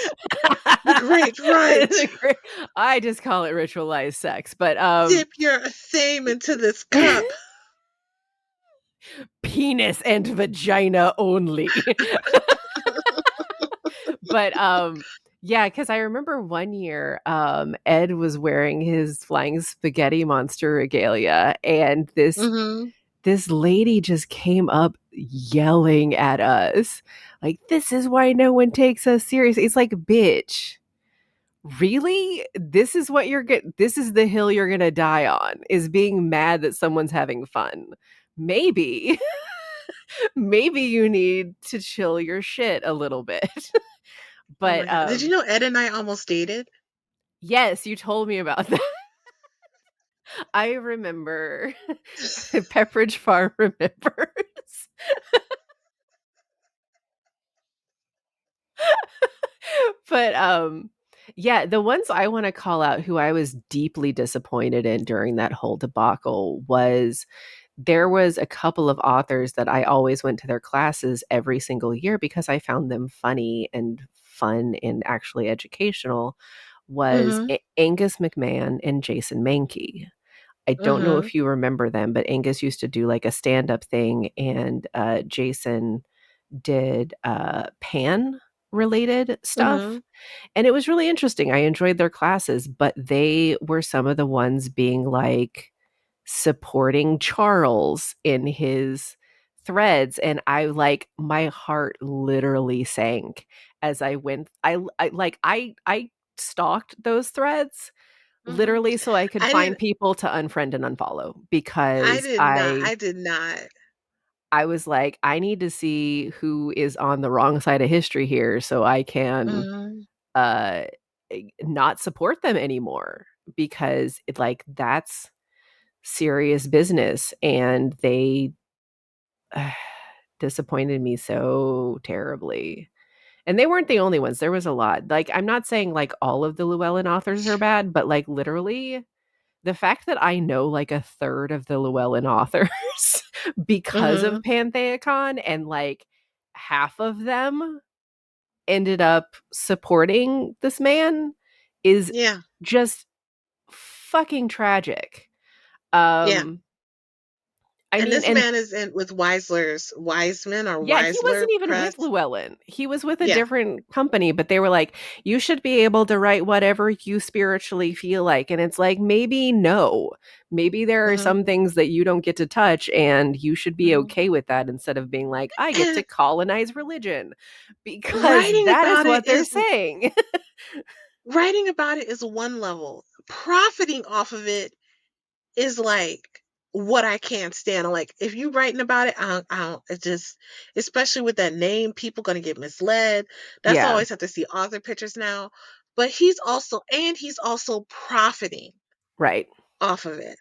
[SPEAKER 1] The great right.
[SPEAKER 2] I just call it ritualized sex, but
[SPEAKER 1] Dip your same into this cup.
[SPEAKER 2] penis and vagina only. But yeah, because I remember one year Ed was wearing his flying spaghetti monster regalia, and
[SPEAKER 1] Mm-hmm.
[SPEAKER 2] this lady just came up yelling at us like, this is why no one takes us seriously. It's like, bitch, really? This is what this is the hill you're gonna die on, is being mad that someone's having fun. Maybe maybe you need to chill your shit a little bit.
[SPEAKER 1] Oh my
[SPEAKER 2] But
[SPEAKER 1] God. Did you know Ed and I almost dated?
[SPEAKER 2] yes, you told me about that. I remember. Pepperidge Farm remembers. But yeah, the ones I want to call out who I was deeply disappointed in during that whole debacle was, there was a couple of authors that I always went to their classes every single year because I found them funny and fun and actually educational, was
[SPEAKER 1] Mm-hmm.
[SPEAKER 2] Angus McMahon and Jason Mankey. I don't know
[SPEAKER 1] Mm-hmm.
[SPEAKER 2] if you remember them, but Angus used to do like a stand-up thing, and Jason did pan related
[SPEAKER 1] Mm-hmm.
[SPEAKER 2] stuff. And it was really interesting. I enjoyed their classes, but they were some of the ones being like supporting Charles in his threads. And I like, my heart literally sank as I went. I stalked those threads
[SPEAKER 1] Mm-hmm.
[SPEAKER 2] literally so I could
[SPEAKER 1] I
[SPEAKER 2] find
[SPEAKER 1] didn't
[SPEAKER 2] people to unfriend and unfollow,
[SPEAKER 1] I
[SPEAKER 2] because
[SPEAKER 1] did not. I did not.
[SPEAKER 2] I was like, I need to see who is on the wrong side of history here so I can
[SPEAKER 1] Mm-hmm.
[SPEAKER 2] uh not support them anymore, because that's serious business, and they uh, disappointed me so terribly. And they weren't the only ones. There was a lot. Like, I'm not saying like all of the Llewellyn authors are bad, but like literally the fact that I know like a third of the Llewellyn authors because of
[SPEAKER 1] Mm-hmm.
[SPEAKER 2] Pantheacon, and like half of them ended up supporting this man, is
[SPEAKER 1] Yeah.
[SPEAKER 2] just fucking tragic.
[SPEAKER 1] Yeah.
[SPEAKER 2] Um I
[SPEAKER 1] And
[SPEAKER 2] mean,
[SPEAKER 1] this
[SPEAKER 2] and
[SPEAKER 1] man is in with Weisler's Wiseman or
[SPEAKER 2] yeah, he wasn't
[SPEAKER 1] Weisler
[SPEAKER 2] even with
[SPEAKER 1] Press.
[SPEAKER 2] Llewellyn. He was with a
[SPEAKER 1] Yeah.
[SPEAKER 2] different company, but they were like, you should be able to write whatever you spiritually feel like. And it's like, maybe no. Maybe there are
[SPEAKER 1] Mm-hmm.
[SPEAKER 2] some things that you don't get to touch, and you should be
[SPEAKER 1] Mm-hmm.
[SPEAKER 2] okay with that, instead of being like, I get to
[SPEAKER 1] And
[SPEAKER 2] colonize religion. Because
[SPEAKER 1] writing
[SPEAKER 2] that is
[SPEAKER 1] about it
[SPEAKER 2] what they're
[SPEAKER 1] is
[SPEAKER 2] saying.
[SPEAKER 1] writing about it is one level. Profiting off of it is like what I can't stand. Like if you writing about it, I don't it just, especially with that name, people gonna get misled. That's why I
[SPEAKER 2] Yeah,
[SPEAKER 1] always have to see author pictures now. But he's also profiting
[SPEAKER 2] right.
[SPEAKER 1] off of it.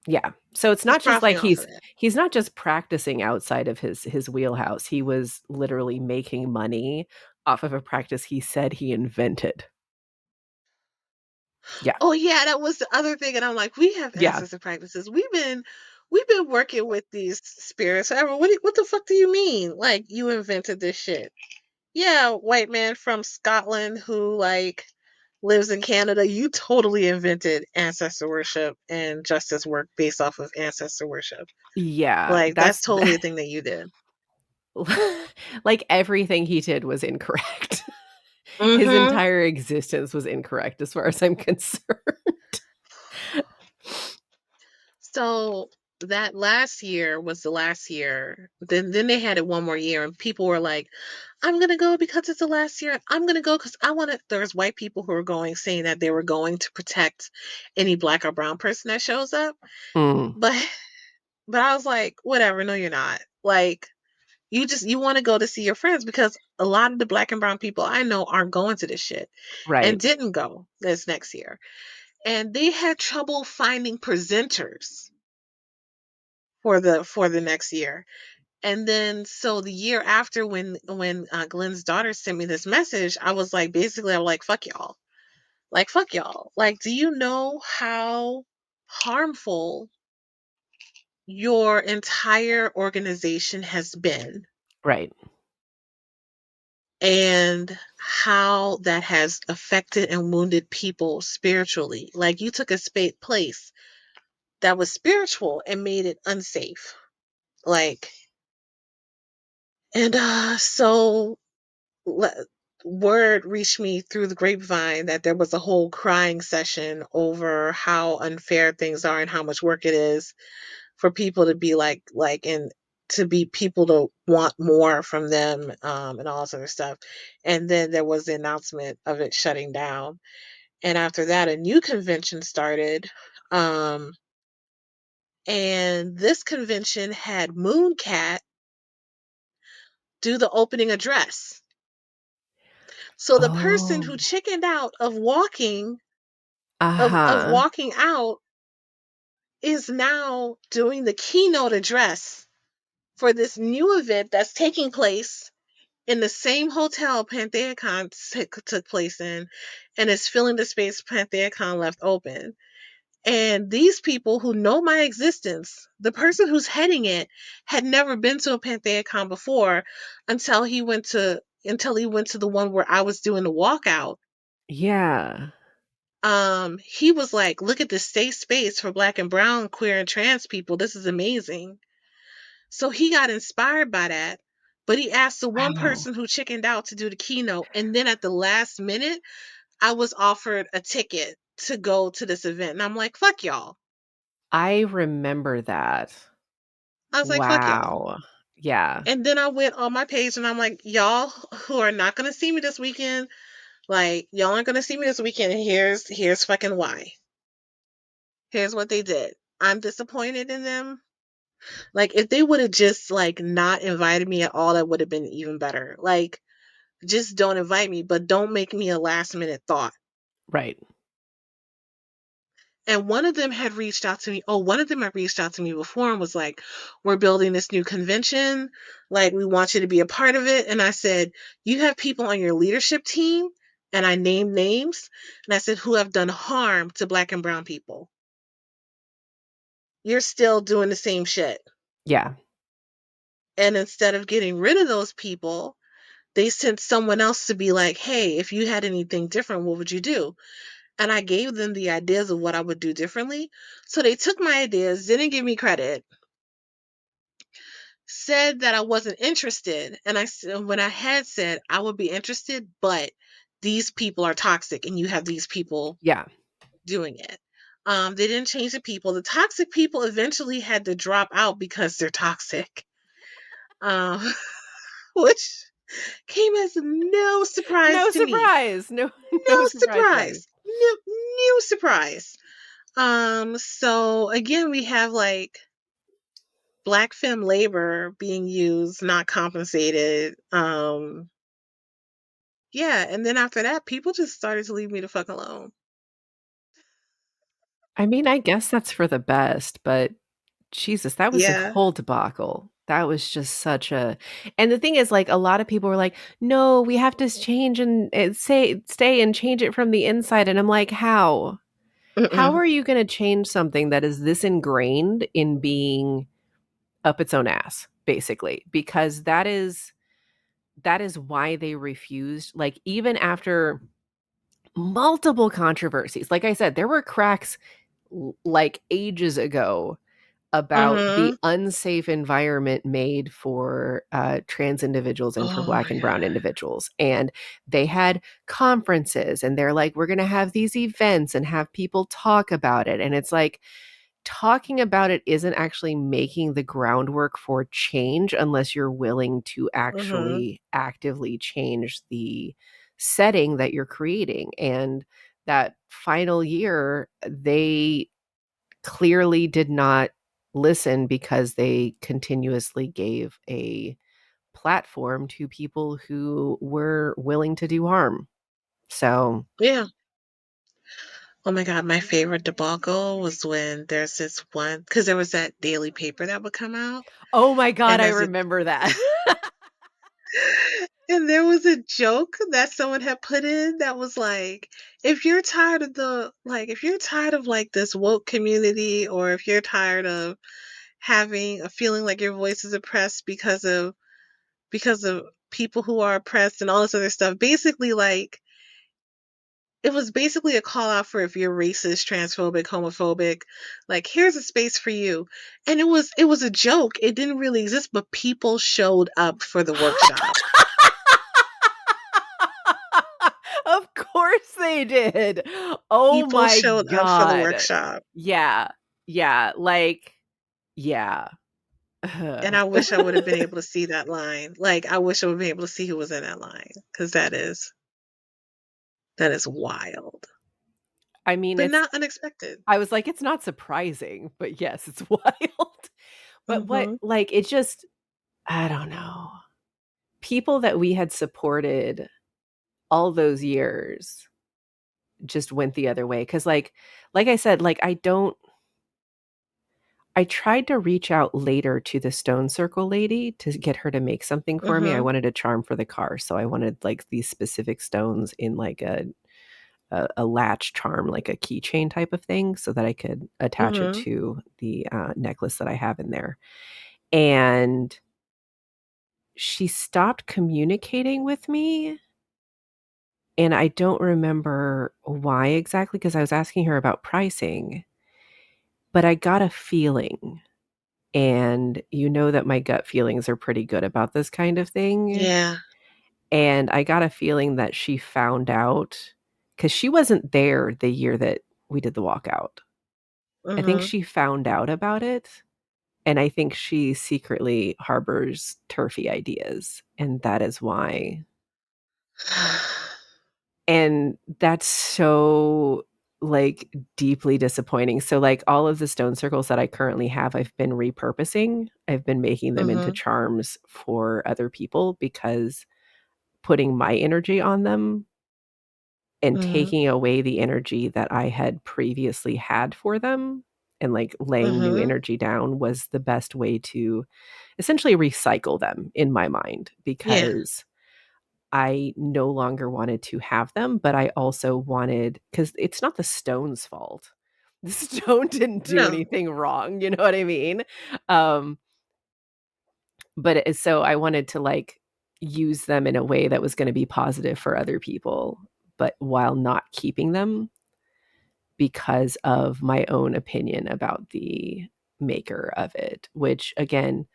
[SPEAKER 2] Yeah. So it's
[SPEAKER 1] He's
[SPEAKER 2] not just
[SPEAKER 1] profiting
[SPEAKER 2] like
[SPEAKER 1] off of it.
[SPEAKER 2] he's not just practicing outside of his wheelhouse. He was literally making money off of a practice he said he invented. Yeah.
[SPEAKER 1] Oh yeah, that was the other thing. And I'm like, we have
[SPEAKER 2] Yeah.
[SPEAKER 1] ancestor practices. We've been working with these spirits forever. What the fuck do you mean? Like you invented this shit? Yeah, white man from Scotland who like lives in Canada. You totally invented ancestor worship and justice work based off of ancestor worship.
[SPEAKER 2] Yeah.
[SPEAKER 1] Like that's
[SPEAKER 2] That's
[SPEAKER 1] totally a thing that you did.
[SPEAKER 2] like everything he did was incorrect. His
[SPEAKER 1] Mm-hmm.
[SPEAKER 2] entire existence was incorrect as far as I'm concerned.
[SPEAKER 1] So that last year was the last year. Then they had it one more year, and people were like, "I'm gonna go because it's the last year. I'm gonna go because I want to." There's white people who are going, saying that they were going to protect any black or brown person that shows up.
[SPEAKER 2] Mm,
[SPEAKER 1] But but I was like, whatever. No, you're not. Like you want to go to see your friends because a lot of the black and brown people I know aren't going to this shit and
[SPEAKER 2] right.
[SPEAKER 1] didn't go this next year, and they had trouble finding presenters for the next year. And then so the year after when Glenn's daughter sent me this message, I was like basically I'm like fuck y'all. Like fuck y'all. Like do you know how harmful your entire organization has been,
[SPEAKER 2] Right.
[SPEAKER 1] and how that has affected and wounded people spiritually. Like you took a place that was spiritual and made it unsafe. Like, and so le- word reached me through the grapevine that there was a whole crying session over how unfair things are and how much work it is for people to be and to be people to want more from them, and all this other stuff. And then there was the announcement of it shutting down. And after that, a new convention started. Um, and this convention had Mooncat do the opening address. So the person
[SPEAKER 2] Oh.
[SPEAKER 1] who chickened out of
[SPEAKER 2] Uh-huh.
[SPEAKER 1] walking out is now doing the keynote address for this new event that's taking place in the same hotel Pantheacon took place in, and is filling the space Pantheacon left open. And these people who know my existence, the person who's heading it had never been to a Pantheacon before until he went to the one where I was doing the walkout.
[SPEAKER 2] Yeah.
[SPEAKER 1] He was like, look at this safe space for black and brown, queer and trans people. This is amazing. So he got inspired by that. But he asked the one
[SPEAKER 2] Wow.
[SPEAKER 1] person who chickened out to do the keynote. And then at the last minute, I was offered a ticket to go to this event. And I'm like, fuck y'all.
[SPEAKER 2] I remember that.
[SPEAKER 1] I was like, fuck y'all.
[SPEAKER 2] Wow. Yeah.
[SPEAKER 1] And then I went on my page and I'm like, y'all who are not gonna see me this weekend, like y'all aren't gonna see me this weekend. And here's fucking why. Here's what they did. I'm disappointed in them. Like if they would have just like not invited me at all, that would have been even better. Like just don't invite me, but don't make me a last minute thought.
[SPEAKER 2] Right.
[SPEAKER 1] And one of them had reached out to me. Oh, one of them had reached out to me before and was like, we're building this new convention. Like, we want you to be a part of it. And I said, you have people on your leadership team. And I named names. And I said, who have done harm to black and brown people. You're still doing the same shit.
[SPEAKER 2] Yeah.
[SPEAKER 1] And instead of getting rid of those people, they sent someone else to be like, hey, if you had anything different, what would you do? And I gave them the ideas of what I would do differently. So they took my ideas, didn't give me credit, said that I wasn't interested. And I said, when I had said I would be interested, but these people are toxic and you have these people
[SPEAKER 2] Yeah.
[SPEAKER 1] doing it. They didn't change the people. The toxic people eventually had to drop out because they're toxic, um, which came as no surprise
[SPEAKER 2] No
[SPEAKER 1] to me.
[SPEAKER 2] surprise. No no
[SPEAKER 1] No
[SPEAKER 2] surprise there.
[SPEAKER 1] surprise. No, no surprise. So again, we have like black femme labor being used, not compensated. Yeah, and then after that, people just started to leave me the fuck alone.
[SPEAKER 2] I mean, I guess that's for the best, but Jesus, that was a
[SPEAKER 1] Yeah.
[SPEAKER 2] whole debacle. That was just such a and the thing is, like, a lot of people were like, "No, we have to change and stay and change it from the inside," and I'm like, "How? How
[SPEAKER 1] Mm-mm.
[SPEAKER 2] are you gonna change something that is this ingrained in being up its own ass, basically?" Because that is why they refused, like, even after multiple controversies, like I said, there were cracks like ages ago about the
[SPEAKER 1] Mhm.
[SPEAKER 2] unsafe environment made for trans individuals and for
[SPEAKER 1] Oh
[SPEAKER 2] black
[SPEAKER 1] my
[SPEAKER 2] and brown
[SPEAKER 1] god.
[SPEAKER 2] individuals. And they had conferences and they're like, we're going to have these events and have people talk about it. And it's like, talking about it isn't actually making the groundwork for change unless you're willing to
[SPEAKER 1] Mhm.
[SPEAKER 2] actually actively change the setting that you're creating. And that final year, they clearly did not listen because they continuously gave a platform to people who were willing to do harm. So,
[SPEAKER 1] Yeah. Oh my god, my favorite debacle was when there's this one because there was that daily paper that would come out,
[SPEAKER 2] oh my god,
[SPEAKER 1] and
[SPEAKER 2] I
[SPEAKER 1] there's a
[SPEAKER 2] remember that.
[SPEAKER 1] and there was a joke that someone had put in that was like, if you're tired of the like, if you're tired of like this woke community, or if you're tired of having a feeling like your voice is oppressed because of people who are oppressed and all this other stuff. Basically, like it was basically a call out for if you're racist, transphobic, homophobic, like here's a space for you. And it was a joke. It didn't really exist, but people showed up for the workshop.
[SPEAKER 2] Of course they did. Oh
[SPEAKER 1] People
[SPEAKER 2] my
[SPEAKER 1] showed up for the
[SPEAKER 2] god.
[SPEAKER 1] workshop.
[SPEAKER 2] Yeah. Yeah, like yeah.
[SPEAKER 1] And I wish I would have been able to see that line. Like I wish I would have been able to see who was in that line because that is wild,
[SPEAKER 2] I mean,
[SPEAKER 1] but
[SPEAKER 2] it's
[SPEAKER 1] not unexpected.
[SPEAKER 2] I was like, it's not surprising, but yes, it's wild. But what
[SPEAKER 1] Mhm.
[SPEAKER 2] like, it just I don't know. People that we had supported all those years just went the other way. Because like I said, like, I tried to reach out later to the Stone Circle lady to get her to make something for me. I
[SPEAKER 1] Mhm.
[SPEAKER 2] wanted a charm for the car, so I wanted, like, these specific stones in, like, a latch charm, like a keychain type of thing so that I could attach it
[SPEAKER 1] Mhm.
[SPEAKER 2] to the, necklace that I have in there, and she stopped communicating with me, and I don't remember why exactly because I was asking her about pricing, but I got a feeling, and you know that my gut feelings are pretty good about this kind of thing,
[SPEAKER 1] Yeah.
[SPEAKER 2] and I got a feeling that she found out because she wasn't there the year that we did the walkout. I think
[SPEAKER 1] Mhm.
[SPEAKER 2] she found out about it, and I think she secretly harbors turfy ideas, and that is why. And that's so, like, deeply disappointing. So, like, all of the stone circles that I currently have, I've been repurposing. I've been making them into
[SPEAKER 1] Mhm.
[SPEAKER 2] charms for other people because putting my energy on them and
[SPEAKER 1] Mhm.
[SPEAKER 2] taking away the energy that I had previously had for them and, like, laying new
[SPEAKER 1] Mhm.
[SPEAKER 2] energy down was the best way to essentially recycle them in my mind
[SPEAKER 1] Yeah.
[SPEAKER 2] because I no longer wanted to have them, but I also wanted because it's not the stone's fault. The stone didn't do
[SPEAKER 1] No.
[SPEAKER 2] anything wrong, you know what I mean? Um, but so I wanted to, like, use them in a way that was gonna be positive for other people, but while not keeping them because of my own opinion about the maker of it, which again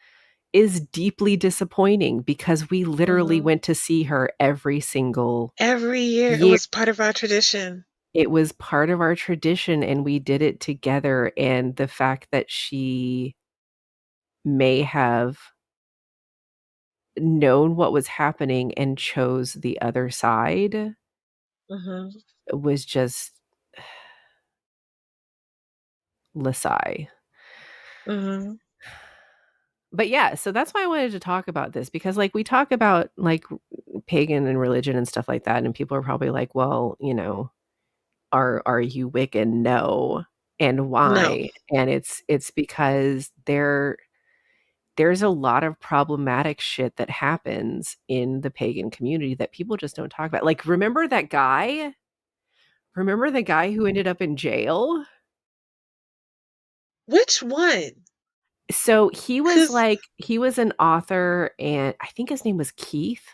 [SPEAKER 2] is deeply disappointing because we literally
[SPEAKER 1] Mhm.
[SPEAKER 2] went to see her every single
[SPEAKER 1] Every year it
[SPEAKER 2] year.
[SPEAKER 1] was part of our tradition.
[SPEAKER 2] It was part of our tradition and we did it together, and the fact that she may have known what was happening and chose the other side
[SPEAKER 1] Mhm.
[SPEAKER 2] was just Lasai.
[SPEAKER 1] Mhm.
[SPEAKER 2] But yeah, so that's why I wanted to talk about this because, like, we talk about, like, pagan and religion and stuff like that, and people are probably like, "Well, you know, are you Wiccan?" No. And
[SPEAKER 1] No.
[SPEAKER 2] why? And it's because there's a lot of problematic shit that happens in the pagan community that people just don't talk about. Like, remember that guy? Remember the guy who ended up in jail?
[SPEAKER 1] Which one?
[SPEAKER 2] So
[SPEAKER 1] Cuz
[SPEAKER 2] he was an author, and I think his name was Keith.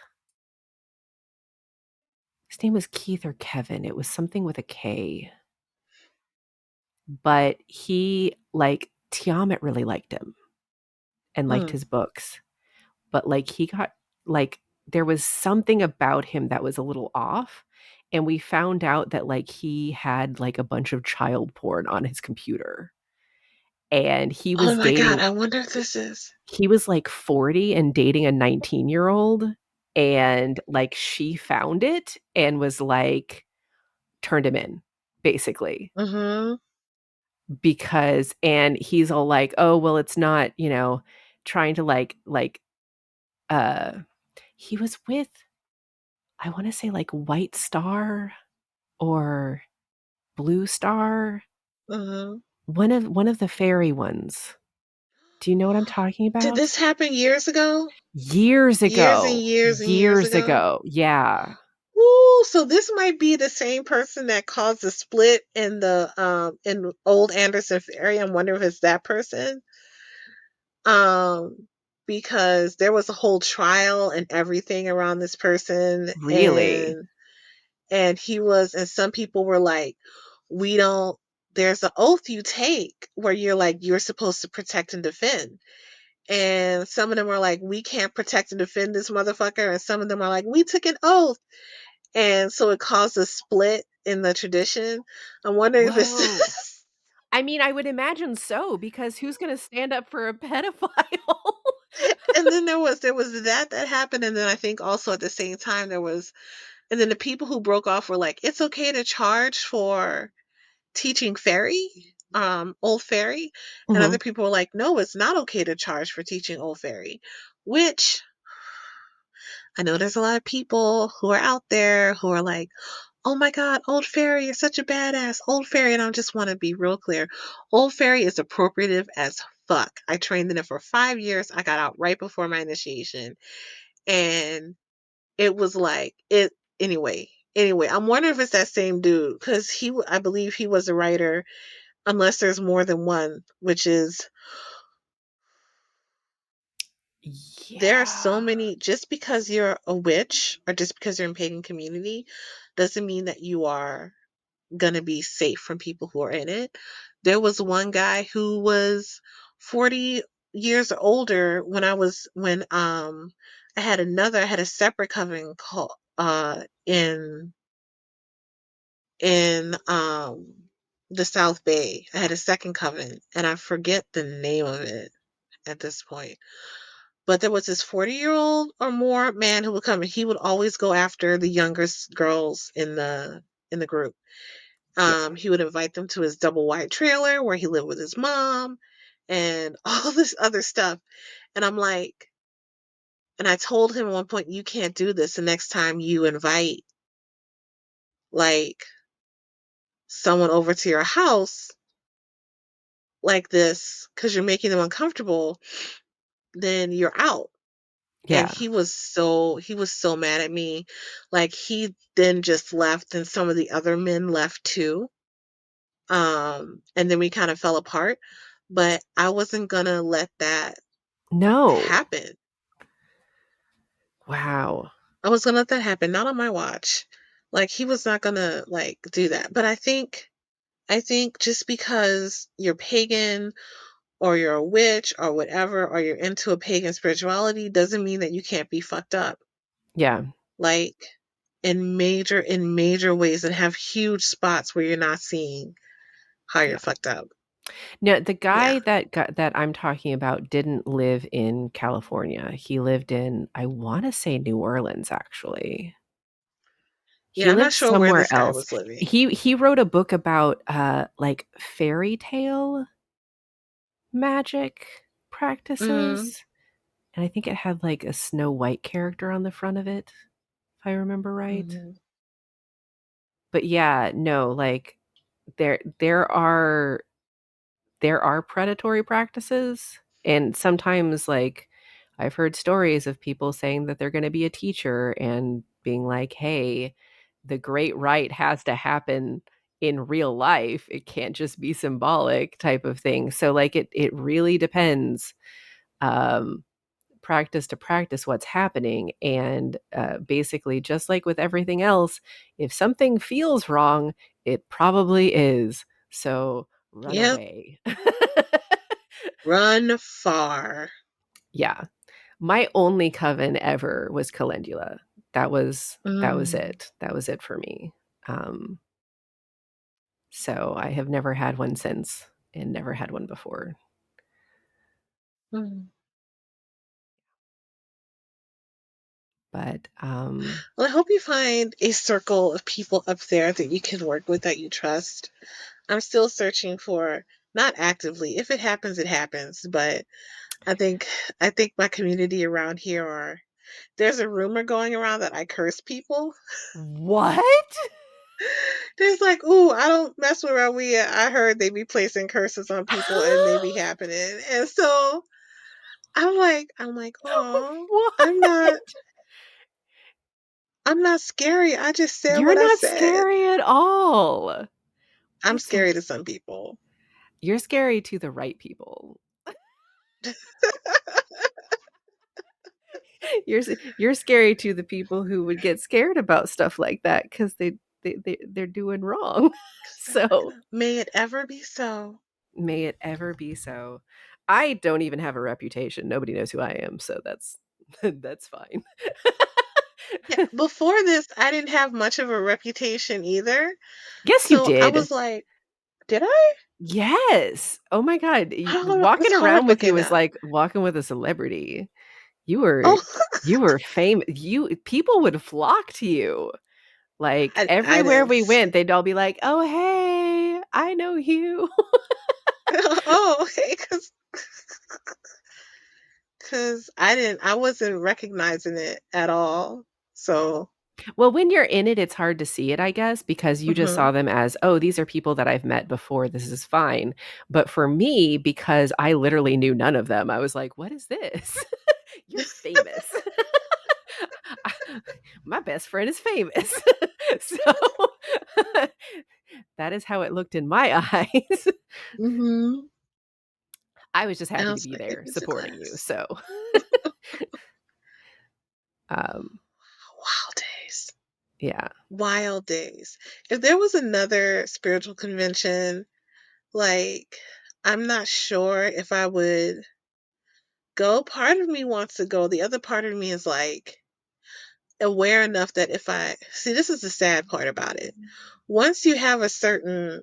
[SPEAKER 2] His name was Keith or Kevin. It was something with a K. But Tiamat really liked him and liked
[SPEAKER 1] mm,
[SPEAKER 2] his books. But, like, he got like, there was something about him that was a little off, and we found out that, like, he had, like, a bunch of child porn on his computer, and
[SPEAKER 1] oh my god, I wonder if this is
[SPEAKER 2] he was, like, 40 and dating a 19-year-old, and, like, she found it and was like turned him in, basically,
[SPEAKER 1] Mhm.
[SPEAKER 2] because and he's all like, "Oh, well, it's not," trying to, uh he was with I wanna say, like, White Star or Blue Star,
[SPEAKER 1] Mhm.
[SPEAKER 2] one of the fairy ones. Do you know what I'm talking
[SPEAKER 1] Did
[SPEAKER 2] about?
[SPEAKER 1] this happen years ago? Years and years and years
[SPEAKER 2] Years
[SPEAKER 1] ago?
[SPEAKER 2] ago, yeah.
[SPEAKER 1] Ooh, so this might be the same person that caused the split in the in old Anderson Ferry. I'm wondering if it's that person. Um, because there was a whole trial and everything around this person,
[SPEAKER 2] Really?
[SPEAKER 1] and he was, and some people were like, we don't, there's an oath you take where you're like, you're supposed to protect and defend. And some of them are like, we can't protect and defend this motherfucker. And some of them are like, we took an oath. And so it caused a split in the tradition. I'm wondering if it's,
[SPEAKER 2] Whoa. I mean, I would imagine so, because who's gonna stand up for a pedophile?
[SPEAKER 1] and then there was that happened. And then I think also at the same time there was, and then the people who broke off were like, it's okay to charge for teaching fairy, old fairy. And other
[SPEAKER 2] Mhm.
[SPEAKER 1] people were like, no, it's not okay to charge for teaching old fairy, which I know there's a lot of people who are out there who are like, oh my God, Old Fairy, you're such a badass. Old Fairy, and I just want to be real clear. Old Fairy is appropriative as fuck. I trained in it for 5 years. I got out right before my initiation. And it was like, it, anyway. Anyway, I'm wondering if it's that same dude, because I believe he was a writer, unless there's more than one, which is, there are
[SPEAKER 2] Yeah.
[SPEAKER 1] so many, just because you're a witch or just because you're in pagan community doesn't mean that you are gonna be safe from people who are in it. There was one guy who was 40 years older when I had a separate coven called in the South Bay. I had a second coven and I forget the name of it at this point. But there was this 40-year-old or more man who would come and he would always go after the youngest girls in the group.
[SPEAKER 2] Yeah.
[SPEAKER 1] He would invite them to his double wide trailer where he lived with his mom and all this other stuff. And I'm like, and I told him at one point, you can't do this the next time you invite like someone over to your house like this because you're making them uncomfortable, then you're out. And
[SPEAKER 2] Yeah.
[SPEAKER 1] he was so mad at me. Like he then just left and some of the other men left too. And then we kind of fell apart. But I wasn't gonna let that
[SPEAKER 2] No.
[SPEAKER 1] happen.
[SPEAKER 2] Wow.
[SPEAKER 1] I was gonna let that happen, not on my watch. Like he was not gonna like do that. But I think just because you're pagan or you're a witch or whatever, or you're into a pagan spirituality doesn't mean that you can't be fucked up.
[SPEAKER 2] Yeah.
[SPEAKER 1] Like in major ways and have huge spots where you're not seeing how you're
[SPEAKER 2] Yeah.
[SPEAKER 1] fucked up.
[SPEAKER 2] No, the
[SPEAKER 1] Yeah.
[SPEAKER 2] guy that I'm talking about didn't live in California. He lived in, I wanna say, New Orleans, actually.
[SPEAKER 1] Yeah,
[SPEAKER 2] He
[SPEAKER 1] I'm not
[SPEAKER 2] lived
[SPEAKER 1] sure where
[SPEAKER 2] somewhere
[SPEAKER 1] this guy
[SPEAKER 2] else.
[SPEAKER 1] was living.
[SPEAKER 2] He wrote a book about, like, fairy tale magic
[SPEAKER 1] Mm-hmm.
[SPEAKER 2] practices, and I think it had, like, a Snow White character on the front of it, if I remember right.
[SPEAKER 1] Mm-hmm.
[SPEAKER 2] But yeah, no, like, there are predatory practices, and sometimes, like, I've heard stories of people saying that they're gonna be a teacher and being like, "Hey, the great rite has to happen in real life. It can't just be symbolic," type of thing. So, like, it really depends, um, practice to practice what's happening, and, basically, just like with everything else, if something feels wrong, it probably is. So, run
[SPEAKER 1] Yep.
[SPEAKER 2] away.
[SPEAKER 1] Run far.
[SPEAKER 2] Yeah. My only coven ever was calendula. That was
[SPEAKER 1] Mm.
[SPEAKER 2] it. That was it for me. Um, so I have never had one since and never had one before.
[SPEAKER 1] Mm.
[SPEAKER 2] But,
[SPEAKER 1] Well, I hope you find a circle of people up there that you can work with that you trust. I'm still searching for, not actively. If it happens, it happens. But I think I think my community around here are, there's a rumor going around that I curse people.
[SPEAKER 2] what?
[SPEAKER 1] There's like, ooh, I don't mess with Rawiyah. I heard they be placing curses on people and they be happening. And so I'm like, oh, I'm not
[SPEAKER 2] What?
[SPEAKER 1] I'm not scary. I just said
[SPEAKER 2] You're
[SPEAKER 1] what I
[SPEAKER 2] not
[SPEAKER 1] said.
[SPEAKER 2] scary at all.
[SPEAKER 1] I'm
[SPEAKER 2] It's
[SPEAKER 1] scary to some people.
[SPEAKER 2] You're scary to the right people. You're scary to the people who would get scared about stuff like that because they're doing wrong. So
[SPEAKER 1] May it ever be so.
[SPEAKER 2] may it ever be so. I don't even have a reputation. Nobody knows who I am, so that's that's fine.
[SPEAKER 1] Yeah, before this, I didn't have much of a reputation either.
[SPEAKER 2] Yes, you
[SPEAKER 1] So I
[SPEAKER 2] did.
[SPEAKER 1] was like, did I?
[SPEAKER 2] Yes. Oh my God.
[SPEAKER 1] That's
[SPEAKER 2] Walking
[SPEAKER 1] hard
[SPEAKER 2] around with you
[SPEAKER 1] looking
[SPEAKER 2] is
[SPEAKER 1] now.
[SPEAKER 2] like walking with a celebrity. You were
[SPEAKER 1] Oh,
[SPEAKER 2] you were famous. People would flock to you. Like
[SPEAKER 1] I
[SPEAKER 2] everywhere
[SPEAKER 1] didn't
[SPEAKER 2] we went,
[SPEAKER 1] see.
[SPEAKER 2] they'd all be like, "Oh, hey, I know you."
[SPEAKER 1] Oh, okay, because I wasn't recognizing it at all. So,
[SPEAKER 2] Well, when you're in it, it's hard to see it, I guess, because you just
[SPEAKER 1] mhm.
[SPEAKER 2] saw them as, "Oh, these are people that I've met before. This is fine." But for me, because I literally knew none of them, I was like, "What is this? You're famous." My best friend is famous. So that is how it looked in my eyes.
[SPEAKER 1] Mhm.
[SPEAKER 2] I was just
[SPEAKER 1] I
[SPEAKER 2] happy to
[SPEAKER 1] was
[SPEAKER 2] be
[SPEAKER 1] like,
[SPEAKER 2] there
[SPEAKER 1] it's a
[SPEAKER 2] supporting you.
[SPEAKER 1] class.
[SPEAKER 2] So, um,
[SPEAKER 1] Wild days.
[SPEAKER 2] yeah.
[SPEAKER 1] Wild days. If there was another spiritual convention, like, I'm not sure if I would go. Part of me wants to go. The other part of me is like aware enough that if I see, this is the sad part about it. Once you have a certain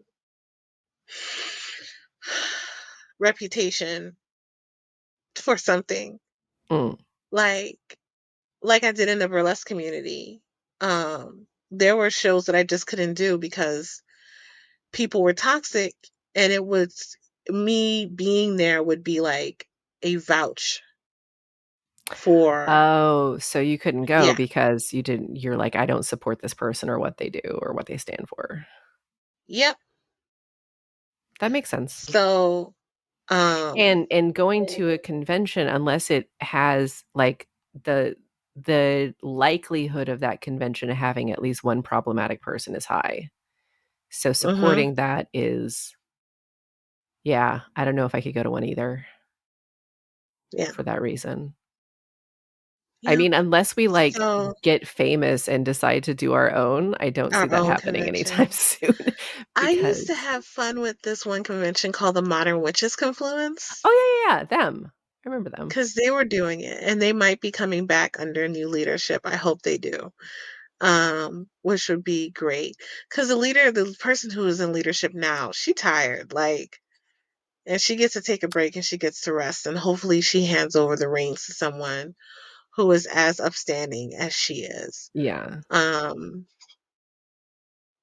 [SPEAKER 1] reputation for something,
[SPEAKER 2] Mm.
[SPEAKER 1] like I did in the burlesque community, there were shows that I just couldn't do because people were toxic, and it was me being there would be like a vouch for,
[SPEAKER 2] Oh, so you couldn't go
[SPEAKER 1] yeah,
[SPEAKER 2] because you're like, "I don't support this person or what they do or what they stand for."
[SPEAKER 1] yep.
[SPEAKER 2] That makes sense.
[SPEAKER 1] So, um,
[SPEAKER 2] And going to a convention, unless it has, like, the the likelihood of that convention having at least one problematic person is high. So
[SPEAKER 1] mhm,
[SPEAKER 2] supporting that is yeah, I don't know if I could go to one either
[SPEAKER 1] yeah,
[SPEAKER 2] for that reason. I
[SPEAKER 1] yeah.
[SPEAKER 2] mean, unless we, like,
[SPEAKER 1] So
[SPEAKER 2] get famous and decide to do our own, I don't see
[SPEAKER 1] our
[SPEAKER 2] that
[SPEAKER 1] own
[SPEAKER 2] happening anytime
[SPEAKER 1] convention.
[SPEAKER 2] soon
[SPEAKER 1] I used to
[SPEAKER 2] because
[SPEAKER 1] have fun with this one convention called the Modern Witches Confluence
[SPEAKER 2] oh, yeah, yeah, yeah, them. I remember them.
[SPEAKER 1] because they were doing it, and they might be coming back under new leadership. I hope they do. Which would be great because the person who is in leadership now, she tired, like, and she gets to take a break and she gets to rest, and hopefully she hands over the reins to someone who is as upstanding as she is.
[SPEAKER 2] Yeah.
[SPEAKER 1] Um,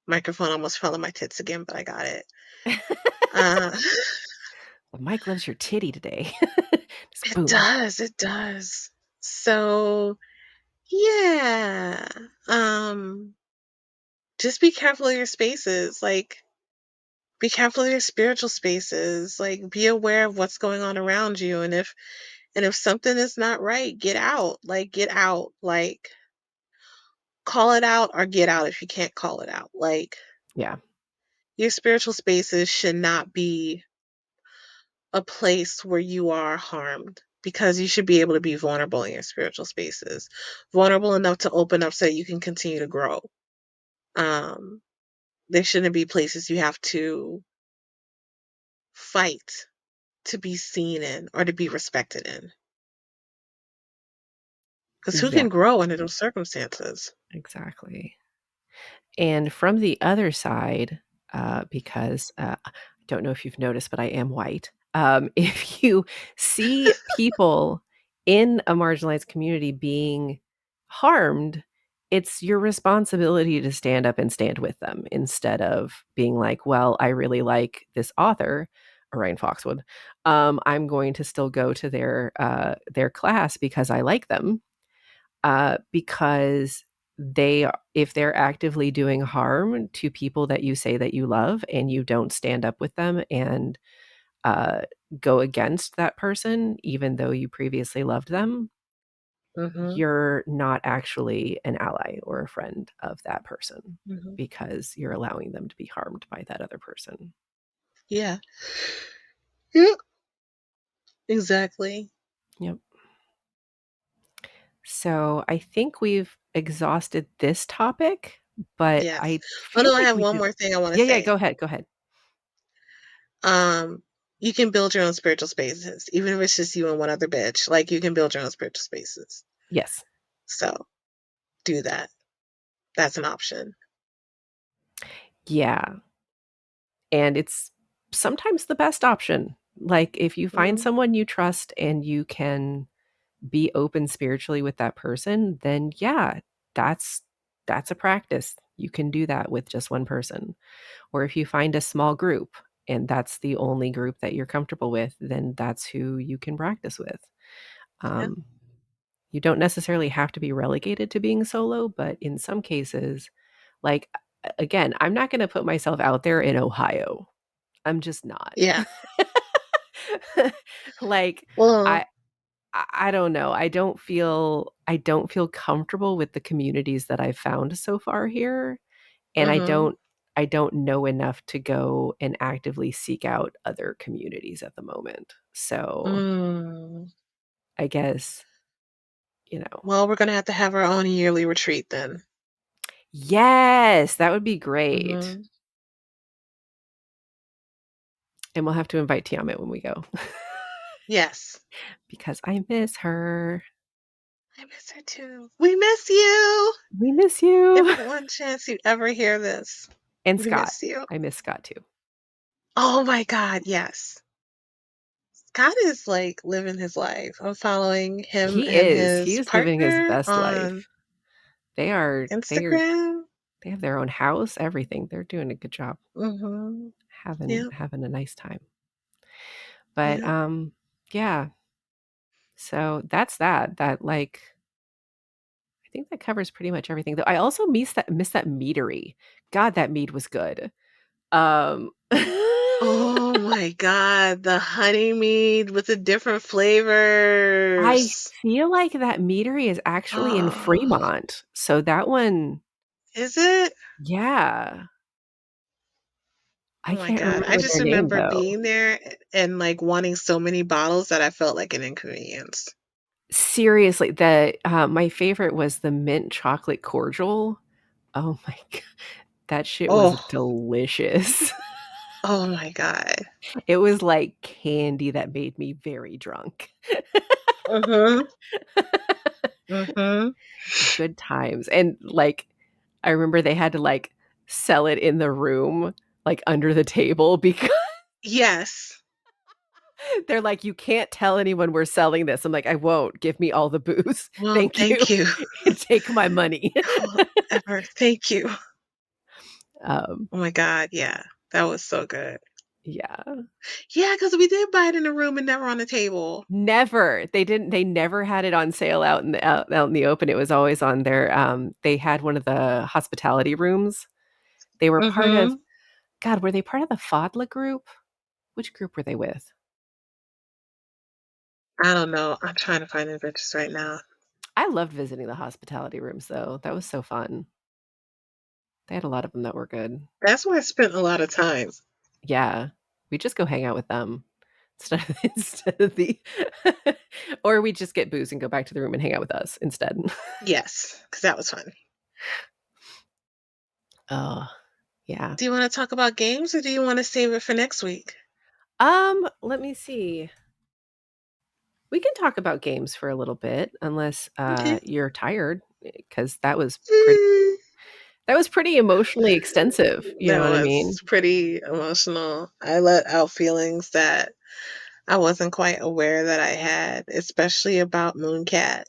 [SPEAKER 1] Microphone almost fell on my tits again, but I got it. Uh,
[SPEAKER 2] Well, Mike loves your titty today. Just
[SPEAKER 1] it
[SPEAKER 2] boom.
[SPEAKER 1] does, it does. So yeah, um, just be careful of your spaces, like be careful of your spiritual spaces, like be aware of what's going on around you, and if something is not right, get out, like call it out or get out if you can't call it out. Like
[SPEAKER 2] Yeah.
[SPEAKER 1] your spiritual spaces should not be a place where you are harmed because you should be able to be vulnerable in your spiritual spaces. Vulnerable enough to open up so you can continue to grow. Um there shouldn't be places you have to fight to be seen in or to be respected in. Because who
[SPEAKER 2] Yeah,
[SPEAKER 1] can grow under those circumstances?
[SPEAKER 2] exactly. And from the other side, because, I don't know if you've noticed, but I am white. If you see people in a marginalized community being harmed, it's your responsibility to stand up and stand with them instead of being like, "Well, I really like this author," Orion Foxwood. "I'm going to still go to their class because I like them." Because if they're actively doing harm to people that you say that you love and you don't stand up with them and uh, go against that person, even though you previously loved them,
[SPEAKER 1] Mhm.
[SPEAKER 2] you're not actually an ally or a friend of that person
[SPEAKER 1] Mhm.
[SPEAKER 2] because you're allowing them to be harmed by that other person.
[SPEAKER 1] Yeah. Yeah. Exactly.
[SPEAKER 2] Yep. So I think we've exhausted this topic, but
[SPEAKER 1] Yes.
[SPEAKER 2] I
[SPEAKER 1] Oh
[SPEAKER 2] feel
[SPEAKER 1] no, I
[SPEAKER 2] like
[SPEAKER 1] have
[SPEAKER 2] we
[SPEAKER 1] one
[SPEAKER 2] could.
[SPEAKER 1] more thing I want to
[SPEAKER 2] Yeah, yeah,
[SPEAKER 1] say.
[SPEAKER 2] go ahead, go ahead.
[SPEAKER 1] Um, you can build your own spiritual spaces, even if it's just you and one other bitch. Like you can build your own spiritual spaces.
[SPEAKER 2] Yes.
[SPEAKER 1] So do that. That's an option.
[SPEAKER 2] Yeah. And it's sometimes the best option. Like if you find
[SPEAKER 1] Mm,
[SPEAKER 2] someone you trust and you can be open spiritually with that person, then yeah, that's that's a practice. You can do that with just one person. Or if you find a small group and that's the only group that you're comfortable with, then that's who you can practice with.
[SPEAKER 1] yeah.
[SPEAKER 2] Um, you don't necessarily have to be relegated to being solo, but in some cases, like again, I'm not going to put myself out there in Ohio. I'm just not.
[SPEAKER 1] Yeah.
[SPEAKER 2] Like
[SPEAKER 1] Well,
[SPEAKER 2] I I don't know. I don't feel comfortable with the communities that I've found so far here, and
[SPEAKER 1] mm-hmm.
[SPEAKER 2] I don't know enough to go and actively seek out other communities at the moment. So,
[SPEAKER 1] Mm.
[SPEAKER 2] I guess, you know.
[SPEAKER 1] Well, we're gonna have to have our own yearly retreat then.
[SPEAKER 2] Yes, that would be great.
[SPEAKER 1] Mm-hmm.
[SPEAKER 2] And we'll have to invite Tiamat when we go
[SPEAKER 1] Yes.
[SPEAKER 2] because I miss her.
[SPEAKER 1] I miss her too. We miss you.
[SPEAKER 2] We miss
[SPEAKER 1] If
[SPEAKER 2] you.
[SPEAKER 1] one chance you ever hear this,
[SPEAKER 2] And
[SPEAKER 1] we
[SPEAKER 2] Scott.
[SPEAKER 1] miss you.
[SPEAKER 2] I miss Scott too.
[SPEAKER 1] Oh my God, yes. Scott is like living his life. I'm following him
[SPEAKER 2] He
[SPEAKER 1] and
[SPEAKER 2] is.
[SPEAKER 1] his
[SPEAKER 2] He's living his
[SPEAKER 1] partner
[SPEAKER 2] best
[SPEAKER 1] on
[SPEAKER 2] life. They're
[SPEAKER 1] Instagram.
[SPEAKER 2] they have their own house, everything. They're doing a good job.
[SPEAKER 1] Mm-hmm. Yep.
[SPEAKER 2] Having a nice time. But
[SPEAKER 1] Yep.
[SPEAKER 2] yeah. So that's that. That like I think that covers pretty much everything. Though I also miss that meadery. God, that mead was good.
[SPEAKER 1] Oh my God, the honey mead with the different
[SPEAKER 2] I
[SPEAKER 1] flavors.
[SPEAKER 2] feel like that meadery is actually in
[SPEAKER 1] Oh,
[SPEAKER 2] Fremont. So that one,
[SPEAKER 1] is it?
[SPEAKER 2] yeah.
[SPEAKER 1] Oh
[SPEAKER 2] I
[SPEAKER 1] my
[SPEAKER 2] can't
[SPEAKER 1] God. I
[SPEAKER 2] remember
[SPEAKER 1] just
[SPEAKER 2] their name
[SPEAKER 1] remember
[SPEAKER 2] though.
[SPEAKER 1] being there and like wanting so many bottles that I felt like an inconvenience.
[SPEAKER 2] Seriously, the my favorite was the mint chocolate cordial. Oh my god, that shit was
[SPEAKER 1] Oh,
[SPEAKER 2] delicious.
[SPEAKER 1] oh my God.
[SPEAKER 2] It was like candy that made me very drunk.
[SPEAKER 1] Mm-hmm. Mm-hmm.
[SPEAKER 2] Good times, and, like, I remember they had to, like, sell it in the room, like, under the table because
[SPEAKER 1] Yes.
[SPEAKER 2] they're like, "You can't tell anyone we're selling this." I'm like, "I won't. Give me all the booze.
[SPEAKER 1] Well,
[SPEAKER 2] Thank you.
[SPEAKER 1] thank you.
[SPEAKER 2] Take my money."
[SPEAKER 1] Ever. Thank you.
[SPEAKER 2] Um,
[SPEAKER 1] Oh my God. Yeah. That was so good.
[SPEAKER 2] yeah.
[SPEAKER 1] Yeah, because we did buy it in the room and never on the table.
[SPEAKER 2] Never. They never had it on sale out in the open. It was always on their, they had one of the hospitality rooms. They were part of
[SPEAKER 1] Mm-hmm.
[SPEAKER 2] God, were they part of the Fadla group? Which group were they with?
[SPEAKER 1] I don't know. I'm trying to find the pictures right now.
[SPEAKER 2] I loved visiting the hospitality rooms, though. That was so fun. They had a lot of them that were good.
[SPEAKER 1] That's where I spent a lot of time.
[SPEAKER 2] Yeah. We just go hang out with them instead of the or we just get booze and go back to the room and hang out with us instead.
[SPEAKER 1] Yes, because that was fun.
[SPEAKER 2] Oh, yeah.
[SPEAKER 1] Do you want to talk about games or do you want to save it for next week?
[SPEAKER 2] Let me see. We can talk about games for a little bit unless
[SPEAKER 1] Okay.
[SPEAKER 2] you're tired because that was pretty
[SPEAKER 1] Mm,
[SPEAKER 2] emotionally extensive, you know
[SPEAKER 1] that
[SPEAKER 2] what I
[SPEAKER 1] was
[SPEAKER 2] mean?
[SPEAKER 1] pretty emotional. I let out feelings that I wasn't quite aware that I had, especially about Mooncat.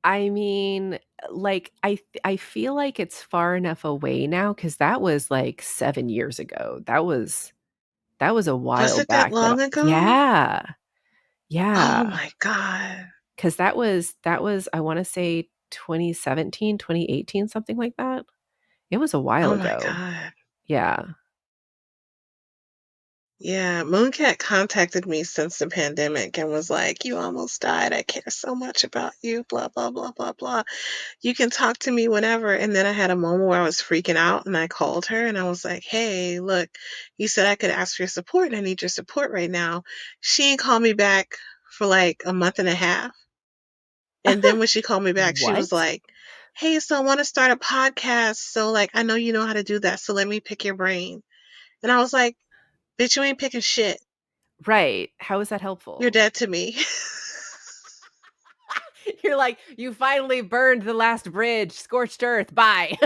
[SPEAKER 2] I mean, like I feel like it's far enough away now cuz that was like 7 years ago. That was a
[SPEAKER 1] Was
[SPEAKER 2] while
[SPEAKER 1] it that
[SPEAKER 2] back that
[SPEAKER 1] long ago?
[SPEAKER 2] yeah.
[SPEAKER 1] Oh
[SPEAKER 2] Yeah.
[SPEAKER 1] my God.
[SPEAKER 2] 'Cause that was I wanna say 2017, 2018, something like that. It was a while
[SPEAKER 1] Oh my
[SPEAKER 2] ago.
[SPEAKER 1] God.
[SPEAKER 2] Yeah.
[SPEAKER 1] Yeah, Mooncat contacted me since the pandemic and was like, "You almost died. I care so much about you, blah, blah, blah, blah, blah. You can talk to me whenever." And then I had a moment where I was freaking out and I called her and I was like, "Hey, look, you said I could ask for your support and I need your support right now." She ain't called me back for like a month and a half. And then when she called me back, she was
[SPEAKER 2] What?
[SPEAKER 1] like, "Hey, so I want to start a podcast. So, like, I know you know how to do that. So let me pick your brain." And I was like, "Bitch, you ain't picking shit.
[SPEAKER 2] Right. How is that
[SPEAKER 1] You're
[SPEAKER 2] helpful?
[SPEAKER 1] dead to me."
[SPEAKER 2] You're like, "You finally burned the last bridge, scorched earth, bye."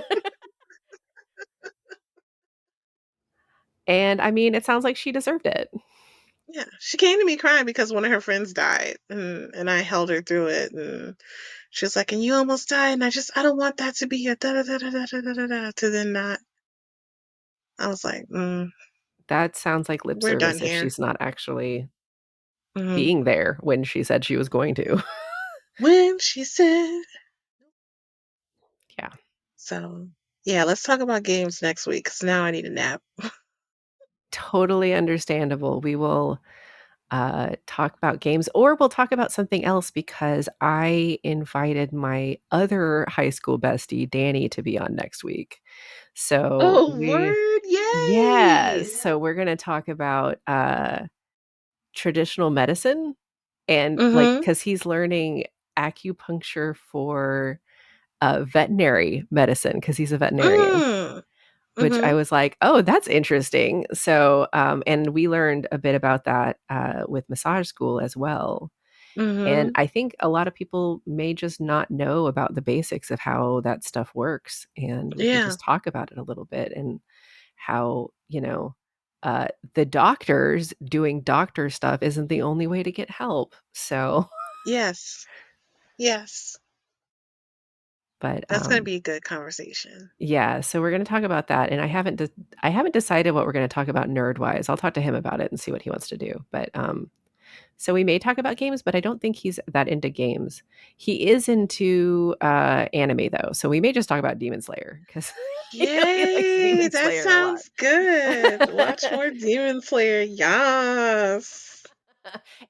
[SPEAKER 2] And, I mean, it sounds like she deserved it.
[SPEAKER 1] Yeah, she came to me crying because one of her friends died, and I held her through it, and she was like, "And you almost died, and I don't want that to be a da da da da da da da da da," to then not. I was like,
[SPEAKER 2] That sounds like lip
[SPEAKER 1] "We're done
[SPEAKER 2] service if
[SPEAKER 1] here."
[SPEAKER 2] she's not actually
[SPEAKER 1] hmm
[SPEAKER 2] being there when she said she was going to.
[SPEAKER 1] When she said,
[SPEAKER 2] Yeah,
[SPEAKER 1] so yeah, let's talk about games next week, because now I need a nap.
[SPEAKER 2] totally understandable. We will, talk about games, or we'll talk about something else because I invited my other high school bestie, Danny, to be on next week. So
[SPEAKER 1] Oh,
[SPEAKER 2] we
[SPEAKER 1] word,
[SPEAKER 2] Yeah,
[SPEAKER 1] yay!
[SPEAKER 2] so we're gonna talk about, traditional medicine and, like,
[SPEAKER 1] Mm-hmm.
[SPEAKER 2] because he's learning acupuncture for, veterinary medicine because he's a veterinarian,
[SPEAKER 1] Mm.
[SPEAKER 2] which I
[SPEAKER 1] Mm-hmm.
[SPEAKER 2] was like, "Oh, that's interesting." So, and we learned a bit about that, with massage school as well, and
[SPEAKER 1] Mm-hmm.
[SPEAKER 2] I think a lot of people may just not know about the basics of how that stuff works, and we can
[SPEAKER 1] Yeah.
[SPEAKER 2] just talk about it a little bit and how, the doctors doing doctor stuff isn't the only way to get help. So,
[SPEAKER 1] Yes. Yes.
[SPEAKER 2] but,
[SPEAKER 1] That's gonna be a good conversation.
[SPEAKER 2] yeah, so we're gonna talk about that, and I haven't decided what we're gonna talk about nerd-wise. I'll talk to him about it and see what he wants to do, but, so we may talk about games, but I don't think he's that into games. He is into, anime, though, so we may just talk about Demon Slayer 'cause he really likes
[SPEAKER 1] Yay!
[SPEAKER 2] Demon
[SPEAKER 1] That
[SPEAKER 2] Slayer a lot.
[SPEAKER 1] sounds good. Watch more Demon Slayer. Yes.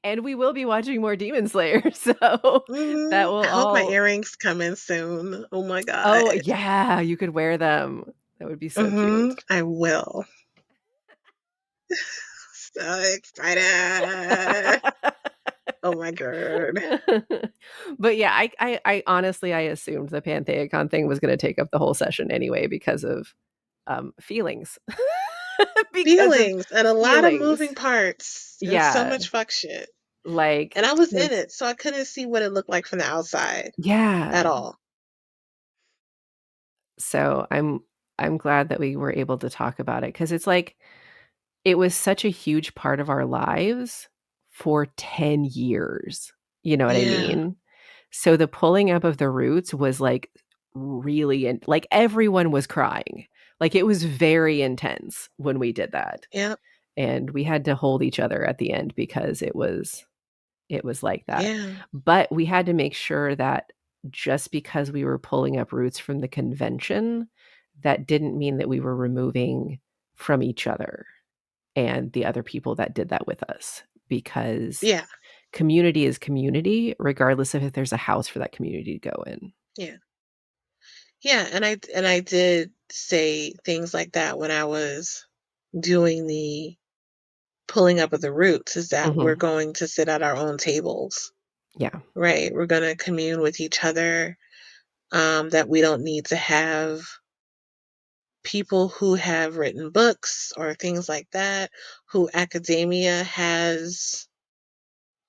[SPEAKER 2] And we will be watching more Demon Slayer, so that will
[SPEAKER 1] I hope my
[SPEAKER 2] all
[SPEAKER 1] earrings come in soon. Oh my
[SPEAKER 2] Oh,
[SPEAKER 1] god.
[SPEAKER 2] yeah, you could wear them. That would be so cute.
[SPEAKER 1] I will. So excited. Oh my god.
[SPEAKER 2] But yeah, I honestly I assumed the Pantheacon thing was gonna take up the whole session anyway because of, feelings. Because of
[SPEAKER 1] Feelings and a lot of moving
[SPEAKER 2] feelings.
[SPEAKER 1] parts and so
[SPEAKER 2] Yeah,
[SPEAKER 1] much fuck shit.
[SPEAKER 2] like,
[SPEAKER 1] And I was in
[SPEAKER 2] 'cause
[SPEAKER 1] it, so I couldn't see what it looked like from the outside at
[SPEAKER 2] yeah.
[SPEAKER 1] all.
[SPEAKER 2] So I'm glad that we were able to talk about it because it's like it was such a huge part of our lives for 10 years, you know what I
[SPEAKER 1] Yeah.
[SPEAKER 2] mean? So the pulling up of the roots was, like, really in like, everyone was crying. Like, it was very intense when we did that,
[SPEAKER 1] Yep.
[SPEAKER 2] and we had to hold each other at the end because it was like that.
[SPEAKER 1] Yeah.
[SPEAKER 2] But we had to make sure that just because we were pulling up roots from the convention, that didn't mean that we were removing from each other and the other people that did that with us, because
[SPEAKER 1] Yeah.
[SPEAKER 2] community is community regardless of if there's a house for that community to go in.
[SPEAKER 1] Yeah. Yeah, and I did say things like that when I was doing the pulling up of the roots, is that we're
[SPEAKER 2] Mhm.
[SPEAKER 1] going to sit at our own tables,
[SPEAKER 2] Yeah.
[SPEAKER 1] right? We're going to commune with each other, that we don't need to have people who have written books or things like that, who academia has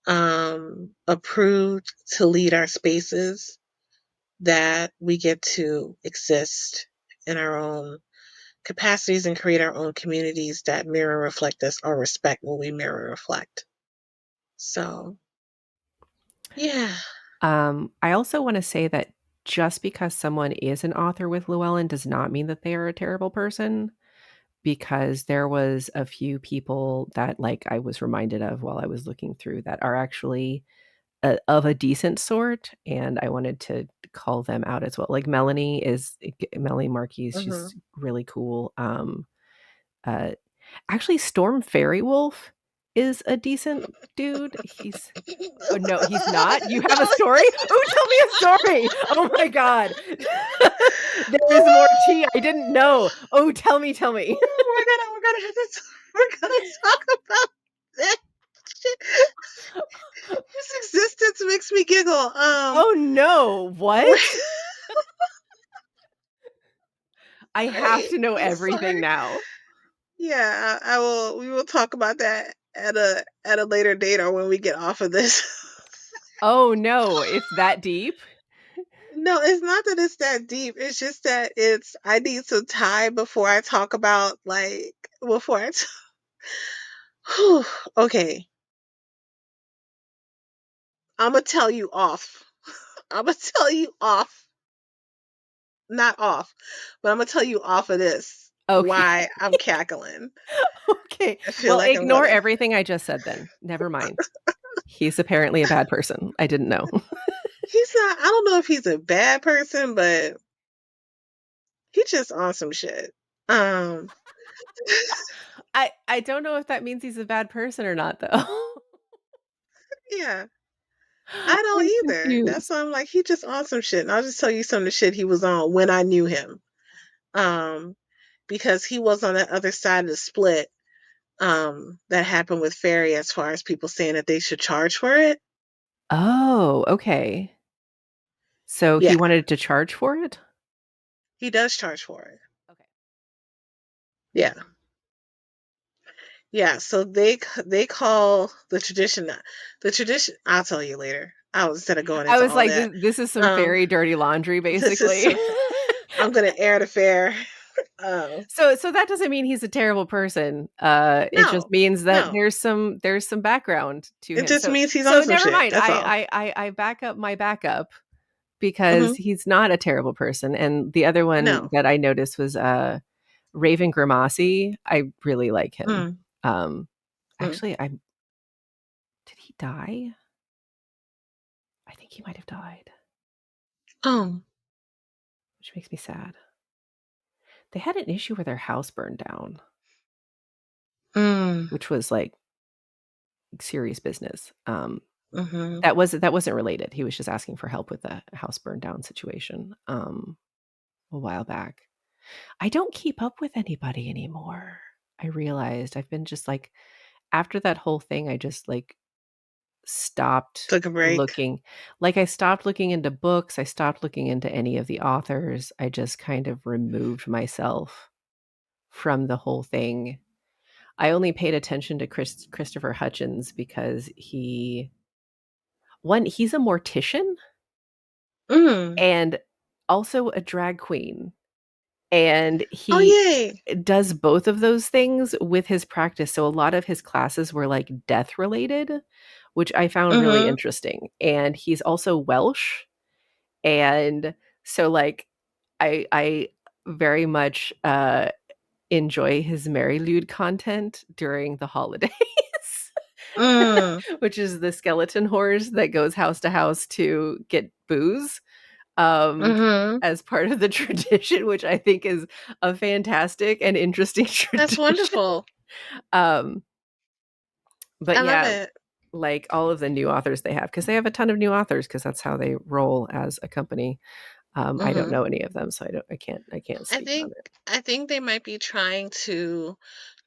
[SPEAKER 1] approved to lead our spaces, that we get to exist in our own capacities and create our own communities that mirror reflect us or respect what we mirror reflect. So, yeah.
[SPEAKER 2] I also wanna say that just because someone is an author with Llewellyn does not mean that they are a terrible person, because there was a few people that, like, I was reminded of while I was looking through that are actually of a decent sort, and I wanted to call them out as well. Like Melanie Marquis,
[SPEAKER 1] hmm
[SPEAKER 2] she's really cool. Uh, Actually, Storm Fairy Wolf is a decent dude. He's Oh no, he's not. You have a story? Oh, tell me a story. Oh my god. There is more tea I didn't know. Oh, tell me, tell me.
[SPEAKER 1] We're gonna have to we're gonna talk about that shit. His existence makes me giggle.
[SPEAKER 2] Oh no,
[SPEAKER 1] We're-
[SPEAKER 2] what? I have
[SPEAKER 1] sorry,
[SPEAKER 2] to know
[SPEAKER 1] I'm
[SPEAKER 2] everything
[SPEAKER 1] sorry.
[SPEAKER 2] now.
[SPEAKER 1] Yeah, I will. We will talk about that at a later date or when we get off of this.
[SPEAKER 2] Oh no, it's that deep?
[SPEAKER 1] No, it's not that it's that deep. It's just that it's I need some time before I talk about like before I. Okay, I'm gonna tell you off. I'm gonna tell you off, not off, but I'm gonna tell you off of this
[SPEAKER 2] Okay.
[SPEAKER 1] why I'm cackling.
[SPEAKER 2] Okay.
[SPEAKER 1] I feel
[SPEAKER 2] Well,
[SPEAKER 1] like I'm
[SPEAKER 2] ignore
[SPEAKER 1] gonna.
[SPEAKER 2] everything I just said then. Never mind. He's apparently a bad person. I didn't know.
[SPEAKER 1] He's not. I don't know if he's a bad person, but he's just on some shit. Um.
[SPEAKER 2] I don't know if that means he's a bad person or not though.
[SPEAKER 1] Yeah, I don't
[SPEAKER 2] I'm
[SPEAKER 1] either. That's
[SPEAKER 2] confused.
[SPEAKER 1] why I'm like, he just on some shit. And I'll just tell you some of the shit he was on when I knew him. Um, because he was on the other side of the split. That happened with Ferry as far as people saying that they should charge for it.
[SPEAKER 2] Oh, okay. So he
[SPEAKER 1] Yeah,
[SPEAKER 2] wanted to charge for it?
[SPEAKER 1] he does charge for it.
[SPEAKER 2] Okay.
[SPEAKER 1] Yeah, yeah. So they call the tradition. I'll tell you later. I was instead of going
[SPEAKER 2] I
[SPEAKER 1] into
[SPEAKER 2] was
[SPEAKER 1] all
[SPEAKER 2] like,
[SPEAKER 1] that.
[SPEAKER 2] this is some
[SPEAKER 1] Um,
[SPEAKER 2] very dirty laundry,
[SPEAKER 1] this is
[SPEAKER 2] basically.
[SPEAKER 1] some. I'm gonna air the fair. Um,
[SPEAKER 2] So that doesn't mean he's a terrible person. It just
[SPEAKER 1] no,
[SPEAKER 2] means that
[SPEAKER 1] no.
[SPEAKER 2] there's some background to
[SPEAKER 1] It
[SPEAKER 2] him.
[SPEAKER 1] just
[SPEAKER 2] So
[SPEAKER 1] means he's
[SPEAKER 2] so
[SPEAKER 1] on some
[SPEAKER 2] never
[SPEAKER 1] shit.
[SPEAKER 2] mind.
[SPEAKER 1] That's all.
[SPEAKER 2] I back up my backup because
[SPEAKER 1] Hmm.
[SPEAKER 2] he's not a terrible person. And the other one
[SPEAKER 1] No.
[SPEAKER 2] that I noticed was Raven Grimassi. I really like him.
[SPEAKER 1] Mm,
[SPEAKER 2] Um,
[SPEAKER 1] mm.
[SPEAKER 2] actually, I did he die? I think he might have died,
[SPEAKER 1] Oh.
[SPEAKER 2] which makes me sad. They had an issue where their house burned down,
[SPEAKER 1] Mm,
[SPEAKER 2] which was like serious business.
[SPEAKER 1] mhm.
[SPEAKER 2] That wasn't related. He was just asking for help with the house burned down situation a while back. I don't keep up with anybody anymore. I realized I've been just like after that whole thing, I just like stopped
[SPEAKER 1] Took a break.
[SPEAKER 2] looking. Like I stopped looking into books. I stopped looking into any of the authors. I just kind of removed myself from the whole thing. I only paid attention to Christopher Hutchins because he's a mortician
[SPEAKER 1] Mm.
[SPEAKER 2] and also a drag queen. And
[SPEAKER 1] Oh,
[SPEAKER 2] he
[SPEAKER 1] yay.
[SPEAKER 2] does both of those things with his practice. So a lot of his classes were like death related, which I found really
[SPEAKER 1] Mhm.
[SPEAKER 2] interesting. And he's also Welsh. And so like I very much enjoy his Mary Lude content during the holidays.
[SPEAKER 1] Mm.
[SPEAKER 2] Which is the skeleton horse that goes house to house to get booze um,
[SPEAKER 1] Mhm.
[SPEAKER 2] as part of the tradition, which I think is a fantastic and interesting
[SPEAKER 1] That's
[SPEAKER 2] tradition.
[SPEAKER 1] wonderful.
[SPEAKER 2] Um, but
[SPEAKER 1] I love
[SPEAKER 2] yeah,
[SPEAKER 1] it.
[SPEAKER 2] like all of the new authors they have, because they have a ton of new authors, because that's how they roll as a company. I don't
[SPEAKER 1] Mhm.
[SPEAKER 2] know any of them, so I can't
[SPEAKER 1] I
[SPEAKER 2] speak on
[SPEAKER 1] think
[SPEAKER 2] it.
[SPEAKER 1] I think they might be trying to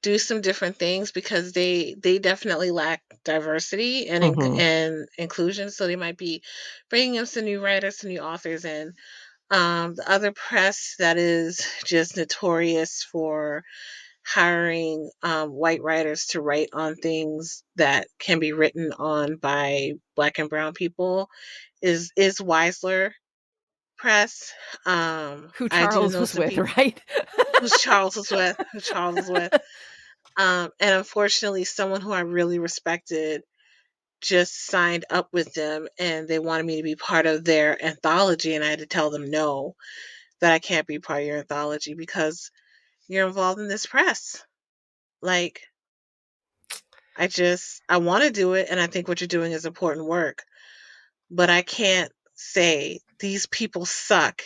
[SPEAKER 1] do some different things because they definitely lack diversity and
[SPEAKER 2] Hmm.
[SPEAKER 1] and inclusion. So they might be bringing in some new writers, some new authors, and the other press that is just notorious for hiring white writers to write on things that can be written on by black and brown people is Weisler Press.
[SPEAKER 2] Who
[SPEAKER 1] I do
[SPEAKER 2] Charles
[SPEAKER 1] know
[SPEAKER 2] was
[SPEAKER 1] some
[SPEAKER 2] with,
[SPEAKER 1] people
[SPEAKER 2] right?
[SPEAKER 1] who Charles was with. And unfortunately, someone who I really respected just signed up with them and they wanted me to be part of their anthology. And I had to tell them no, that I can't be part of your anthology because you're involved in this press. Like, I want to do it. And I think what you're doing is important work, but I can't say these people suck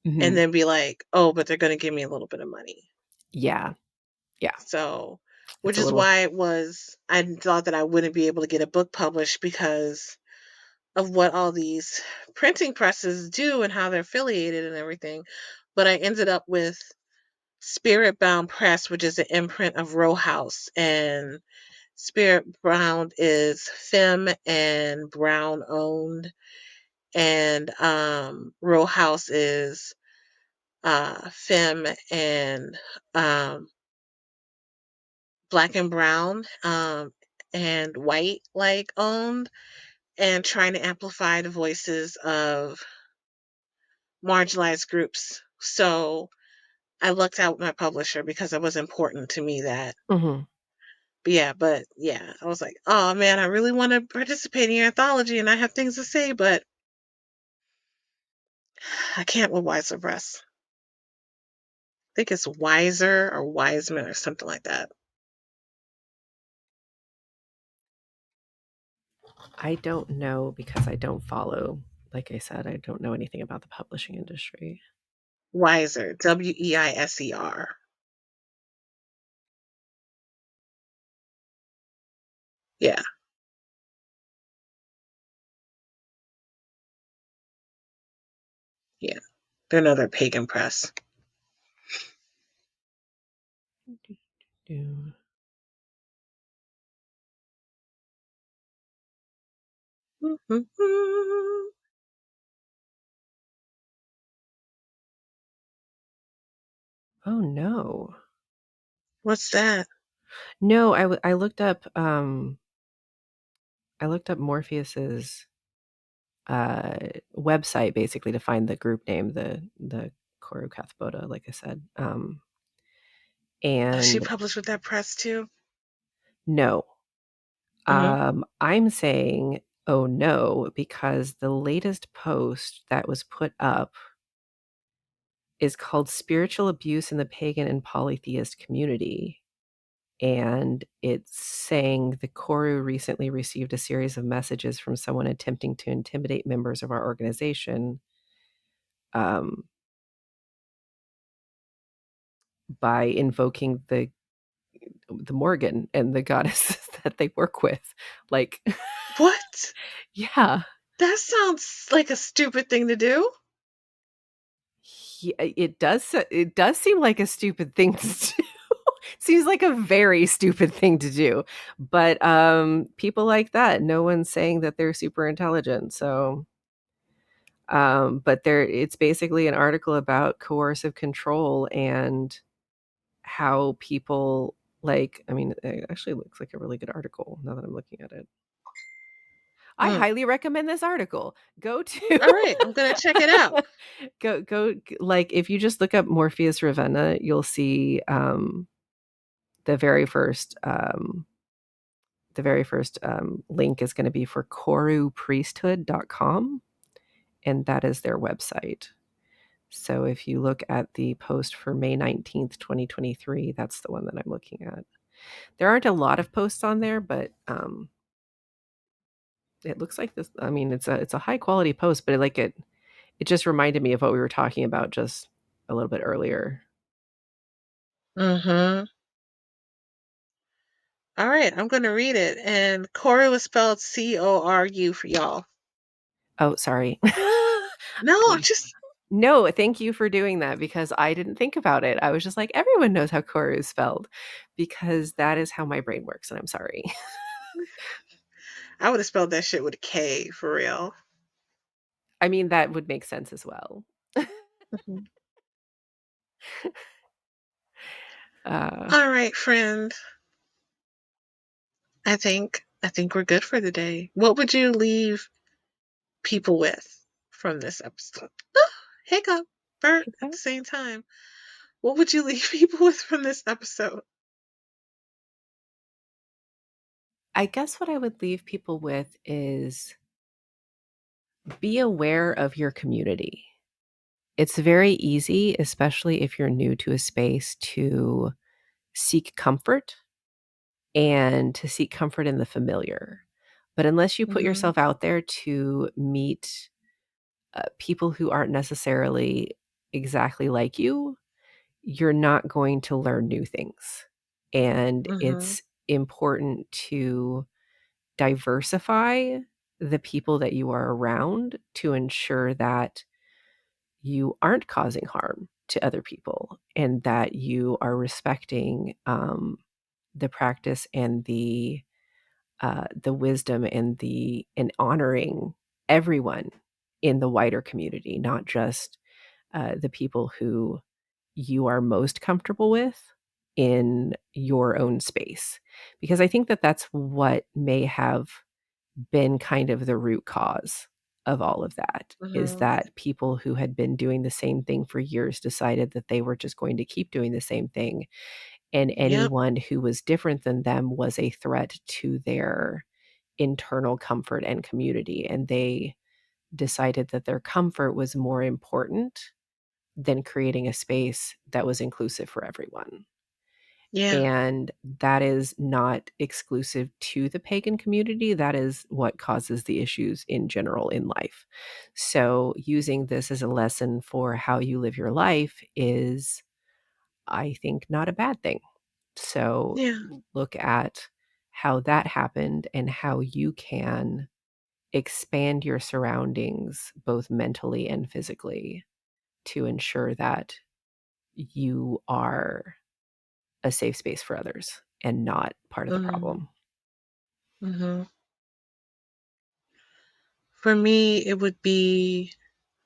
[SPEAKER 1] and
[SPEAKER 2] Hmm.
[SPEAKER 1] then be like, oh, but they're going to give me a little bit of money.
[SPEAKER 2] Yeah. Yeah,
[SPEAKER 1] So,
[SPEAKER 2] it's
[SPEAKER 1] which
[SPEAKER 2] a
[SPEAKER 1] is
[SPEAKER 2] little.
[SPEAKER 1] why I thought that I wouldn't be able to get a book published because of what all these printing presses do and how they're affiliated and everything. But I ended up with Spirit Bound Press, which is an imprint of Row House, and Spirit Bound is Femme and Brown owned, and Row House is Femme and um, Black and Brown, and white like owned, and trying to amplify the voices of marginalized groups. So I looked out my publisher because it was important to me that.
[SPEAKER 2] Mhm.
[SPEAKER 1] But yeah, I was like, oh man, I really want to participate in your anthology and I have things to say, but I can't with Wiser Press. I think it's Wiser or Wiseman or something like that.
[SPEAKER 2] I don't know because I don't follow. Like I said, I don't know anything about the publishing industry.
[SPEAKER 1] Wiser, Weiser. Yeah, yeah. They're another pagan press.
[SPEAKER 2] Oh no.
[SPEAKER 1] What's that?
[SPEAKER 2] No, I looked up Morpheus's uh website basically to find the group name, the Koru Kathboda, like I said.
[SPEAKER 1] Oh, she
[SPEAKER 2] And
[SPEAKER 1] published with that press too?
[SPEAKER 2] no.
[SPEAKER 1] Hmm.
[SPEAKER 2] I'm saying oh no because the latest post that was put up is called Spiritual Abuse in the Pagan and Polytheist Community. And it's saying the Koru recently received a series of messages from someone attempting to intimidate members of our organization um, by invoking the Morgan and the goddesses that they work with. Like,
[SPEAKER 1] What?
[SPEAKER 2] yeah,
[SPEAKER 1] That sounds like a stupid thing to do.
[SPEAKER 2] it does seem like a stupid thing to do. Seems like a very stupid thing to do. But people like that, no one's saying that they're super intelligent. So but there it's basically an article about coercive control and how people like I mean, it actually looks like a really good article now that I'm looking at it. I
[SPEAKER 1] Mm.
[SPEAKER 2] highly recommend this article. Go to
[SPEAKER 1] All right, I'm gonna check it out.
[SPEAKER 2] like if you just look up Morpheus Ravenna, you'll see the very first link is going to be for korupriesthood.com, and that is their website. So if you look at the post for May 19th, 2023, that's the one that I'm looking at. There aren't a lot of posts on there, but it looks like this. I mean, it's a high quality post, but it just reminded me of what we were talking about just a little bit earlier.
[SPEAKER 1] Mm-hmm. All right, I'm gonna read it. And Coru is spelled Coru for y'all.
[SPEAKER 2] Oh, sorry.
[SPEAKER 1] No, just
[SPEAKER 2] No, thank you for doing that because I didn't think about it. I was just like, everyone knows how Koru is spelled because that is how my brain works, and I'm sorry.
[SPEAKER 1] I would have spelled that shit with a K for real.
[SPEAKER 2] I mean, that would make sense as well.
[SPEAKER 1] Mhm.
[SPEAKER 2] Uh,
[SPEAKER 1] All right, friend. I think we're good for the day. What would you leave people with from this episode? Hiccup, Bert at the same time. What would you leave people with from this episode?
[SPEAKER 2] I guess what I would leave people with is be aware of your community. It's very easy, especially if you're new to a space, to seek comfort and to seek comfort in the familiar. But unless you put
[SPEAKER 1] Hmm.
[SPEAKER 2] yourself out there to meet people who aren't necessarily exactly like you, you're not going to learn new things. And
[SPEAKER 1] Mhm.
[SPEAKER 2] it's important to diversify the people that you are around to ensure that you aren't causing harm to other people and that you are respecting the practice and the wisdom and honoring everyone in the wider community, not just the people who you are most comfortable with in your own space. Because I think that that's what may have been kind of the root cause of all of that, is
[SPEAKER 1] Mhm.
[SPEAKER 2] that people who had been doing the same thing for years decided that they were just going to keep doing the same thing, and
[SPEAKER 1] Yep.
[SPEAKER 2] anyone who was different than them was a threat to their internal comfort and community, and they decided that their comfort was more important than creating a space that was inclusive for everyone.
[SPEAKER 1] Yeah.
[SPEAKER 2] And that is not exclusive to the pagan community. That is what causes the issues in general in life. So, using this as a lesson for how you live your life is, I think, not a bad thing. So,
[SPEAKER 1] Yeah.
[SPEAKER 2] look at how that happened and how you can expand your surroundings, both mentally and physically, to ensure that you are a safe space for others and not part of the
[SPEAKER 1] Mhm.
[SPEAKER 2] problem.
[SPEAKER 1] Mhm. For me, it would be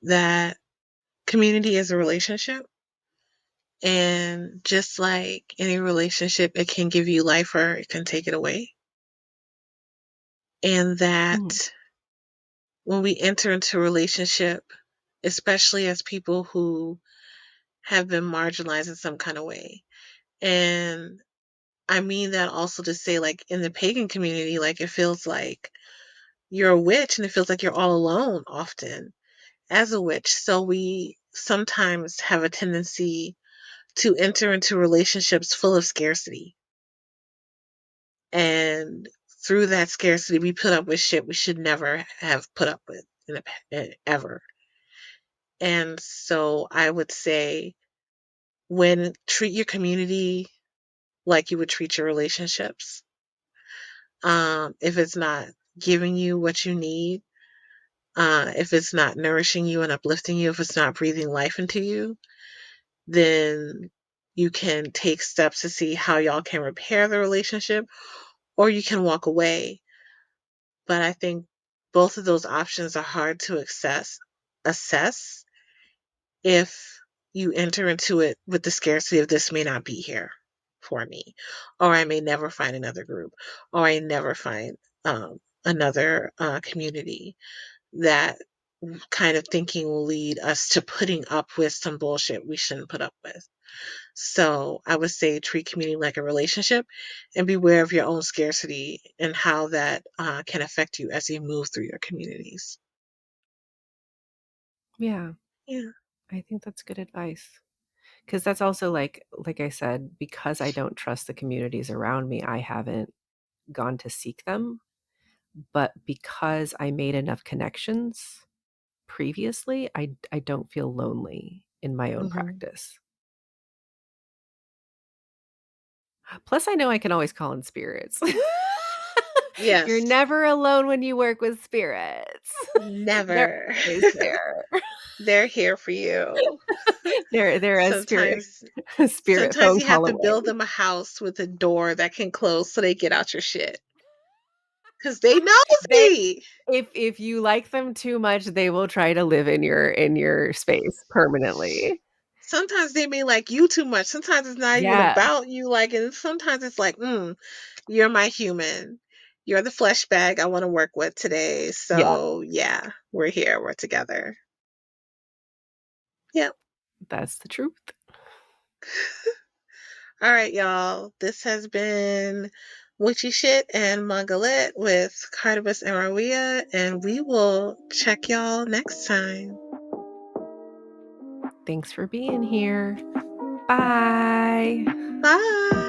[SPEAKER 1] that community is a relationship, and just like any relationship, it can give you life or it can take it away. And
[SPEAKER 2] Mhm.
[SPEAKER 1] that when we enter into a relationship, especially as people who have been marginalized in some kind of way, and I mean that also to say, like, in the pagan community, like, it feels like you're a witch and it feels like you're all alone often as a witch. So we sometimes have a tendency to enter into relationships full of scarcity. And through that scarcity, we put up with shit we should never have put up with ever. And so I would say, when treat your community like you would treat your relationships. If it's not giving you what you need, if it's not nourishing you and uplifting you, if it's not breathing life into you, then you can take steps to see how y'all can repair the relationship, or you can walk away. But I think both of those options are hard to assess if you enter into it with the scarcity of, this may not be here for me, or I may never find another group, or I never find another community. That kind of thinking will lead us to putting up with some bullshit we shouldn't put up with. So I would say treat community like a relationship, and beware of your own scarcity and how that can affect you as you move through your communities.
[SPEAKER 2] Yeah,
[SPEAKER 1] Yeah.
[SPEAKER 2] I think that's good advice. Because that's also like I said, because I don't trust the communities around me, I haven't gone to seek them. But because I made enough connections previously, I don't feel lonely in my own
[SPEAKER 1] Hmm.
[SPEAKER 2] practice. Plus, I know I can always call in spirits. You're
[SPEAKER 1] Yes.
[SPEAKER 2] never alone when you work with spirits. They're
[SPEAKER 1] Never.
[SPEAKER 2] always there.
[SPEAKER 1] They're here for you.
[SPEAKER 2] They're a spirit
[SPEAKER 1] Sometimes
[SPEAKER 2] a spirit
[SPEAKER 1] sometimes
[SPEAKER 2] phone
[SPEAKER 1] you have
[SPEAKER 2] call
[SPEAKER 1] to
[SPEAKER 2] away.
[SPEAKER 1] build them a house with a door that can close so they get out your shit. Cause they
[SPEAKER 2] They
[SPEAKER 1] nosy.
[SPEAKER 2] if you like them too much, they will try to live in your space permanently.
[SPEAKER 1] Sometimes they may like you too much. Sometimes it's not even
[SPEAKER 2] Yeah,
[SPEAKER 1] about you, like, and sometimes it's like, you're my human. You're the flesh bag I want to work with today.
[SPEAKER 2] yeah,
[SPEAKER 1] So yeah, we're here. We're together. Yep.
[SPEAKER 2] that's the truth.
[SPEAKER 1] All right, y'all. This has been Witchy Shit and Mangalet with Cardibus and Rawiyah, and we will check y'all next time.
[SPEAKER 2] Thanks for being here. Bye.
[SPEAKER 1] Bye.